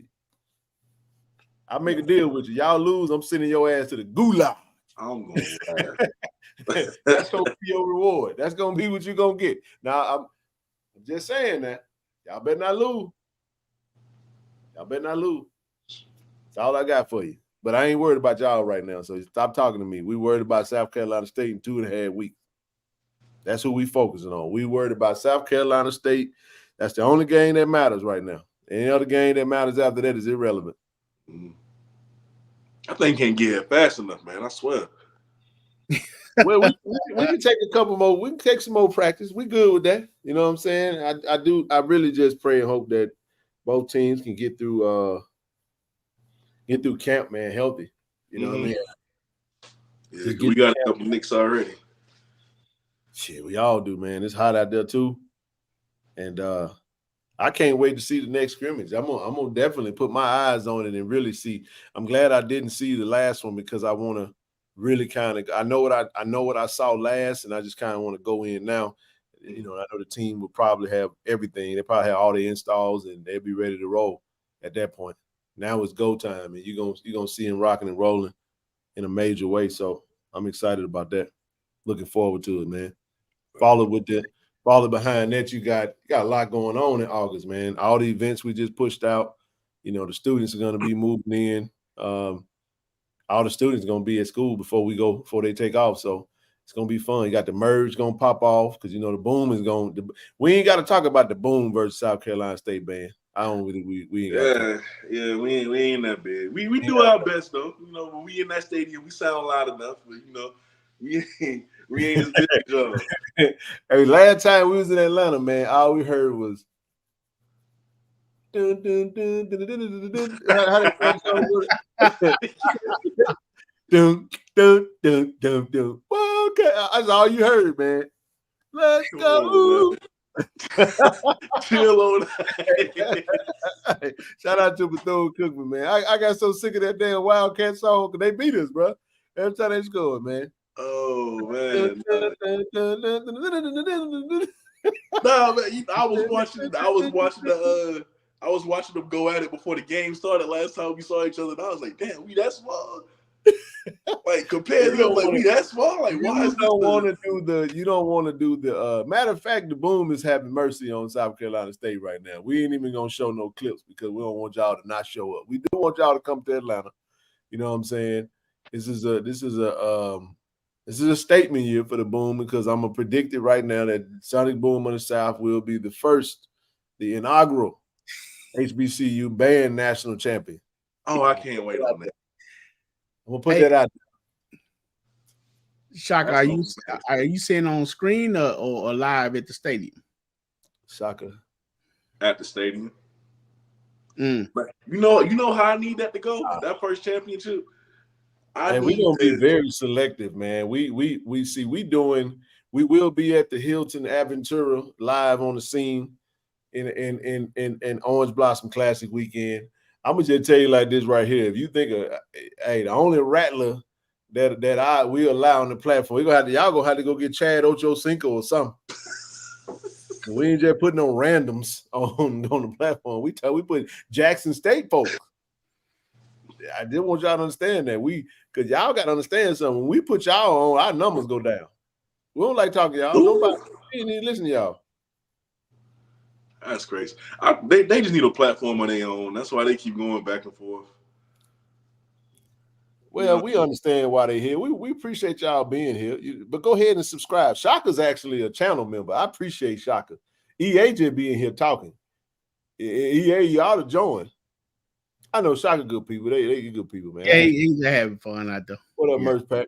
I make a deal with you. Y'all lose, I'm sending your ass to the gulag.
I'm going.
That's gonna be your reward. That's gonna be what you're gonna get. Now I'm just saying that y'all better not lose. Y'all better not lose. That's all I got for you. But I ain't worried about y'all right now. So stop talking to me. We worried about South Carolina State in 2.5 weeks. That's who we focusing on. We worried about South Carolina State. That's the only game that matters right now. Any other game that matters after that is irrelevant.
I think can't get it fast enough, man. I swear.
Well, we can take a couple more. We can take some more practice. We good with that. You know what I'm saying? I really just pray and hope that both teams can get through camp, man, healthy. You know what I mean?
Yeah, we got a couple nicks already.
Shit, we all do, man. It's hot out there too. And I can't wait to see the next scrimmage. I'm gonna definitely put my eyes on it and really see. I'm glad I didn't see the last one, because I want to really kind of. I know what I saw last, and I just kind of want to go in now. You know, I know the team will probably have everything. They probably have all the installs, and they'll be ready to roll at that point. Now it's go time, and you're gonna see them rocking and rolling in a major way. So I'm excited about that. Looking forward to it, man. Follow behind that. You got a lot going on in August, man. All the events we just pushed out. You know, the students are going to be moving in. All the students are going to be at school before they take off. So It's gonna be fun. You got the merge gonna pop off because the boom is going. We ain't got to talk about the boom versus South Carolina State band. I don't really. We ain't got.
Yeah. We ain't that big. We do our best though. When we in that stadium, we sound loud enough. But we ain't as big as y'all.
Hey, last time we was in Atlanta, man, all we heard was. Dun, dun, dun, dun, dun, dun, dun, dun. How did that dun, dun, dun, dun, dun. Well, okay. That's all you heard, man. Let's go.
Chill on that.
Shout out to Bethune-Cookman, man. I got so sick of that damn Wildcat song because they beat us, bro. Every time they scored, man.
Oh man. No, man. I was watching them go at it before the game started last time we saw each other, and I was like, damn, we that small. Like compared to them, like we that small. Like why
you don't want to do the matter of fact, the boom is having mercy on South Carolina State right now. We ain't even gonna show no clips because we don't want y'all to not show up. We do want y'all to come to Atlanta. You know what I'm saying? This is a statement year for the boom because I'm gonna predict it right now that Sonic Boom on the South will be the inaugural HBCU band national champion.
Oh, I can't wait on that.
I'm gonna put that out there.
Shaka, are you seeing on screen or live at the stadium?
Shaka.
At the stadium. But you know how I need that to go? That first championship.
And we're gonna be very selective, man. We will be at the Hilton Aventura live on the scene in Orange Blossom Classic weekend. I'm gonna just tell you like this right here. If you think the only rattler that we allow on the platform, y'all gonna have to go get Chad Ochocinco or something. We ain't just putting no randoms on the platform. We put Jackson State folks. I didn't want y'all to understand that because y'all got to understand something. When we put y'all on, our numbers go down. We don't like talking to y'all. Nobody need to listen to y'all.
That's crazy. They just need a platform on their own. That's why they keep going back and forth.
Well, we understand why they're here. We appreciate y'all being here. But go ahead and subscribe. Shaka's actually a channel member. I appreciate Shaka. EA just being here talking. EA, y'all to join. I know Shaka good people. They good people, man.
Yeah, he's having fun out there.
What up, Merch Pack?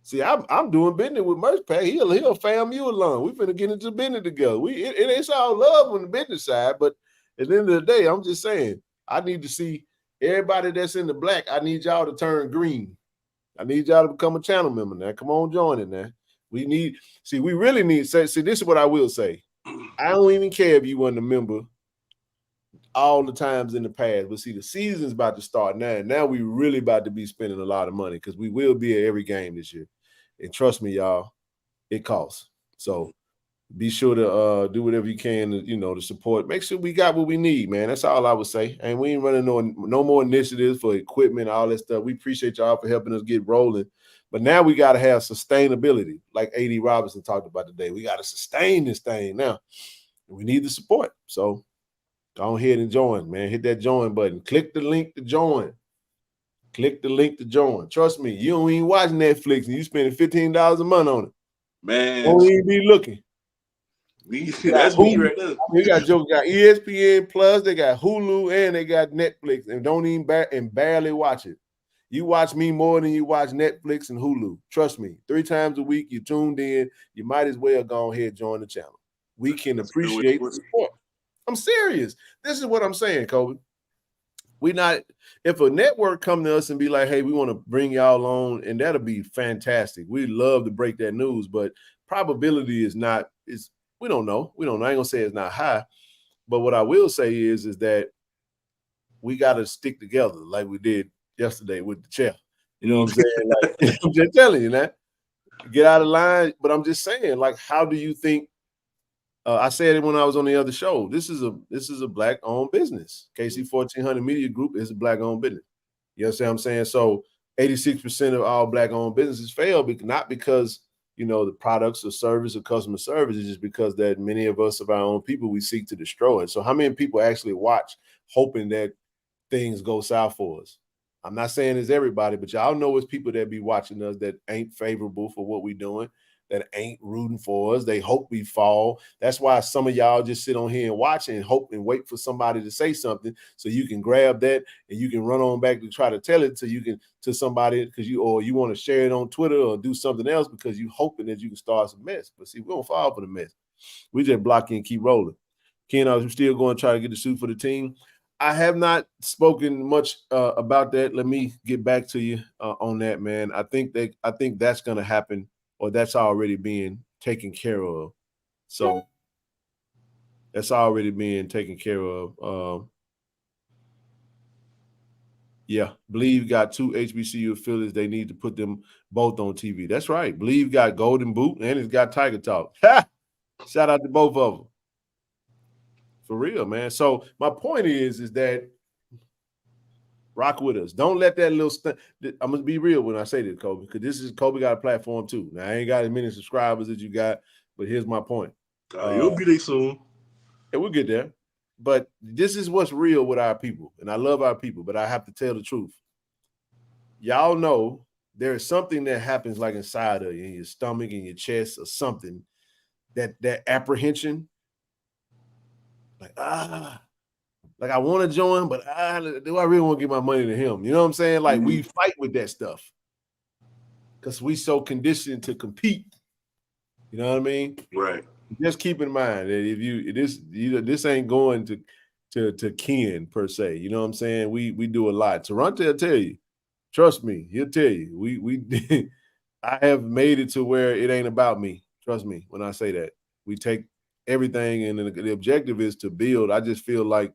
See, I'm doing business with Merch Pack. He'll FAMU along. We finna get into business together. It's all love on the business side, but at the end of the day, I'm just saying, I need to see everybody that's in the black. I need y'all to turn green. I need y'all to become a channel member now. Come on, join it now. We really need. See, this is what I will say. I don't even care if you weren't a member all the times in the past, but see, the season's about to start now. And now we really about to be spending a lot of money because we will be at every game this year. And trust me, y'all, it costs. So be sure to do whatever you can to support. Make sure we got what we need, man. That's all I would say. And we ain't running no more initiatives for equipment, all that stuff. We appreciate y'all for helping us get rolling. But now we got to have sustainability, like A.D. Robinson talked about today. We got to sustain this thing now. We need the support. So go ahead and join, man. Hit that join button. Click the link to join. Click the link to join. Trust me, you don't even watch Netflix and you spending $15 a month on it.
Man.
Don't even be looking.
That's me right there.
We got ESPN Plus, they got Hulu, and they got Netflix, and don't even barely watch it. You watch me more than you watch Netflix and Hulu. Trust me, 3 times a week, you tuned in. You might as well go ahead and join the channel. We can appreciate the support. I'm serious. This is what I'm saying, Kobe. If a network come to us and be like, hey, we want to bring y'all on, and that'll be fantastic. We'd love to break that news, but probability we don't know. I ain't gonna say it's not high, but what I will say is that we got to stick together like we did yesterday with the chair. You know what I'm saying? Like, I'm just telling you that. Get out of line. But I'm just saying, like, how do you think? I said it when I was on the other show. This is a black-owned business. KC-1400 Media Group is a black-owned business. You understand what I'm saying? So 86% of all black-owned businesses fail, not because the products or service or customer service, is just because that many of us, of our own people, we seek to destroy it. So how many people actually watch hoping that things go south for us? I'm not saying it's everybody, but y'all know it's people that be watching us that ain't favorable for what we doing, that ain't rooting for us. They hope we fall. That's why some of y'all just sit on here and watch and hope and wait for somebody to say something so you can grab that and you can run on back to try to tell it to somebody because you want to share it on Twitter or do something else because you hoping that you can start some mess. But see, we don't fall for the mess. We just block and keep rolling. Ken, I'm still going to try to get the suit for the team. I have not spoken much about that. Let me get back to you on that, man. I think that's going to happen, or that's already being taken care of. So that's already being taken care of. Yeah, Believe got 2 HBCU affiliates. They need to put them both on TV. That's right. Believe got Golden Boot and it's got Tiger Talk. Shout out to both of them. For real, man. So my point is that rock with us. Don't let that little I'm going to be real when I say this, Kobe, because Kobe got a platform too. Now, I ain't got as many subscribers as you got, but here's my point.
You'll be there soon.
Yeah, we'll get there. But this is what's real with our people, and I love our people, but I have to tell the truth. Y'all know there is something that happens like inside of you, in your stomach, in your chest, or something, that apprehension, like, like I want to join, but do I really want to give my money to him? You know what I'm saying? Like we fight with that stuff because we so conditioned to compete. You know what I mean?
Right.
Just keep in mind that if this ain't going to Ken per se. You know what I'm saying? We do a lot. Toronto will tell you. Trust me, he'll tell you. We I have made it to where it ain't about me. Trust me when I say that. We take everything, and the objective is to build. I just feel like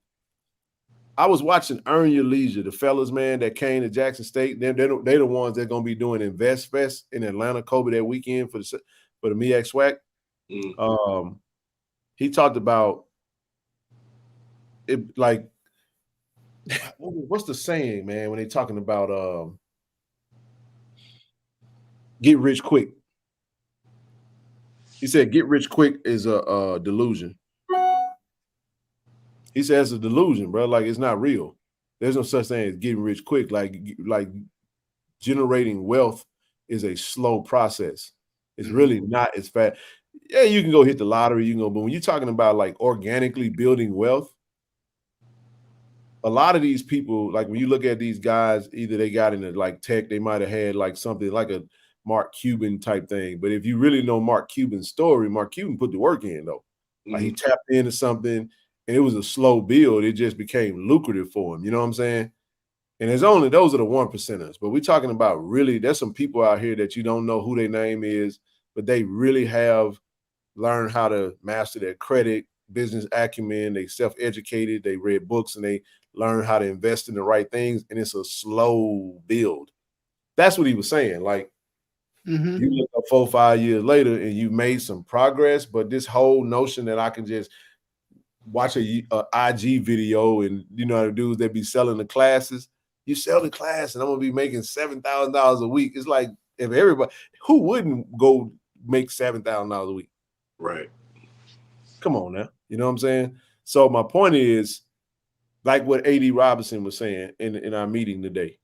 I was watching Earn Your Leisure, the fellas, man, that came to Jackson State. They're the ones that are going to be doing Invest Fest in Atlanta, Kobe, that weekend for the MEAC SWAC. He talked about it, like, what's the saying, man, when they're talking about get rich quick? He said get rich quick is a delusion. He says it's a delusion, bro. Like, it's not real. There's no such thing as getting rich quick. Like generating wealth is a slow process. It's really not as fast. Yeah, you can go hit the lottery, but when you're talking about like organically building wealth, a lot of these people, like when you look at these guys, either they got into like tech, they might have had like something like a Mark Cuban type thing. But if you really know Mark Cuban's story, Mark Cuban put the work in though. Like he tapped into something and it was a slow build. It just became lucrative for him. You know what I'm saying? And those are the 1%ers. But we're talking about really, there's some people out here that you don't know who their name is, but they really have learned how to master their credit, business acumen. They self-educated, they read books, and they learn how to invest in the right things. And it's a slow build. That's what he was saying. Like, you look up 4 or 5 years later and you made some progress, but this whole notion that I can just watch a IG video and the dudes that be selling the classes, you sell the class and I'm gonna be making $7,000 a week. It's like, if everybody, who wouldn't go make $7,000 a week?
Right.
Come on now. You know what I'm saying? So my point is, like what A.D. Robinson was saying in our meeting today,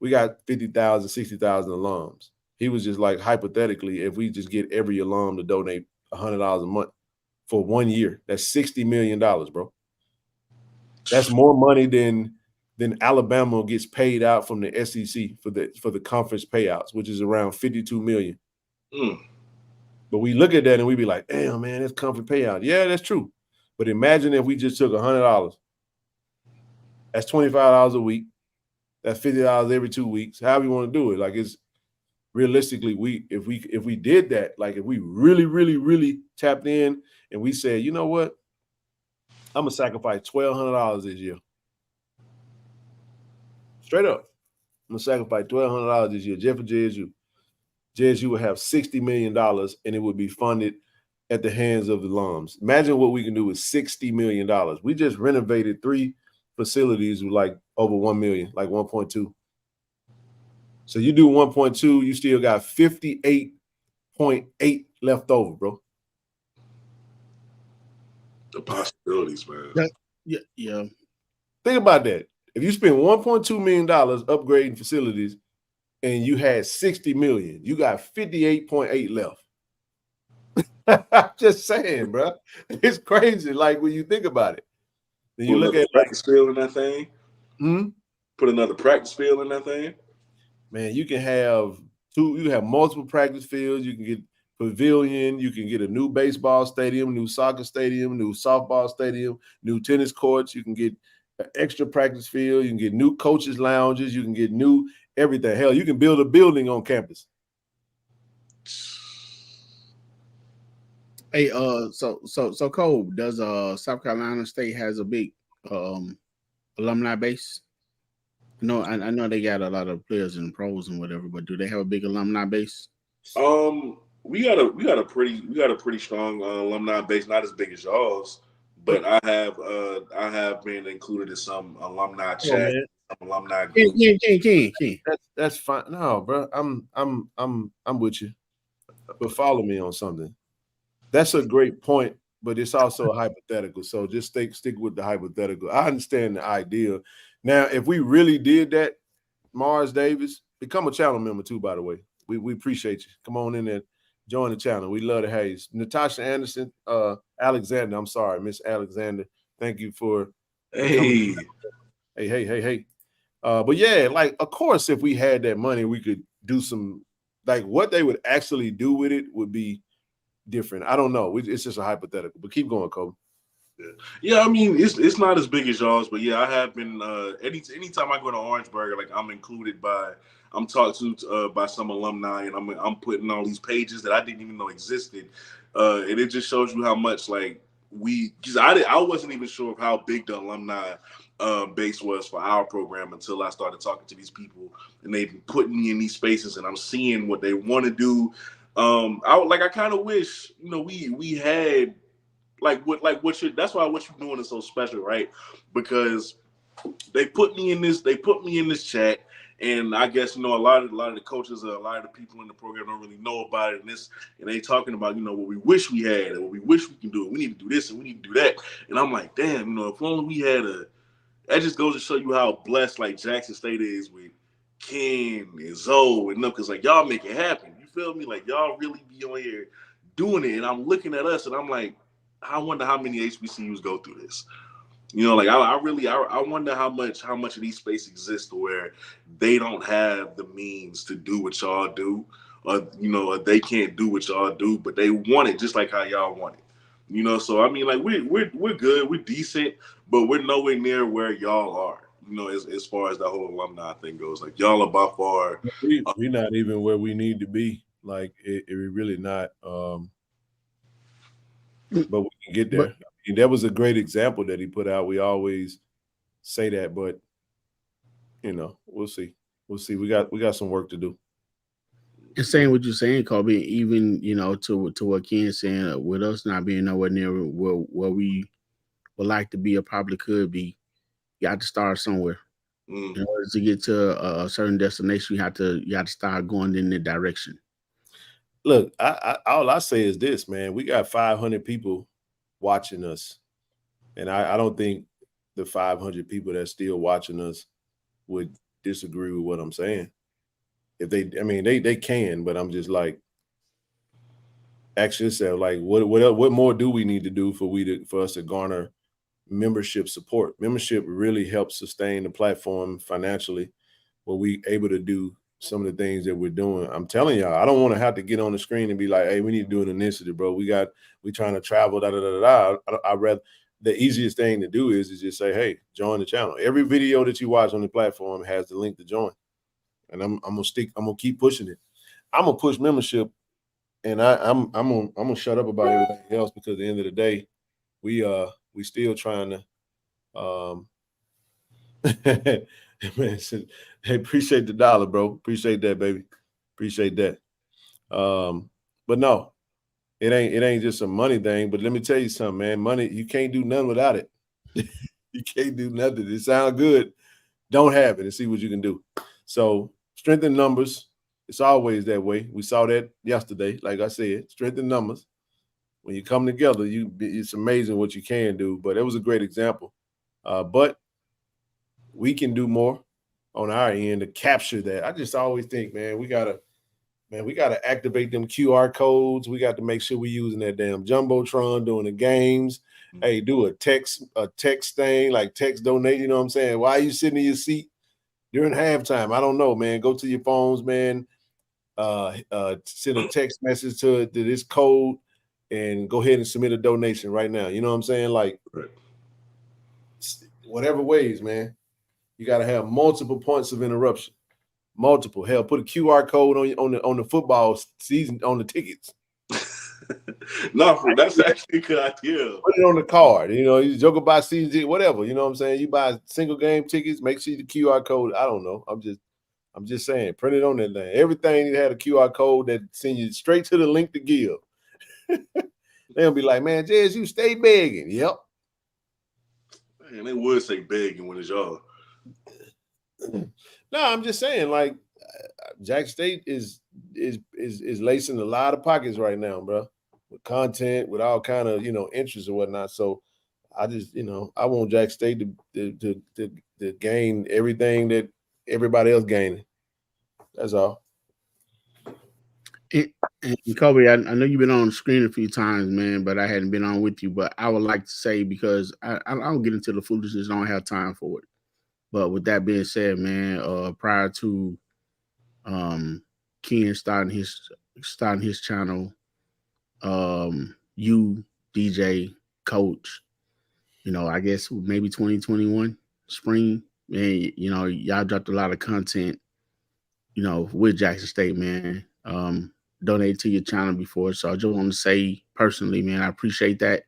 we got 50,000, 60,000 alums. He was just like, hypothetically, if we just get every alum to donate $100 a month for 1 year, that's $60 million, bro. That's more money than Alabama gets paid out from the SEC for the conference payouts, which is around $52 million. But we look at that and we be like, damn, man, that's conference payout. Yeah, that's true. But imagine if we just took $100. That's $25 a week. That's $50 every 2 weeks. However you want to do it. Like, it's realistically, if we did that, like if we really, really, really tapped in and we said, you know what? I'm gonna sacrifice $1,200 this year. Straight up. I'm gonna sacrifice $1,200 this year just for JSU. JSU would have $60 million and it would be funded at the hands of the alums. Imagine what we can do with $60 million. We just renovated 3 facilities with like over 1 million, like 1.2. So you do 1.2, you still got 58.8 left over, bro.
The possibilities, man.
Yeah.
Think about that. If you spend $1.2 million upgrading facilities and you had $60 million, you got 58.8 left. Just saying, bro. It's crazy. Like when you think about it. Then you look at
practice field in that thing.
Put
another practice field in that thing.
Man, you can have multiple practice fields. You can get pavilion. You can get a new baseball stadium, new soccer stadium, new softball stadium, new tennis courts. You can get an extra practice field. You can get new coaches' lounges. You can get new everything. Hell, you can build a building on campus.
Hey, so Cole, does South Carolina State has a big alumni base? No, I know they got a lot of players and pros and whatever, but do they have a big alumni base?
We got a pretty strong alumni base, not as big as y'all's, but I have been included in some alumni chat, some alumni groups.
Ken.
That's fine. No, bro, I'm with you, but follow me on something. That's a great point, but it's also a hypothetical. So just stick with the hypothetical. I understand the idea. Now, if we really did that, Mars Davis, become a channel member too, by the way. We appreciate you. Come on in there, join the channel. We love to have you. Natasha Anderson, Alexander, I'm sorry, Miss Alexander. Thank you for
Hey.
But yeah, like, of course, if we had that money, we could do some, like, what they would actually do with it would be different. I don't know. It's just a hypothetical, but keep going, Kobe.
Yeah, I mean, it's not as big as y'all's, but yeah, I have been. Anytime I go to Orangeburg, like I'm talked to by some alumni, and I'm putting on these pages that I didn't even know existed, and it just shows you how much because I wasn't even sure of how big the alumni base was for our program until I started talking to these people, and they've been putting me in these spaces, and I'm seeing what they want to do. I kind of wish, we had that's why what you're doing is so special, right? Because they put me in this chat, and I guess a lot of the coaches, a lot of the people in the program don't really know about it, and they talking about what we wish we had and what we wish we can do. We need to do this and we need to do that, and I'm like, damn, if only we had that just goes to show you how blessed Jackson State is with Ken and Zoe and them, because y'all make it happen. You feel me? Y'all really be on here doing it, and I'm looking at us and I'm like, I wonder how many HBCUs go through this. I wonder how much of these space exists where they don't have the means to do what y'all do, or they can't do what y'all do, but they want it just like how y'all want it. So I mean, we're good, we're decent, but we're nowhere near where y'all are. As far as the whole alumni thing goes, y'all are by far.
We're not even where we need to be. We're really not. But we can get there. I mean, that was a great example that he put out. We always say that, but we'll see. We'll see. We got some work to do.
And saying what you're saying, Kobe, even to what Ken's saying, with us not being nowhere near where we would like to be or probably could be, you have to start somewhere. In order to get to a certain destination, you have to start going in that direction.
Look, all I say is this, man. We got 500 people watching us, and I don't think the 500 people that's still watching us would disagree with what I'm saying. If they can, but I'm just ask yourself, what more do we need to do for us to garner membership support? Membership really helps sustain the platform financially, where we able to do some of the things that we're doing. I'm telling y'all, I don't want to have to get on the screen and be like, hey, we need to do an initiative, bro. We trying to travel, I rather, the easiest thing to do is just say, hey, join the channel. Every video that you watch on the platform has the link to join. And I'm gonna keep pushing it. I'm gonna push membership, and I'm gonna shut up about everything else, because at the end of the day, we still trying to man, hey, appreciate the dollar, bro. Appreciate that, baby. Appreciate that. But no, it ain't just a money thing. But let me tell you something, man. Money, you can't do nothing without it. You can't do nothing. It sounds good. Don't have it and see what you can do. So strengthen numbers. It's always that way. We saw that yesterday. Like I said, strengthen numbers. When you come together, it's amazing what you can do. But it was a great example. But we can do more on our end to capture that. I just always think, man, we gotta activate them QR codes. We got to make sure we're using that damn Jumbotron during the games. Hey, do a text thing, like text donate, you know what I'm saying? Why are you sitting in your seat during halftime? I don't know, man. Go to your phones, man. Send a text message to this code and go ahead and submit a donation right now. You know what I'm saying? Like, whatever ways, man. You got to have multiple points of interruption. Multiple. Hell, put a QR code on the football season on the tickets.
No, that's actually a good idea.
Put it on the card. You know, you joke about season, whatever. You know what I'm saying? You buy single game tickets, make sure the QR code. I don't know. I'm just saying, print it on that thing. Everything that had a QR code that send you straight to the link to give. They'll be like, man, JSU, stay begging. Yep.
Man, they would say begging when it's y'all.
No, I'm just saying, like, Jack State is lacing a lot of pockets right now, bro, with content, with all kind of, you know, interests and whatnot. So I just, you know, I want Jack State to gain everything that everybody else gaining. That's all.
And Kobe, I know you've been on the screen a few times, man, but I hadn't been on with you. But I would like to say, because I don't get into the foolishness, I don't have time for it. But with that being said, man, prior to Ken starting his channel, you, DJ, Coach, you know, I guess maybe 2021 spring, man, you know, y'all dropped a lot of content, you know, with Jackson State, man. Donated to your channel before. So I just want to say personally, man, I appreciate that.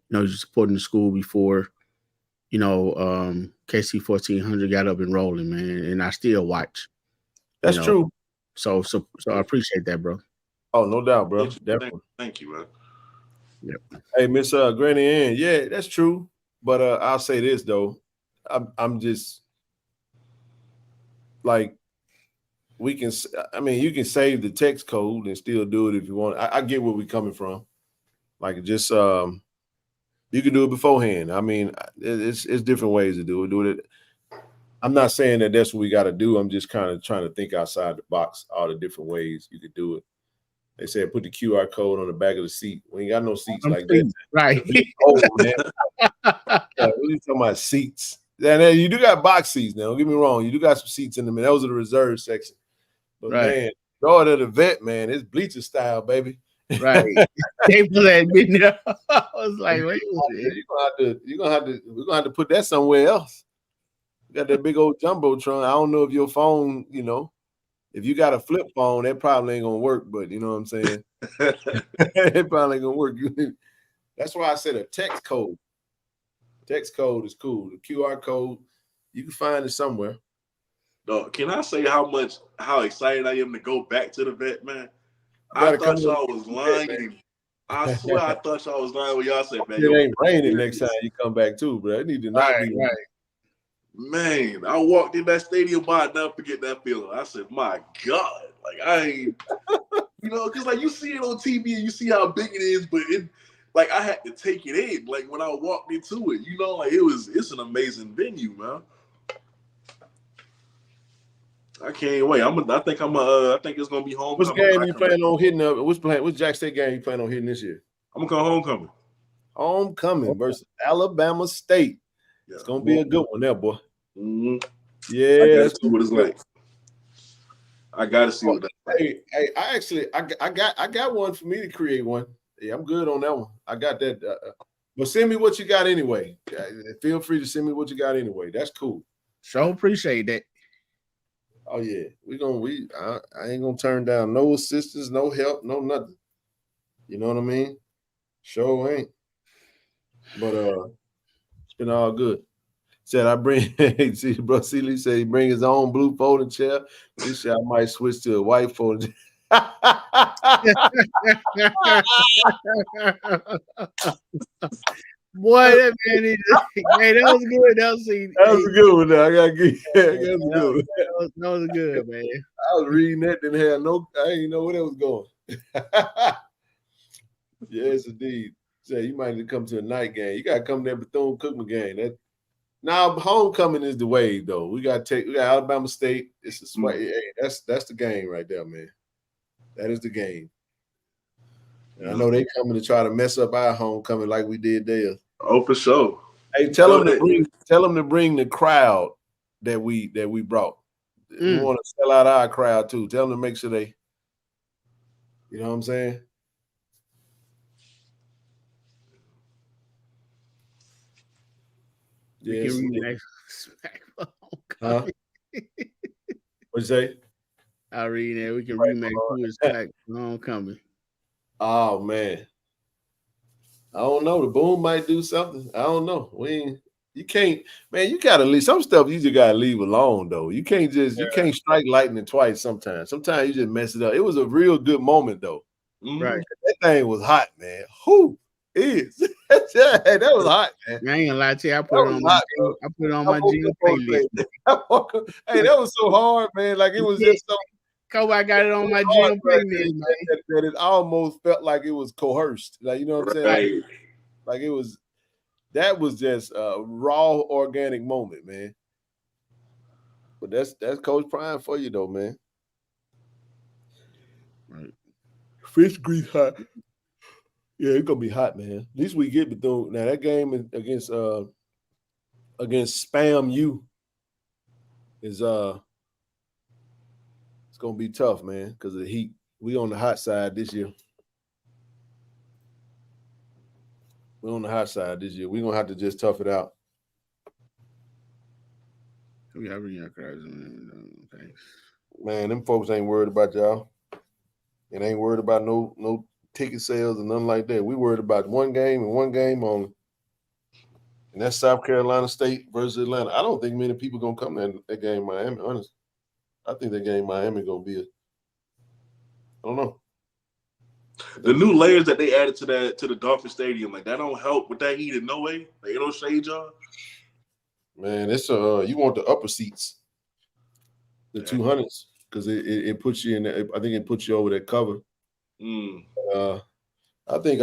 You know, you're supporting the school before, you know, KC-1400 got up and rolling, man, and I still watch.
That's true.
So I appreciate that, bro.
Oh, no doubt, bro. Definitely.
Thank you, man.
Yep. Hey, Miss Granny Ann, yeah, that's true. But I'll say this though, I'm just like, you can save the text code and still do it if you want. I get where we're coming from. Like, just you can do it beforehand. I mean, it's different ways to do it. I'm not saying that that's what we got to do. I'm just kind of trying to think outside the box, all the different ways you could do it. They said put the QR code on the back of the seat. We ain't got no seats like that.
Right.
Oh, man. Yeah, we're talking about seats. And you do got box seats now. Don't get me wrong. You do got some seats in them. Those are the reserve section. But, man, daughter of the vet, man, it's bleacher style, baby.
Right. They let me know. I was like, wait a minute.
We're gonna have to put that somewhere else. You got that big old Jumbotron. I don't know if your phone, you know, if you got a flip phone, that probably ain't gonna work, but you know what I'm saying? It probably ain't gonna work. That's why I said a text code. Text code is cool. The QR code, you can find it somewhere.
No, can I say how excited I am to go back to the vet, man? I thought y'all was lying. I swear I thought y'all was lying when y'all said, man.
It ain't raining next time you come back too, bro. It need to not be right.
Man, I walked in that stadium, but I never forget that feeling. I said, my God. Like, I ain't, you know, because like you see it on TV and you see how big it is, but it, like, I had to take it in. Like, when I walked into it, you know, like, it's an amazing venue, man. I can't wait. I think it's gonna be homecoming.
Which game you planning on hitting up? Which Jack State game you plan on hitting this year?
I'm gonna call homecoming.
Homecoming versus Alabama State. Yeah. It's gonna be a good one there, boy.
Mm-hmm.
Yeah,
I gotta see what it's like. I gotta see what that's like.
Hey, I got one for me to create one. Yeah, I'm good on that one. I got that. But send me what you got anyway. Feel free to send me what you got anyway. That's cool.
Sure appreciate that.
Oh yeah, I ain't gonna turn down no assistance, no help, no nothing. You know what I mean? Sure ain't. But it's been all good. Said I bring. See, bro, Seeley said he bring his own blue folding chair. This year I might switch to a white folding chair.
Boy, that man is. Hey, that was good. That was
a good one. Though. I gotta give you that.
That was good, man.
I was reading that, didn't have I didn't know where that was going. Yes, indeed. Say you might need to come to a night game. You gotta come to that Bethune-Cookman game. Now homecoming is the wave, though. We got Alabama State. It's a sweat. Hey, that's the game right there, man. That is the game. And I know they coming to try to mess up our homecoming like we did theirs.
Oh, for sure.
Hey, tell them to bring the crowd that we brought. We want to sell out our crowd too. Tell them to make sure they, you know what I'm saying?
Yes.
Huh? What'd you say?
I read that we can remake Who is Back Homecoming.
Oh man, I don't know. The Boom might do something. I don't know. You can't, man. You gotta leave some stuff. You just gotta leave alone, though. You can't you can't strike lightning twice. Sometimes you just mess it up. It was a real good moment, though.
Right.
That thing was hot, man. Who is? That was hot, man.
I ain't gonna lie to you. I put it on my gym playlist.
Hey, that was so hard, man. Like it was just so.
Kobe, I got it on my gym playlist, man.
That it almost felt like it was coerced. Like, you know what I'm saying? Like it was. That was just a raw, organic moment, man. But that's Coach Prime for you, though, man.
Right.
Fish grease hot. Yeah, it's gonna be hot, man. At least we get through. Now that game against FAMU is it's gonna be tough, man, because of the heat. We on the hot side this year. We're on the hot side this year. We're gonna have to just tough it out. Man, them folks ain't worried about y'all. And ain't worried about no ticket sales and nothing like that. We worried about one game and one game only. And that's South Carolina State versus Atlanta. I don't think many people gonna come to that game in Miami, honestly. I think that game in Miami gonna be I don't know.
The new layers that they added to the Dolphin Stadium, like that don't help with that heat in no way. Like it don't shade y'all.
Man, it's you want the upper seats, the 200s, because it puts you in. I think it puts you over that cover. I think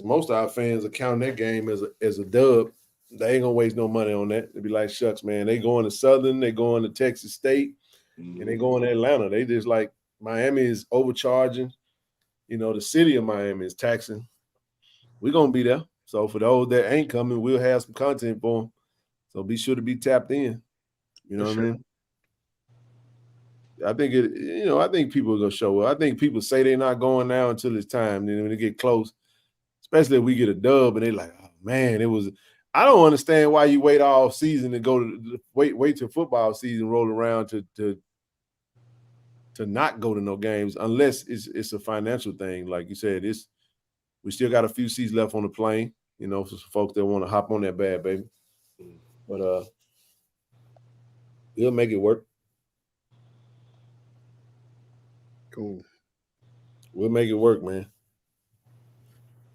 most of our fans are counting that game as a dub. They ain't gonna waste no money on that. They'd be like, shucks, man. They going to Southern, they going to Texas State, and they going to Atlanta. They just like Miami is overcharging. You know, the city of Miami is taxing. We're going to be there. So for those that ain't coming, we'll have some content for them. So be sure to be tapped in. You know what I mean? I think I think people are going to show up. I think people say they're not going now until it's time. Then when they get close, especially if we get a dub and they're like, oh, man, I don't understand why you wait all season to go to wait till football season roll around to not go to no games unless it's a financial thing. Like you said, we still got a few seats left on the plane, you know, for some folks that want to hop on that bad, baby. But we'll make it work.
Cool.
We'll make it work, man.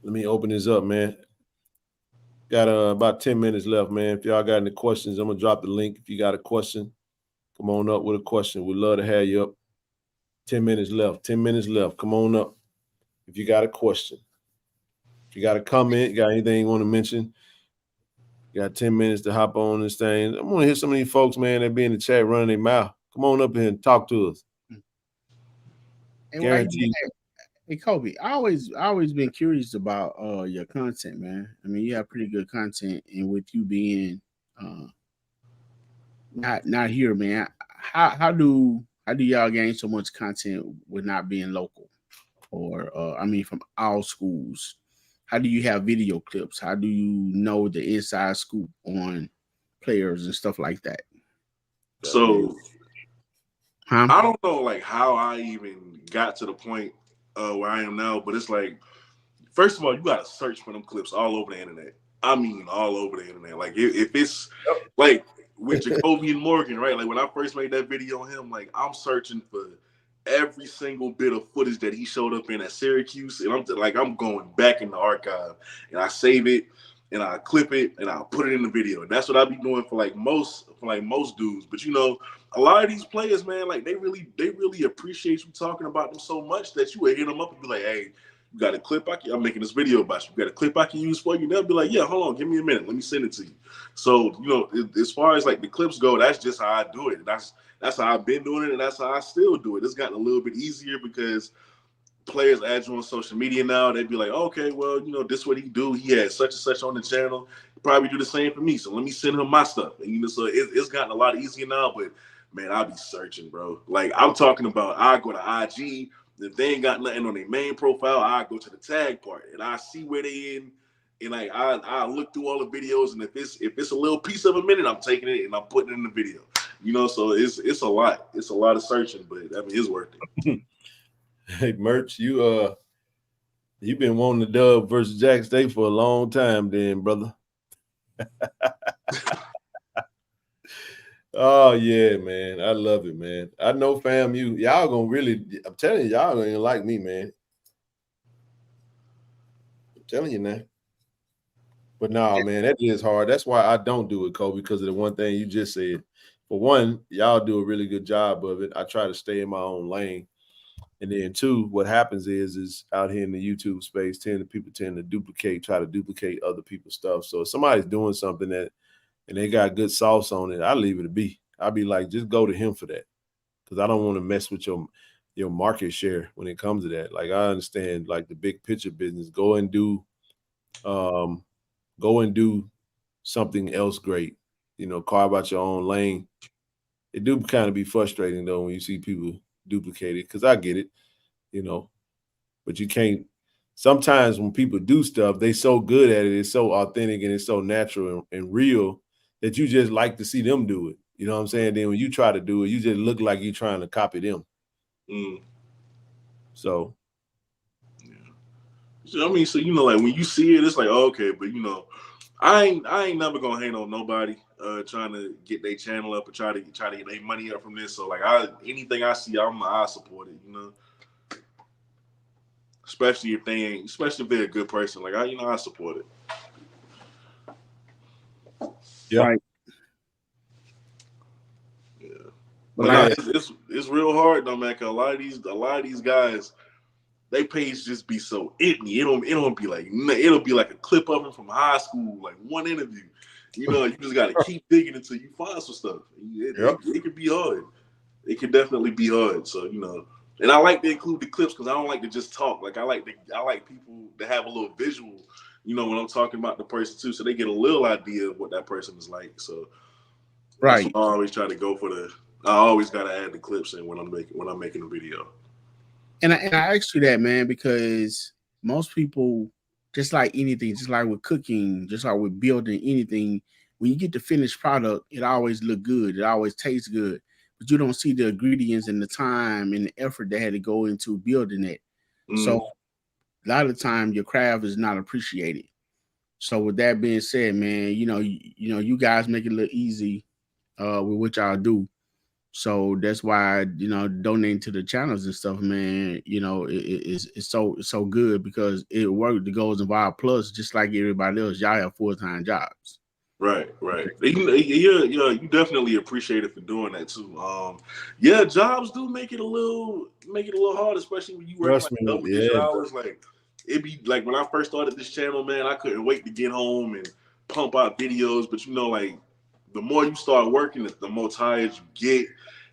Let me open this up, man. Got about 10 minutes left, man. If y'all got any questions, I'm going to drop the link. If you got a question, come on up with a question. We'd love to have you up. 10 minutes left. 10 minutes left. Come on up if you got a question. If you got a comment, got anything you want to mention, you got 10 minutes to hop on this thing. I want to hear some of these folks, man, that be in the chat running their mouth. Come on up here and talk to us.
Guaranteed. Hey, Kobe, I always been curious about your content, man. I mean, you have pretty good content, and with you being not here, man, how do y'all gain so much content with not being local, or from all schools? How do you have video clips? How do you know the inside scoop on players and stuff like that?
So, I don't know like how I even got to the point where I am now, but it's like, first of all, you gotta search for them clips all over the internet. I mean, all over the internet. Like if it's like with Jacoby and Morgan, right? Like when I first made that video on him, like I'm searching for every single bit of footage that he showed up in at Syracuse, and I'm going back in the archive, and I save it, and I clip it, and I'll put it in the video. And that's what I be doing for most dudes. But you know, a lot of these players, man, like they really appreciate you talking about them so much that you would hit them up and be like, hey, You got a clip I'm making this video about you. You got a clip I can use for you? They'll be like, yeah, hold on, give me a minute. Let me send it to you. So, you know, as far as like the clips go, that's just how I do it. That's how I've been doing it, and that's how I still do it. It's gotten a little bit easier because players add you on social media now. They'd be like, okay, well, you know, this is what he do. He had such and such on the channel. He'll probably do the same for me. So let me send him my stuff. And, you know, so it's gotten a lot easier now, but man, I'll be searching, bro. Like I'm talking about, I go to IG. If they ain't got nothing on their main profile, I go to the tag part and I see where they in. And like I look through all the videos, and if it's a little piece of a minute, I'm taking it and I'm putting it in the video. You know, so it's a lot. It's a lot of searching, but I mean, it's worth it.
Hey, Merch, you've been wanting the dub versus Jack State for a long time, then, brother. Oh yeah, man, I love it, man. I know FAMU, y'all gonna really. I'm telling you, y'all gonna like me, man. I'm telling you now. But no, man, that is hard. That's why I don't do it, Cole, because of the one thing you just said. For one, y'all do a really good job of it. I try to stay in my own lane. And then two, what happens is out here in the YouTube space, people tend to try to duplicate other people's stuff. So if somebody's doing something and they got good sauce on it, I leave it be. I'll be like, just go to him for that. Because I don't want to mess with your market share when it comes to that. Like I understand like the big picture business. Go and do something else great. You know, carve out your own lane. It do kind of be frustrating though when you see people duplicate it, because I get it, you know, but you can't. Sometimes when people do stuff, they so good at it, it's so authentic and it's so natural and real that you just like to see them do it. You know what I'm saying? Then when you try to do it, you just look like you're trying to copy them. So,
yeah. I mean, so you know, like when you see it, it's like, oh, okay, but you know, I ain't never gonna hate on nobody trying to get their channel up and try to get their money up from this. So like anything I see, I support it, you know. Especially if they're a good person. Like I support it.
Yeah. Right.
Yeah. But it's real hard though, man, cause a lot of these guys, they page just be so itty. It'll be like, it'll be like a clip of them from high school, like one interview. You know, you just gotta keep digging until you find some stuff. It can be hard. It can definitely be hard. So, you know, and I like to include the clips because I don't like to just talk. Like I like people to have a little visual, you know, when I'm talking about the person too, so they get a little idea of what that person is like. So right. That's why I always try to go for I always gotta add the clips in when I'm making a video.
And I asked you that, man, because most people, just like anything, just like with cooking, just like with building anything, when you get the finished product, it always look good. It always tastes good. But you don't see the ingredients and the time and the effort that had to go into building it. So a lot of the time your craft is not appreciated. So with that being said, man, you guys make it look easy with what y'all do. So that's why, donating to the channels and stuff, man, it's so good because it worked. The goals involved. Plus, just like everybody else, y'all have full-time jobs.
Right. You definitely appreciate it for doing that too. Jobs do make it a little hard, especially when you work like double-digit hours. Like it'd be like when I first started this channel, man, I couldn't wait to get home and pump out videos. But like the more you start working, the more tired you get,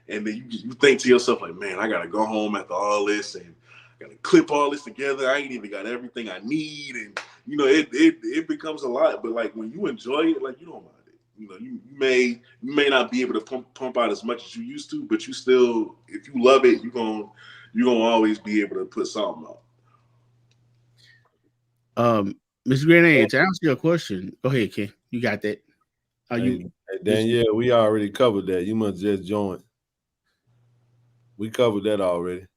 and then you think to yourself like, man, I gotta go home after all this and I gotta clip all this together. I ain't even got everything I need, and it becomes a lot. But like when you enjoy it, like you don't mind it. You may not be able to pump out as much as you used to, but you still, if you love it, you're gonna always be able to put something out.
Ms. Grenade, to answer your question, go ahead, Ken. You got that.
Danielle, we already covered that. You must just join. We covered that already.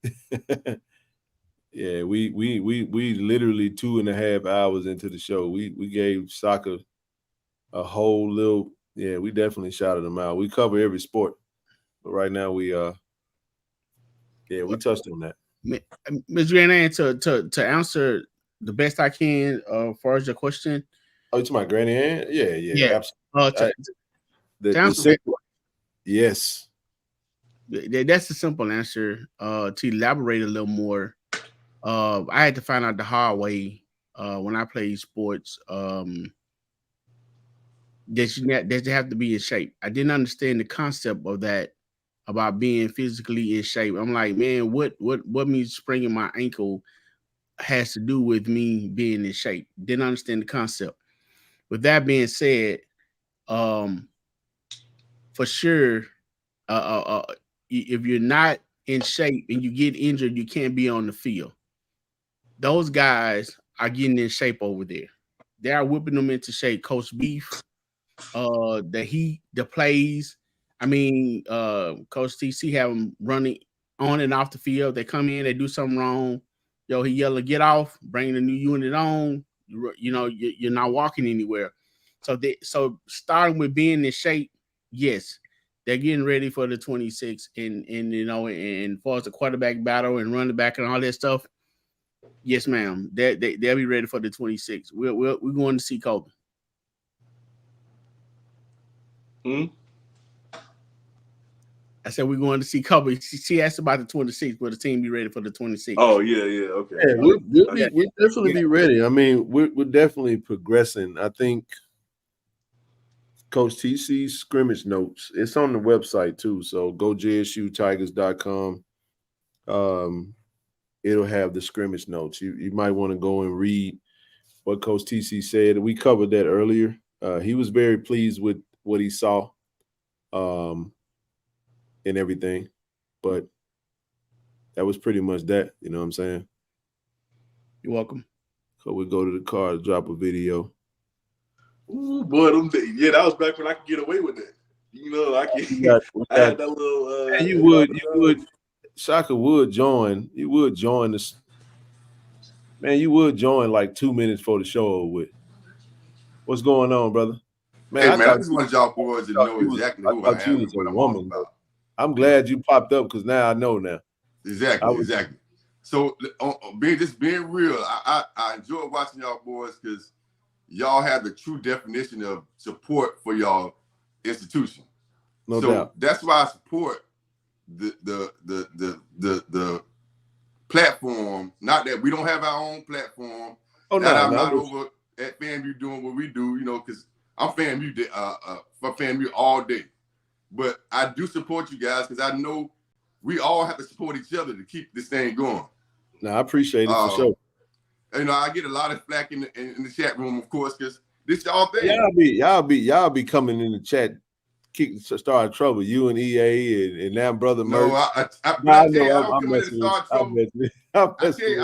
Yeah, we literally 2.5 hours into the show. We gave soccer a whole little. Yeah, we definitely shouted them out. We cover every sport, but right now we touched on that.
Ms. Grenade, to answer the best I can for your question.
Oh, it's my granny aunt? Yeah, absolutely. Yes.
That's the simple answer. To elaborate a little more, I had to find out the hard way when I played sports that you have to be in shape. I didn't understand the concept of that about being physically in shape. I'm like, man, what me springing my ankle has to do with me being in shape? Didn't understand the concept. With that being said, for sure, if you're not in shape and you get injured, you can't be on the field. Those guys are getting in shape over there. They are whipping them into shape. Coach Beef, the heat, the plays. I mean, Coach TC have them running on and off the field. They come in, they do something wrong. Yo, he yelling, "Get off! Bring the new unit on." You know, you're not walking anywhere. So starting with being in shape, yes, they're getting ready for the 26 and you know, and as far as the quarterback battle and running back and all that stuff. Yes, ma'am. They'll be ready for the 26. We're going to see Kobe. I said we're going to see Kobe. She asked about the 26. Will the team be ready for the 26?
Oh yeah, okay.
Yeah, we'll definitely be ready. I mean, we're definitely progressing. I think Coach TC's scrimmage notes. It's on the website too. So go JSUtigers.com. It'll have the scrimmage notes. You might want to go and read what Coach TC said. We covered that earlier. He was very pleased with what he saw and everything. But that was pretty much that. You know what I'm saying?
You're welcome.
So we go to the car to drop a video.
Ooh, boy, that was back when I could get away with it. You know, I had that little.
You would. Shaka would join. You would join this. Man, you would join like 2 minutes before the show over with. What's going on, brother?
Man, I just want y'all boys to know exactly who I am and what I'm all about.
I'm glad you popped up because now I know now.
Exactly. So being real, I enjoy watching y'all boys because y'all have the true definition of support for y'all institution.
No doubt.
That's why I support the platform. Not that we don't have our own platform. I'm not over at FAMU doing what we do, you know, because I'm FAMU for FAMU all day. But I do support you guys because I know we all have to support each other to keep this thing going.
No, I appreciate it for sure.
You know, I get a lot of flack in the chat room, of course, because this y'all thing.
Y'all be coming in the chat, start trouble. You and EA and now brother Merch.
I don't come in and start trouble. I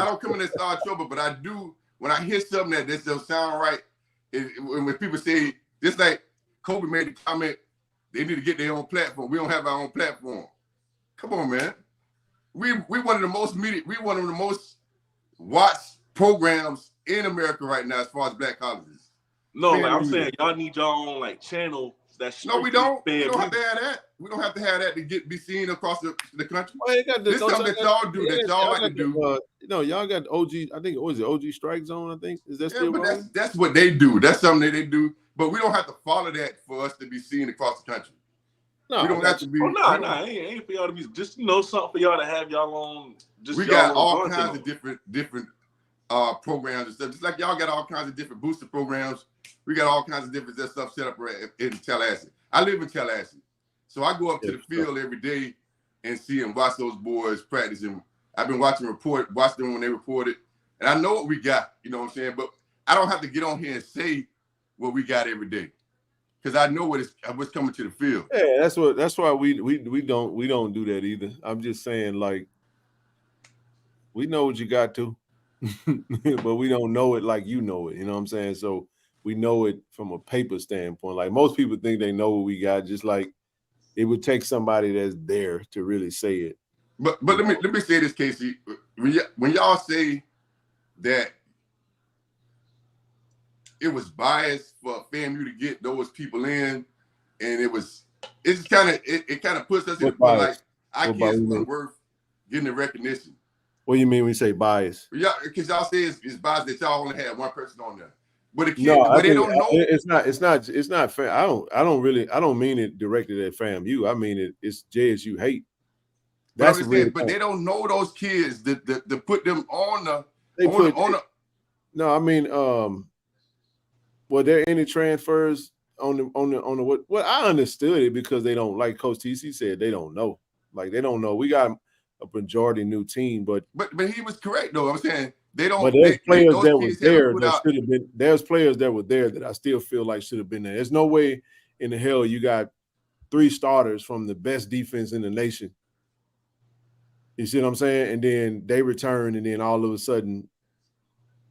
don't come in and start trouble, but I do when I hear something that this don't sound right. When people say just like Kobe made the comment, they need to get their own platform. We don't have our own platform. Come on, man. We one of the most watched programs in America right now as far as black colleges.
No, like I'm saying y'all need your own like channel.
No, we don't. We don't have to have that. We don't have to have that to be seen across the country. Well, this is something that y'all do that y'all like to do.
You know, y'all got OG. I think what is it? OG Strike Zone. I think is that still
but that's what they do. That's something that they do. But we don't have to follow that for us to be seen across the country.
No,
we don't have to be.
Ain't for y'all to be. Just something for y'all to have y'all on.
We got all kinds of different programs and stuff. Just like y'all got all kinds of different booster programs. We got all kinds of different stuff set up in Tallahassee. I live in Tallahassee, so I go up to the field every day and see and watch those boys practice. And I've been watch them when they report it, and I know what we got. You know what I'm saying? But I don't have to get on here and say what we got every day because I know what's coming to the field.
Yeah, that's why we don't do that either. I'm just saying, like, we know what you got to, but we don't know it like you know it. You know what I'm saying? So we know it from a paper standpoint. Like most people think they know what we got, just like it would take somebody that's there to really say it.
But let me say this, Casey. When y'all say that it was biased for FAMU to get those people in, and it kind of puts us in like I guess we're worth getting the recognition.
What do you mean when you say bias?
Yeah, because y'all say it's biased that y'all only had one person on there. But they don't know.
It's not fair. I don't mean it directed at FAMU. I mean it's JSU hate. That's
but they don't know those kids to put them on the.
No, I mean, were there any transfers on the what? Well, I understood it because they don't, like Coach TC said, they don't know. Like they don't know. We got a majority new team, but
he was correct though. I'm saying they don't.
But there's players that were there
that
should have been. There's players that were there that I still feel like should have been there. There's no way in the hell you got 3 starters from the best defense in the nation. You see what I'm saying? And then they return, and then all of a sudden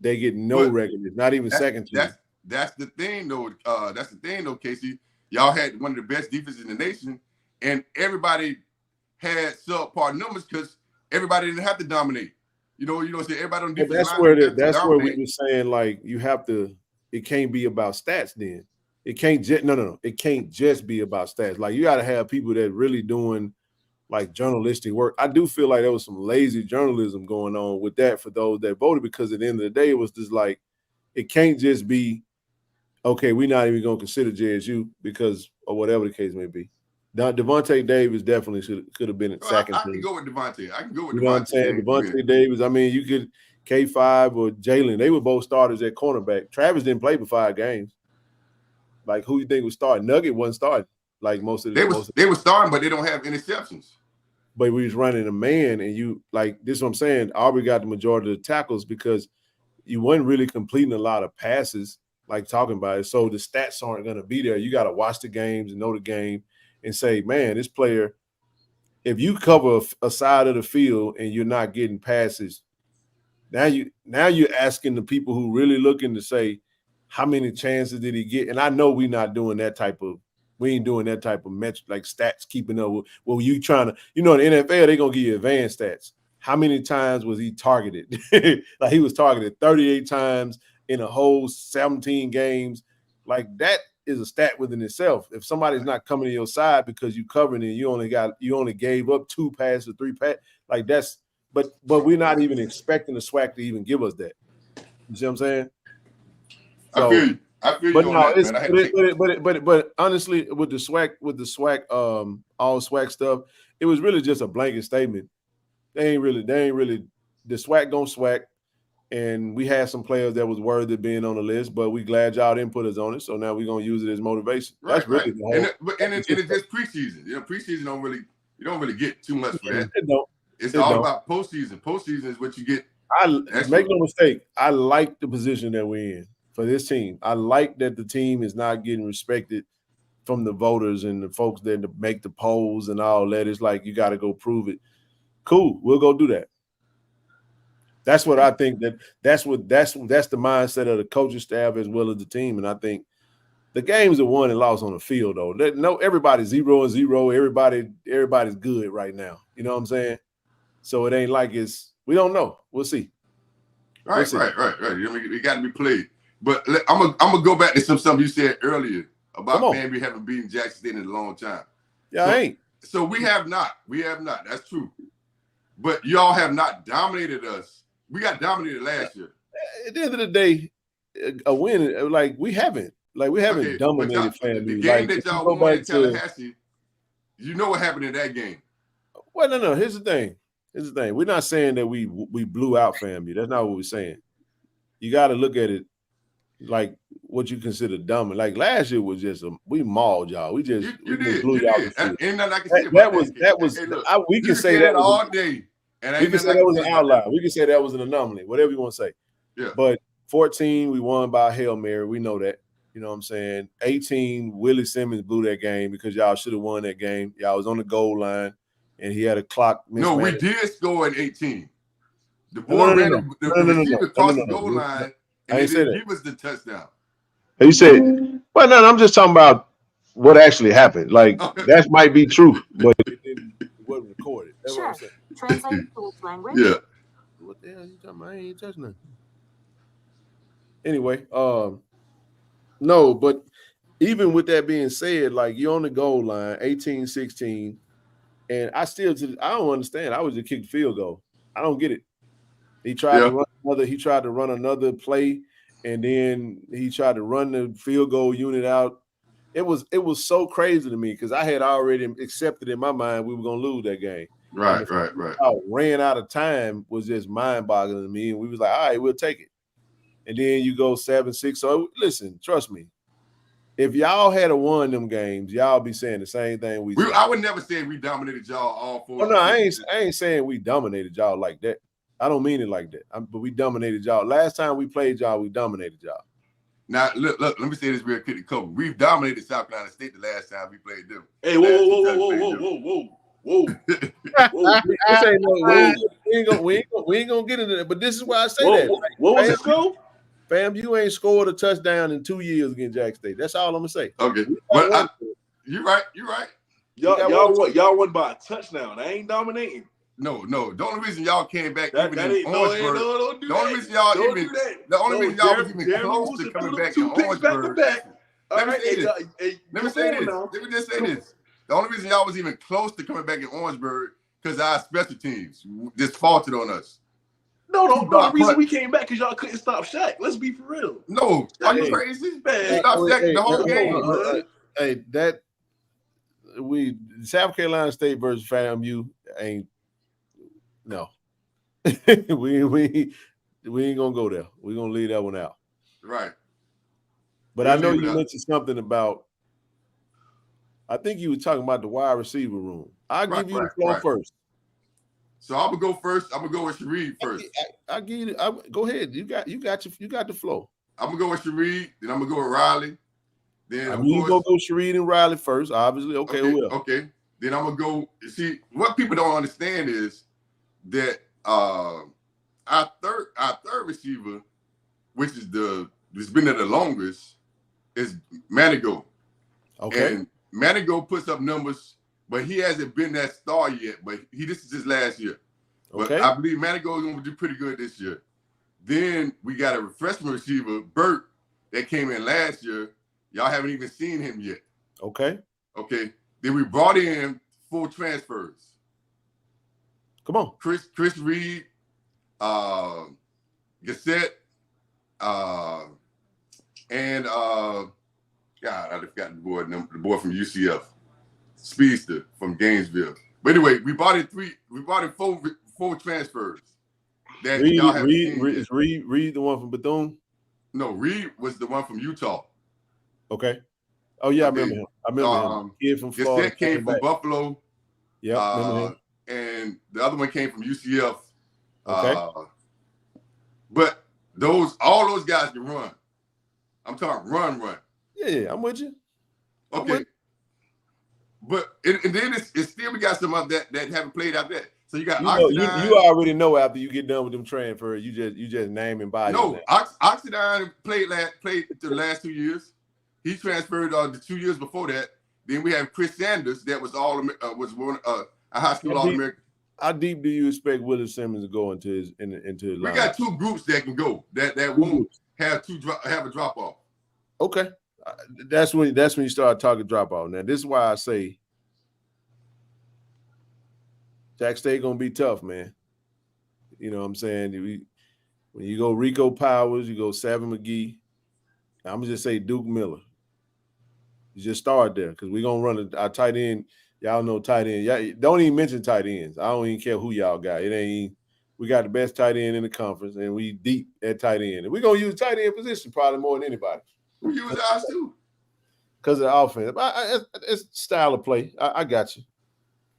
they get no recognition, not even second team.
That's the thing, though. Casey. Y'all had one of the best defenses in the nation, and everybody had subpar numbers because everybody didn't have to dominate. You know, so everybody on defense.
That's where we were saying, like, you have to. It can't be about stats. Then it can't just no. It can't just be about stats. Like, you got to have people that really doing like journalistic work. I do feel like there was some lazy journalism going on with that for those that voted, because at the end of the day, it was just like, it can't just be, okay, we're not even going to consider JSU because, or whatever the case may be. Devontae Davis definitely could have been at second.
I can go with Devontae.
You know what I'm saying? Devontae Davis. I mean, you could K5 or Jalen. They were both starters at cornerback. Travis didn't play for 5 games. Like, who you think was starting? Nugget wasn't starting. Like most of the
they were starting, but they don't have interceptions.
But we was running a man, and you, like, this is what I'm saying. Aubrey got the majority of the tackles because you weren't really completing a lot of passes, like talking about it. So the stats aren't going to be there. You got to watch the games and know the game and say, man, this player, if you cover a side of the field and you're not getting passes, now you're asking the people who really looking to say, how many chances did he get? And I know we ain't doing that type of metric, like stats keeping up with. Well, you trying to, in the NFL, they're going to give you advanced stats. How many times was he targeted? Like, he was targeted 38 times in a whole 17 games. Like, that is a stat within itself. If somebody's not coming to your side because you covering it, you only gave up 2 passes or 3 passes, like that's, but we're not even expecting the SWAC to even give us that. You see what I'm saying? So,
I feel you on that, man.
But honestly, with the SWAC, all SWAC stuff, it was really just a blanket statement. They ain't really the SWAC gonna SWAC. And we had some players that was worthy of being on the list, but we glad y'all didn't put us on it. So now we're gonna use it as motivation. That's really the whole.
And it's just preseason. Preseason you don't really get too much for that. It's
all
about postseason. Postseason is what you get.
Make no mistake. I like the position that we're in for this team. I like that the team is not getting respected from the voters and the folks that make the polls and all that. It's like, you got to go prove it. Cool, we'll go do that. That's what I think. That's the mindset of the coaching staff as well as the team. And I think the games are won and lost on the field, though. No, everybody's 0-0. Everybody's good right now. You know what I'm saying? So it ain't like we don't know. We'll see.
Right. You got to be played. But I'm gonna go back to something you said earlier about FAMU haven't beaten Jackson State in a long time.
Yeah, I ain't.
So we have not. That's true. But y'all have not dominated us. We got dominated last year.
At the end of the day, a win, like, we haven't dominated FAMU.
The game that y'all won in Tallahassee, you know what happened in that game.
Well, no. Here's the thing. We're not saying that we blew out FAMU. That's not what we're saying. You got to look at it like what you consider dumb. Like, last year was just we mauled y'all. We just blew y'all.
Ain't nothing I can say about
that. We can say that
all day. And
we can say that was an outlier. We can say that was an anomaly. Whatever you want to say.
Yeah.
But 14, we won by Hail Mary. We know that. You know what I'm saying? 18, Willie Simmons blew that game because y'all should have won that game. Y'all was on the goal line, and he had a clock mismatch.
No, we did score at 18. The boy ran the receiver across the goal line, and he didn't give us the touchdown.
You said, well, no, I'm just talking about what actually happened. Like, that might be true, but it wasn't recorded. That's what I'm saying.
Translate to which language?
Yeah.
What the hell are you talking about? I ain't touching nothing. Anyway, no, but even with that being said, like, you're on the goal line, 18-16, and I don't understand. I was just kicked field goal. I don't get it. He tried to run another play, and then he tried to run the field goal unit out. It was so crazy to me because I had already accepted in my mind we were gonna lose that game.
Right.
Ran out of time was just mind-boggling to me, and we was like, all right, we'll take it. And then you go 7-6. So listen, trust me. If y'all had won them games, y'all be saying the same thing we said.
I would never say we dominated y'all all 4.
Oh, no, I ain't saying we dominated y'all like that. I don't mean it like that. But we dominated y'all. Last time we played y'all, we dominated y'all.
Now, look, let me say this real quick to Kobe. We've dominated South Carolina State the last time we played them.
Hey, whoa.
This ain't no, we ain't gonna get into that. But this is why I say that.
What was the score?
Fam, you ain't scored a touchdown in 2 years against Jack State. That's all I'm gonna say.
Okay. Well, you're right.
Y'all won by a touchdown. I ain't dominating.
No. The only reason y'all came back
Don't do that.
The only reason y'all was even close to coming back in Orangeburg. Let me just say this. The only reason y'all was even close to coming back in Orangeburg because our special teams just faltered on us.
No, the reason we came back because y'all couldn't stop Shaq. Let's be for real.
No, are you crazy? Man, stop Shaq the whole game.
South Carolina State versus FAMU ain't no. we ain't gonna go there. We're gonna leave that one out.
Right.
But I know you mentioned something about. I think you were talking about the wide receiver room. I'll give you the floor first.
So I'm gonna go first. I'm gonna go with Shareed first.
I'll give you. Go ahead. You got the floor.
I'm gonna go with Shareed. Then I'm gonna go with Riley. Then
you gonna go Shareed and Riley first, obviously. Okay, who else?
Okay. Then I'm gonna go. See, what people don't understand is that our third receiver, which is has been there the longest, is Manigo.
Okay.
And Manigo puts up numbers, but he hasn't been that star yet. But this is his last year.
Okay.
But I believe Manigo is going to do pretty good this year. Then we got a freshman receiver, Burt, that came in last year. Y'all haven't even seen him yet.
Okay.
Then we brought in 4 transfers.
Come on.
Chris Reed, Gassett, and God, I forgot the boy from UCF, Speedster from Gainesville. But anyway, we brought in 4 transfers. That y'all haven't seen yet.
Is Reed the one from Bethune?
No, Reed was the one from Utah.
Okay. Oh yeah, I remember him. Kid from Florida.
Gassett came from Buffalo.
Yeah, remember him.
And the other one came from UCF.
Okay.
But all those guys can run. I'm talking run.
Yeah, I'm with you.
Okay. But and then it's still we got some of that haven't played out there. So you got Oxidine.
You already know after you get done with them transfers, you just name and body.
No, Oxidine played the last 2 years. He transferred the 2 years before that. Then we have Chris Sanders that was a high school All-American.
How deep do you expect Willis Simmons to go into his line?
We got 2 groups that can go that won't have a drop off.
Okay. That's when you start talking drop off. Now, this is why I say Jack State gonna be tough, man. You know what I'm saying? When you go Rico Powers, you go Savin McGee. I'm gonna just say Duke Miller. You just start there because we're gonna run our tight end. Y'all know tight end. Y'all, don't even mention tight ends. I don't even care who y'all got. We got the best tight end in the conference, and we deep at tight end. And we're gonna use tight end position probably more than anybody.
We use ours too.
Because of the offense. It's style of play. I got you.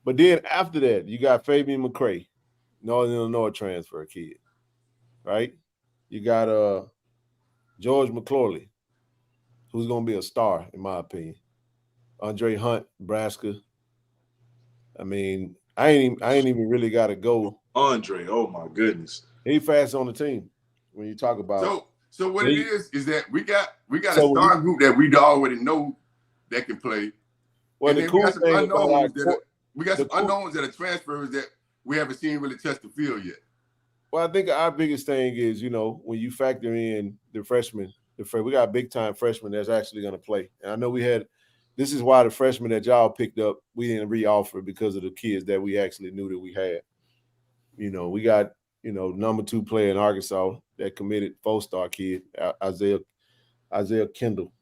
But then after that, you got Fabian McCray, Northern Illinois transfer kid. Right? You got George McClorley, who's gonna be a star, in my opinion. Andre Hunt, Nebraska. I mean, I ain't even really got to go.
Andre, oh my goodness,
he fast on the team. When you talk about
so what it is that we got a star group that we already know that can play.
Well,
and
the cool thing
we got some unknowns that are transfers that we haven't seen really touch the field yet.
Well, I think our biggest thing is, when you factor in the freshmen, we got big time freshmen that's actually going to play. And I know this is why the freshmen that y'all picked up, we didn't re-offer because of the kids that we actually knew that we had. We got, number 2 player in Arkansas that committed 4-star kid, Isaiah Kendall.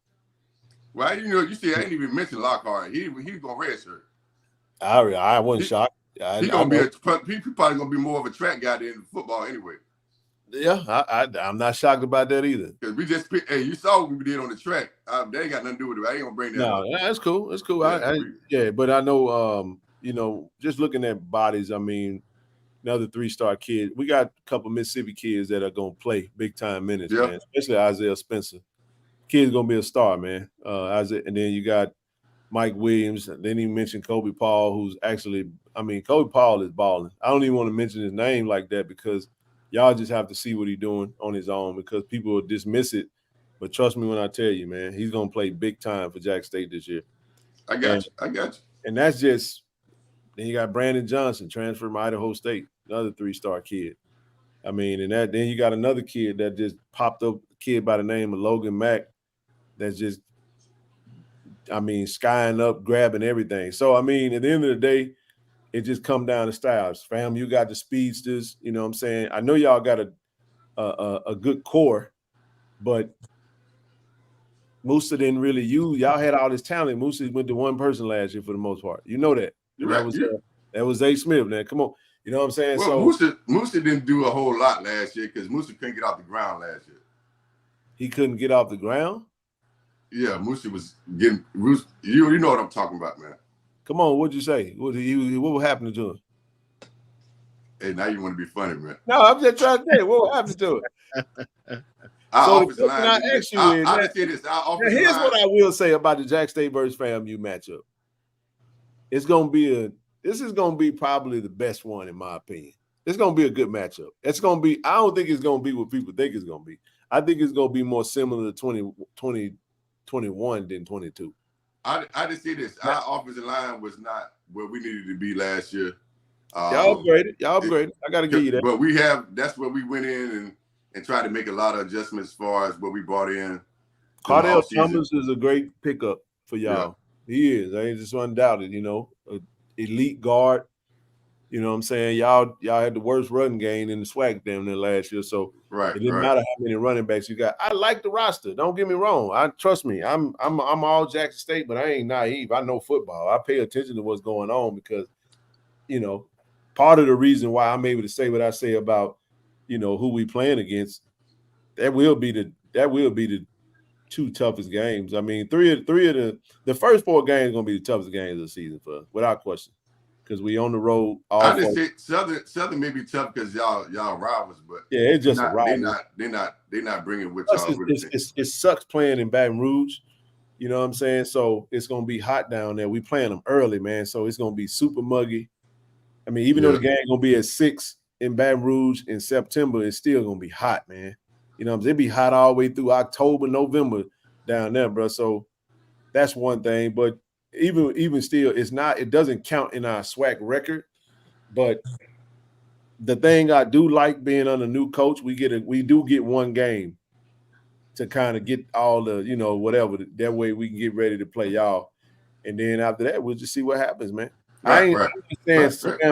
Well, you see, I didn't even mention Lockhart. He was going to redshirt.
I wasn't shocked.
He's probably gonna be more of a track guy than football anyway.
Yeah, I'm not shocked about that either.
Because we just picked, hey, you saw what we did on the track. They ain't got nothing to do with it. I ain't gonna bring that up.
No, that's cool. It's cool. Yeah, but I know, just looking at bodies, I mean, another 3-star kid. We got a couple Mississippi kids that are gonna play big time minutes, man. Especially Isaiah Spencer. Kid's gonna be a star, man. Isaiah, and then you got Mike Williams. Then he mentioned Kobe Paul, who's actually, Kobe Paul is balling. I don't even want to mention his name like that because y'all just have to see what he's doing on his own because people will dismiss it. But trust me when I tell you, man, he's gonna play big time for Jack State this year.
I got you.
And that's just. Then you got Brandon Johnson, transferred from Idaho State, another 3-star kid. And then you got another kid that just popped up, a kid by the name of Logan Mack, that's just, skying up, grabbing everything. So, at the end of the day, it just come down to styles. Fam, you got the speedsters, you know what I'm saying? I know y'all got a good core, but Musa didn't really use. Y'all had all this talent. Musa went to one person last year for the most part. You know that. That was Zay Smith, man. Come on. You know what I'm saying?
Well, Musa didn't do a whole lot last year because Musa couldn't get off the ground last year.
He couldn't get off the ground?
Yeah, Musa was getting – you know what I'm talking about, man.
Come on, what'd you say? What happened to him?
Hey, now you want to be funny, man.
No, I'm just trying to say, what happened to it? Here's what I will say about the Jack State versus FAMU matchup. This is gonna be probably the best one in my opinion. It's gonna be a good matchup. It's gonna be. I don't think it's gonna be what people think it's gonna be. I think it's gonna be more similar to 2021 than 22.
I just see this. Our offensive line was not where we needed to be last year.
Y'all upgraded. I gotta give you that.
But that's where we went in and tried to make a lot of adjustments as far as what we brought in.
Cardell Thomas is a great pickup for y'all. Yeah. He is. I ain't just undoubted, elite guard. You know what I'm saying? Y'all had the worst run game in the SWAC damn near last year. So it didn't matter how many running backs you got. I like the roster. Don't get me wrong. Trust me, I'm all Jackson State, but I ain't naive. I know football. I pay attention to what's going on because, part of the reason why I'm able to say what I say about, who we playing against, that will be the 2 toughest games. Three of the first 4 games gonna be the toughest games of the season for us, without question. Because we on the road.
I just say Southern may be tough because y'all rivals, but
yeah, it's just a rival.
They're not bringing with y'all.
It sucks playing in Baton Rouge. You know what I'm saying? So it's gonna be hot down there. We playing them early, man. So it's gonna be super muggy. Even though the game gonna be at 6 in Baton Rouge in September, it's still gonna be hot, man. You know, it'd be hot all the way through October, November down there, bro. So that's one thing. But even still, it doesn't count in our SWAC record. But the thing I do like being under new coach, we do get one game to kind of get all the, whatever. That way we can get ready to play y'all. And then after that, we'll just see what happens, man. I ain't saying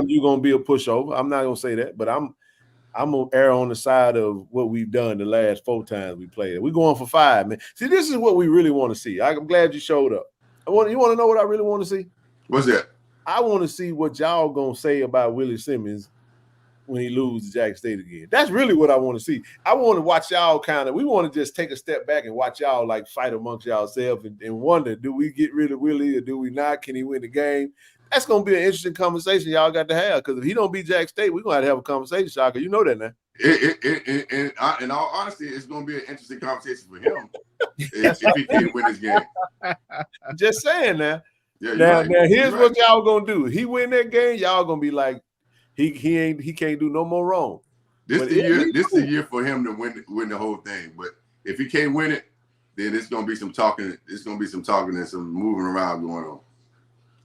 you're gonna be a pushover. I'm not gonna say that, but I'm gonna err on the side of what we've done the last 4 times we played. We're going for 5, man. See, this is what we really want to see. I'm glad you showed up. You want to know what I really want to see?
What's that?
I want to see what y'all gonna say about Willie Simmons when he loses Jack State again. That's really what I want to see. I want to watch y'all we want to just take a step back and watch y'all like fight amongst yourselves and wonder, do we get rid of Willie or do we not? Can he win the game? That's going to be an interesting conversation y'all got to have because if he don't beat Jack State, we're going to have a conversation, Shaka. You know that now.
In all honesty, it's going to be an interesting conversation for him if he can't win this game.
Just saying now.
Yeah,
now here's what y'all going to do. He win that game, y'all going to be like, he can't do no more wrong.
This is the year for him to win the whole thing. But if he can't win it, then it's going to be some talking. It's going to be some talking and some moving around going on.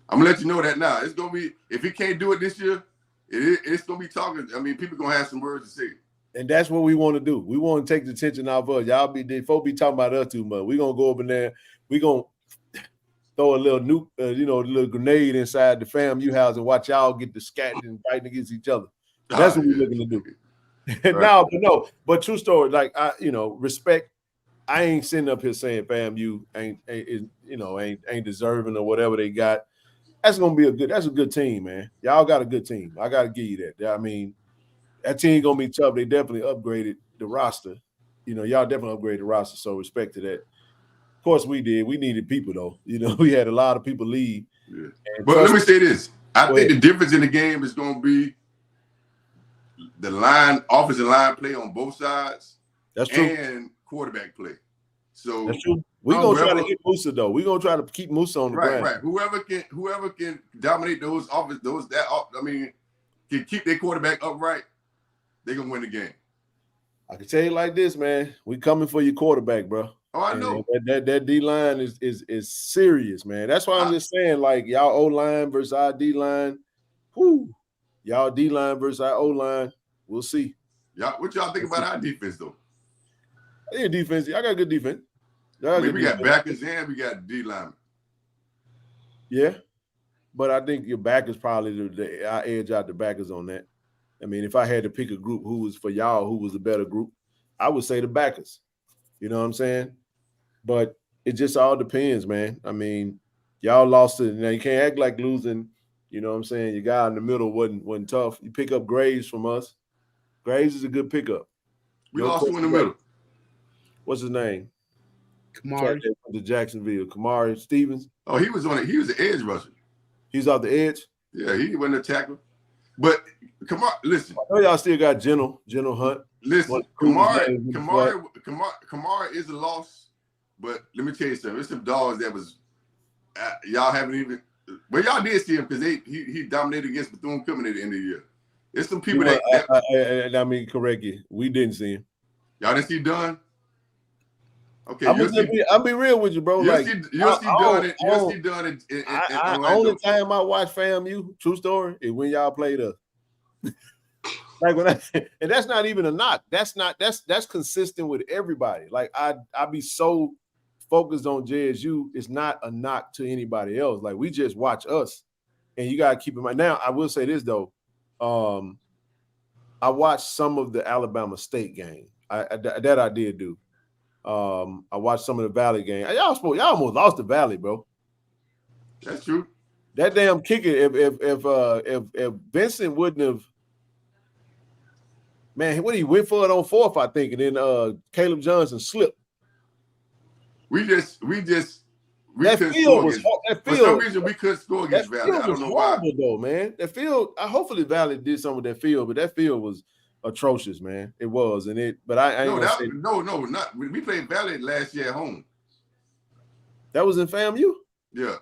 I'm gonna let you know that now. It's gonna be if he can't do it this year, it's gonna be talking. People gonna have some words to say.
And that's what we want to do. We want to take the attention off of us. Y'all folks be talking about us too much. We're gonna go up in there. We're gonna throw a little nuke, a little grenade inside the FAMU house and watch y'all get the scatting and fighting against each other. That's what we're looking to do. Right. But true story, like respect. I ain't sitting up here saying FAMU ain't deserving or whatever they got. That's a good team, man. Y'all got a good team. I gotta give you that. I mean, that team gonna be tough. They definitely upgraded the roster. Y'all definitely upgraded the roster, so respect to that. Of course, we did. We needed people, though. We had a lot of people leave.
Yeah. But let me say this. I think the difference in the game is going to be the offensive line play on both sides.
That's true.
And quarterback play. So
that's true. We're going to try to hit Musa, though. We're going to try to keep Musa on the ground.
Right. Whoever can dominate can keep their quarterback upright, they're going to win the game.
I can tell you like this, man. We coming for your quarterback, bro.
Oh, I know.
That D-line is serious, man. That's why I'm just saying, like, y'all O-line versus our D-line. Whoo. Y'all D-line versus our O-line. We'll see.
What y'all think about our defense, though?
Yeah, defense. I got good defense.
We got backers and we got D-line.
Yeah. But I think your back is probably I edge out the backers on that. I mean, if I had to pick a group who was the better group, I would say the backers. You know what I'm saying? But it just all depends, man. I mean, y'all lost it. Now you can't act like losing. You know what I'm saying? Your guy in the middle wasn't tough. You pick up Graves from us. Graves is a good pickup.
We lost him in the middle.
What's his name?
Kamari.
To Jacksonville. Kamari Stevens.
Oh, he was on it. He was the edge rusher.
He's off the edge?
Yeah, he wasn't a tackler. But listen.
I know y'all still got General Hunt.
Listen, Kamari is a loss, but let me tell you something. There's some dogs that was y'all haven't even. Well, y'all did see him because he dominated against Bethune-Cookman at the end of the year. There's some people
I mean, correct you. We didn't see him.
Y'all didn't see Dunn. Okay,
I'll be real with you, bro.
You'll see Dunn.
The only time I watch FAMU, true story, is when y'all played us. Like and that's not even a knock. That's consistent with everybody. Like I be so focused on JSU. It's not a knock to anybody else. Like we just watch us, and you gotta keep in mind. Now I will say this though, I watched some of the Alabama State game. I did do. I watched some of the Valley game. Y'all almost lost the Valley, bro.
That's true.
That damn kicker. If Vincent wouldn't have. Man, he went for it on fourth, I think, and then Caleb Johnson slipped.
We couldn't
score against Valley.
For some reason, we couldn't score against Valley. I don't know why.
Though, man. That field, hopefully Valley did some of that field, but that field was atrocious, man. It was, but I ain't
not. We played Valley last year at home.
That was in FAMU?
Yeah.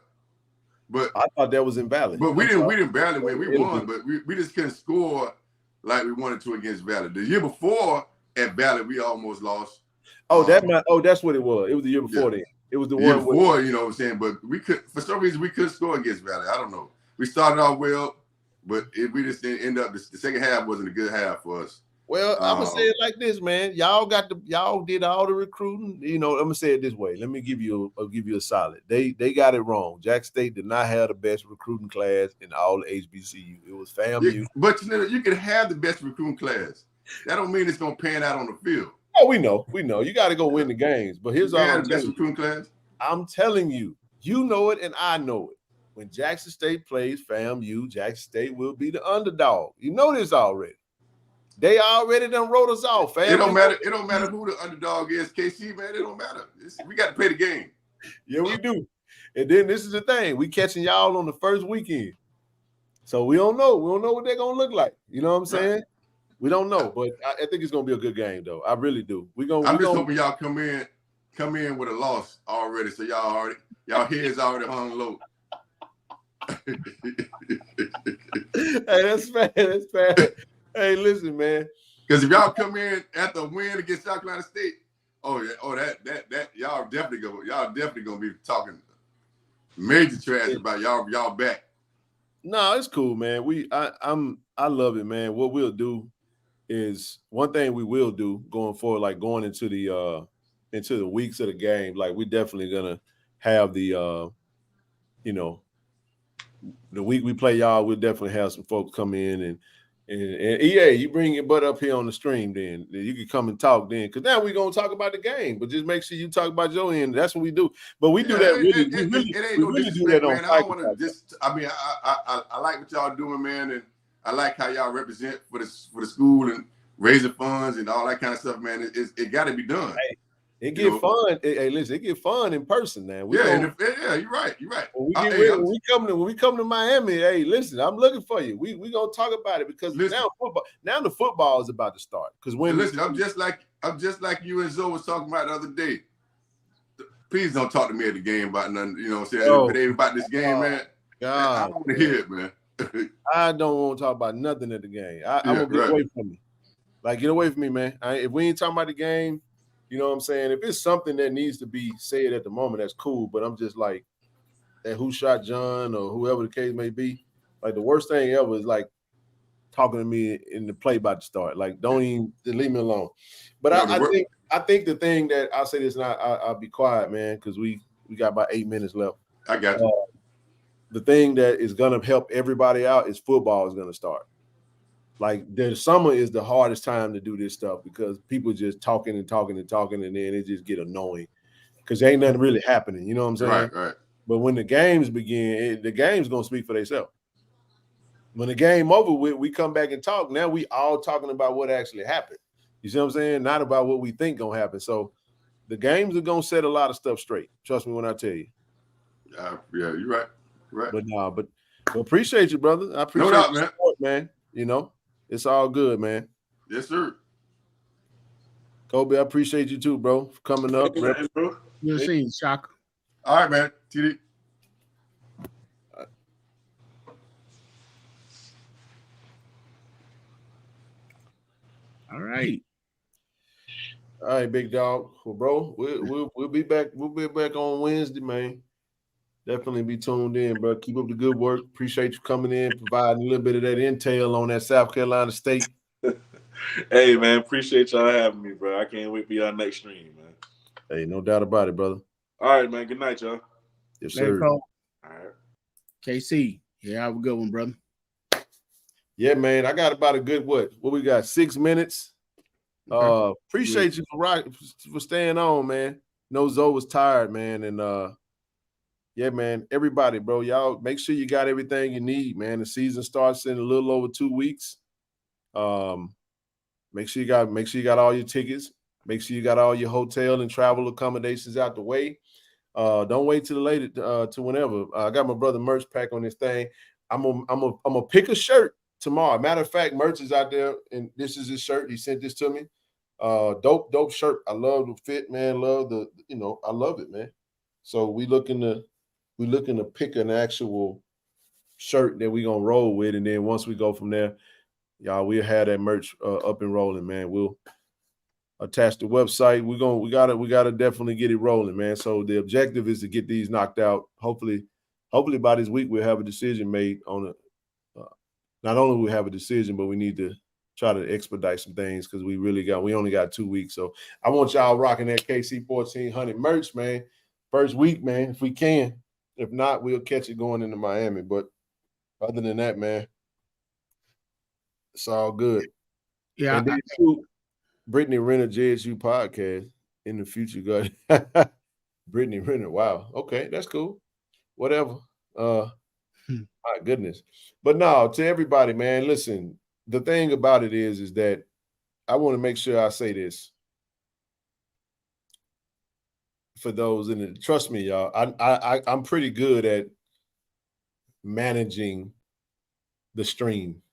But
I thought that was in Valley.
But we didn't Valley win. We won, but we just couldn't score like we wanted to against Valley. The year before at Valley, we almost lost.
That's what it was. It was the year before then. It was the
year
one
before, you know what I'm saying? But for some reason, we couldn't score against Valley. I don't know. We started off well, but we just didn't end up. The second half wasn't a good half for us.
Well, I'm gonna say it like this, man. Y'all did all the recruiting. I'm gonna say it this way. Let me give you a solid. They got it wrong. Jack State did not have the best recruiting class in all the HBCU. It was FAMU.
But you can have the best recruiting class. That don't mean it's gonna pan out on the field.
Oh, we know. You got to go win the games. But here's all I'm
telling you. Class?
I'm telling you, you know it and I know it. When Jackson State plays FAMU, Jackson State will be the underdog. You know this already. They already done wrote us off.
It don't matter. It don't matter who the underdog is. KC, man, it don't matter. We got to play the game.
Yeah, we do. And then this is the thing. We catching y'all on the first weekend. So we don't know. We don't know what they're going to look like. You know what I'm saying? We don't know, but I think it's gonna be a good game, though. I really do. I'm just
hoping y'all come in with a loss already, so y'all heads already hung low.
Hey, that's fair. That's fair. Hey, listen, man.
Because if y'all come in after a win against South Carolina State, that y'all definitely gonna be talking major trash about y'all back.
No, it's cool, man. I love it, man. What we'll do is one thing we will do going forward, like going into the weeks of the game, like we're definitely gonna have the the week we play y'all, we'll definitely have some folks come in and And EA, you bring your butt up here on the stream, then you can come and talk then. Because now we're going to talk about the game. But just make sure you talk about your end. That's what we do. But we do that really.
It ain't no disrespect, man. I don't want to just. I mean, I like what y'all doing, man, and I like how y'all represent for the school and raising funds and all that kind of stuff, man. It got to be done.
Hey, it get fun. Hey, listen, it get fun in person, man.
Yeah, you're right. You're right.
When we come to Miami, hey, listen, I'm looking for you. We gonna talk about it because now the football is about to start. Because
I'm just like you and Zoe was talking about the other day. Please don't talk to me at the game about nothing. You know what I'm saying? If it ain't about this game, man. God, I don't want to hear it, man.
I don't want to talk about nothing at the game. I'm gonna get away from me. Like, get away from me, man. If we ain't talking about the game, you know what I'm saying? If it's something that needs to be said at the moment, that's cool. But I'm just like, that who shot John or whoever the case may be. Like, the worst thing ever is like talking to me in the play about to start. Like, don't even leave me alone. But I think the thing that I'll say this, and I'll be quiet, man, because we got about 8 minutes left.
I got you.
The thing that is gonna help everybody out is football is gonna start. Like, the summer is the hardest time to do this stuff because people just talking, and then it just get annoying because ain't nothing really happening. You know what I'm saying?
Right.
But when the games begin, the game's gonna speak for themselves. When the game over with, we come back and talk. Now we all talking about what actually happened. You see what I'm saying? Not about what we think gonna happen. So the games are gonna set a lot of stuff straight. Trust me when I tell you.
Yeah, you're right. Right.
But appreciate you, brother. I appreciate
your
support, man. You know, it's all good, man.
Yes, sir.
Kobe, I appreciate you too, bro, for coming up.
Hey, bro. You'll see, Shaka.
All right, man. TD.
All right.
All right, big dog. Well, bro, we'll be back. We'll be back on Wednesday, man. Definitely be tuned in, bro. Keep up the good work. Appreciate you coming in, providing a little bit of that intel on that South Carolina State.
Hey, man, appreciate y'all having me, bro. I can't wait for y'all next stream, man.
Hey, no doubt about it, brother.
All right, man. Good night, y'all.
Yes, sir.
All right. KC, yeah, have a good one, brother.
Yeah, man. I got about a good what we got? 6 minutes. Appreciate you for staying on, man. No, Zoe was tired, man, and yeah, man. Everybody, bro, y'all make sure you got everything you need, man. The season starts in a little over 2 weeks. Make sure you got all your tickets. Make sure you got all your hotel and travel accommodations out the way. Don't wait till later to whenever. I got my brother merch pack on this thing. I'm gonna pick a shirt tomorrow. Matter of fact, merch is out there, and this is his shirt. He sent this to me. Dope shirt. I love the fit, man. Love I love it, man. So we looking to pick an actual shirt that we gonna roll with, and then once we go from there, y'all, we'll have that merch up and rolling, man. We'll attach the website. We gotta definitely get it rolling, man. So the objective is to get these knocked out. Hopefully by this week we'll have a decision made on it. Not only we have a decision, but we need to try to expedite some things because we only got 2 weeks. So I want y'all rocking that KC-1400 merch, man. First week, man, if we can. If not, we'll catch it going into Miami. But other than that, man, it's all good.
Yeah.
And then Brittany Renner JSU podcast in the future. Good. Brittany Renner. Wow. Okay, that's cool. Whatever. My goodness. But no, to everybody, man, listen, the thing about it is that I want to make sure I say this for those in it. Trust me, y'all. I'm pretty good at managing the stream.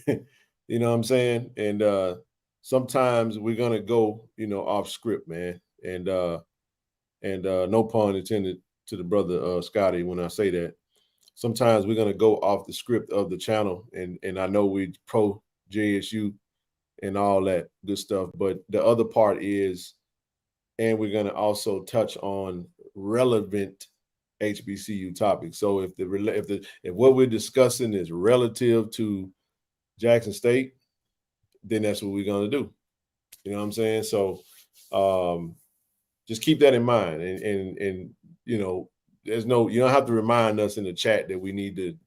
You know what I'm saying? And sometimes we're gonna go, off script, man. And no pun intended to the brother Scotty when I say that. Sometimes we're gonna go off the script of the channel, and I know we pro JSU and all that good stuff, but the other part is, and we're gonna also touch on relevant HBCU topics. So if what we're discussing is relative to Jackson State, then that's what we're gonna do. You know what I'm saying? So just keep that in mind, and you don't have to remind us in the chat that we need to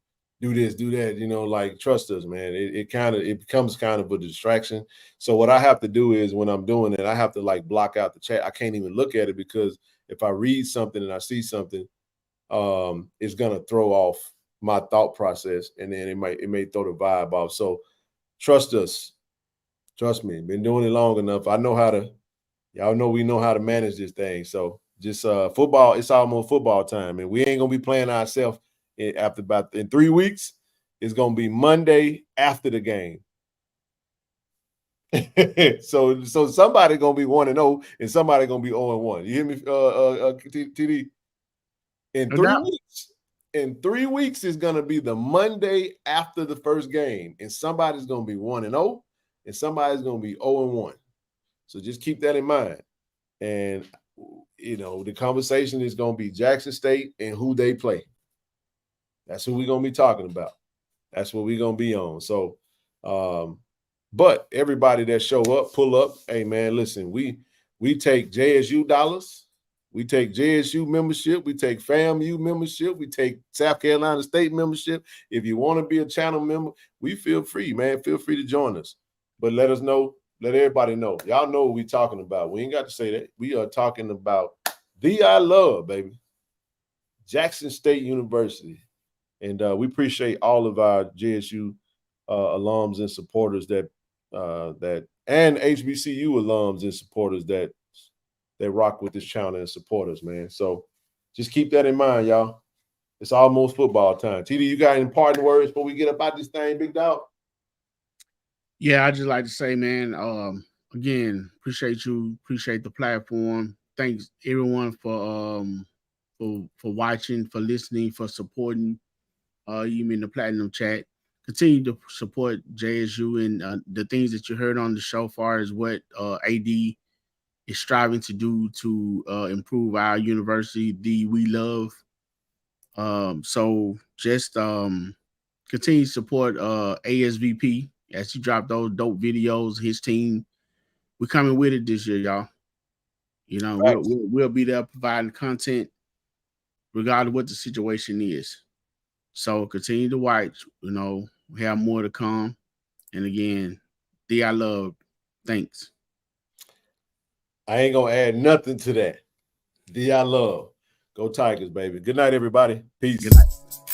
do this, do that, like trust us, man. It becomes kind of a distraction. So what I have to do is when I'm doing it, I have to like block out the chat. I can't even look at it because if I read something and I see something, it's gonna throw off my thought process, and then it may throw the vibe off. So trust us. Trust me. Been doing it long enough. I know how to, y'all know we know how to manage this thing. So just football, it's almost football time, and we ain't gonna be playing ourselves after about in 3 weeks. It's gonna be Monday after the game. so somebody gonna be 1-0 and somebody gonna be 0-1. You hear me, TD? In 3 weeks. In 3 weeks is gonna be the Monday after the first game, and somebody's gonna be 1-0 and somebody's gonna be 0-1. So just keep that in mind. And the conversation is gonna be Jackson State and who they play. That's who we're gonna be talking about. That's what we're gonna be on. So but everybody that show up, pull up. Hey man, listen, we take JSU dollars, we take JSU membership, we take FAMU membership, we take South Carolina State membership. If you want to be a channel member, we feel free, man. Feel free to join us. But let us know, let everybody know. Y'all know what we're talking about. We ain't got to say that. We are talking about I love, baby. Jackson State University. And we appreciate all of our JSU alums and supporters and HBCU alums and supporters that rock with this channel and support us, man. So just keep that in mind, y'all. It's almost football time. TD, you got any parting words before we get up out this thing, big dog?
Yeah, I just like to say, man, again, appreciate you, appreciate the platform. Thanks everyone for watching, for listening, for supporting. You in the Platinum Chat. Continue to support JSU and the things that you heard on the show far as what AD is striving to do to improve our university, we love. So just continue to support ASVP as he dropped those dope videos, his team. We're coming with it this year, y'all. Right. We'll be there providing content regardless of what the situation is. So continue to watch. We have more to come. And again, I love. Thanks.
I ain't gonna add nothing to that. I love. Go Tigers, baby. Good night, everybody. Peace.
Good night.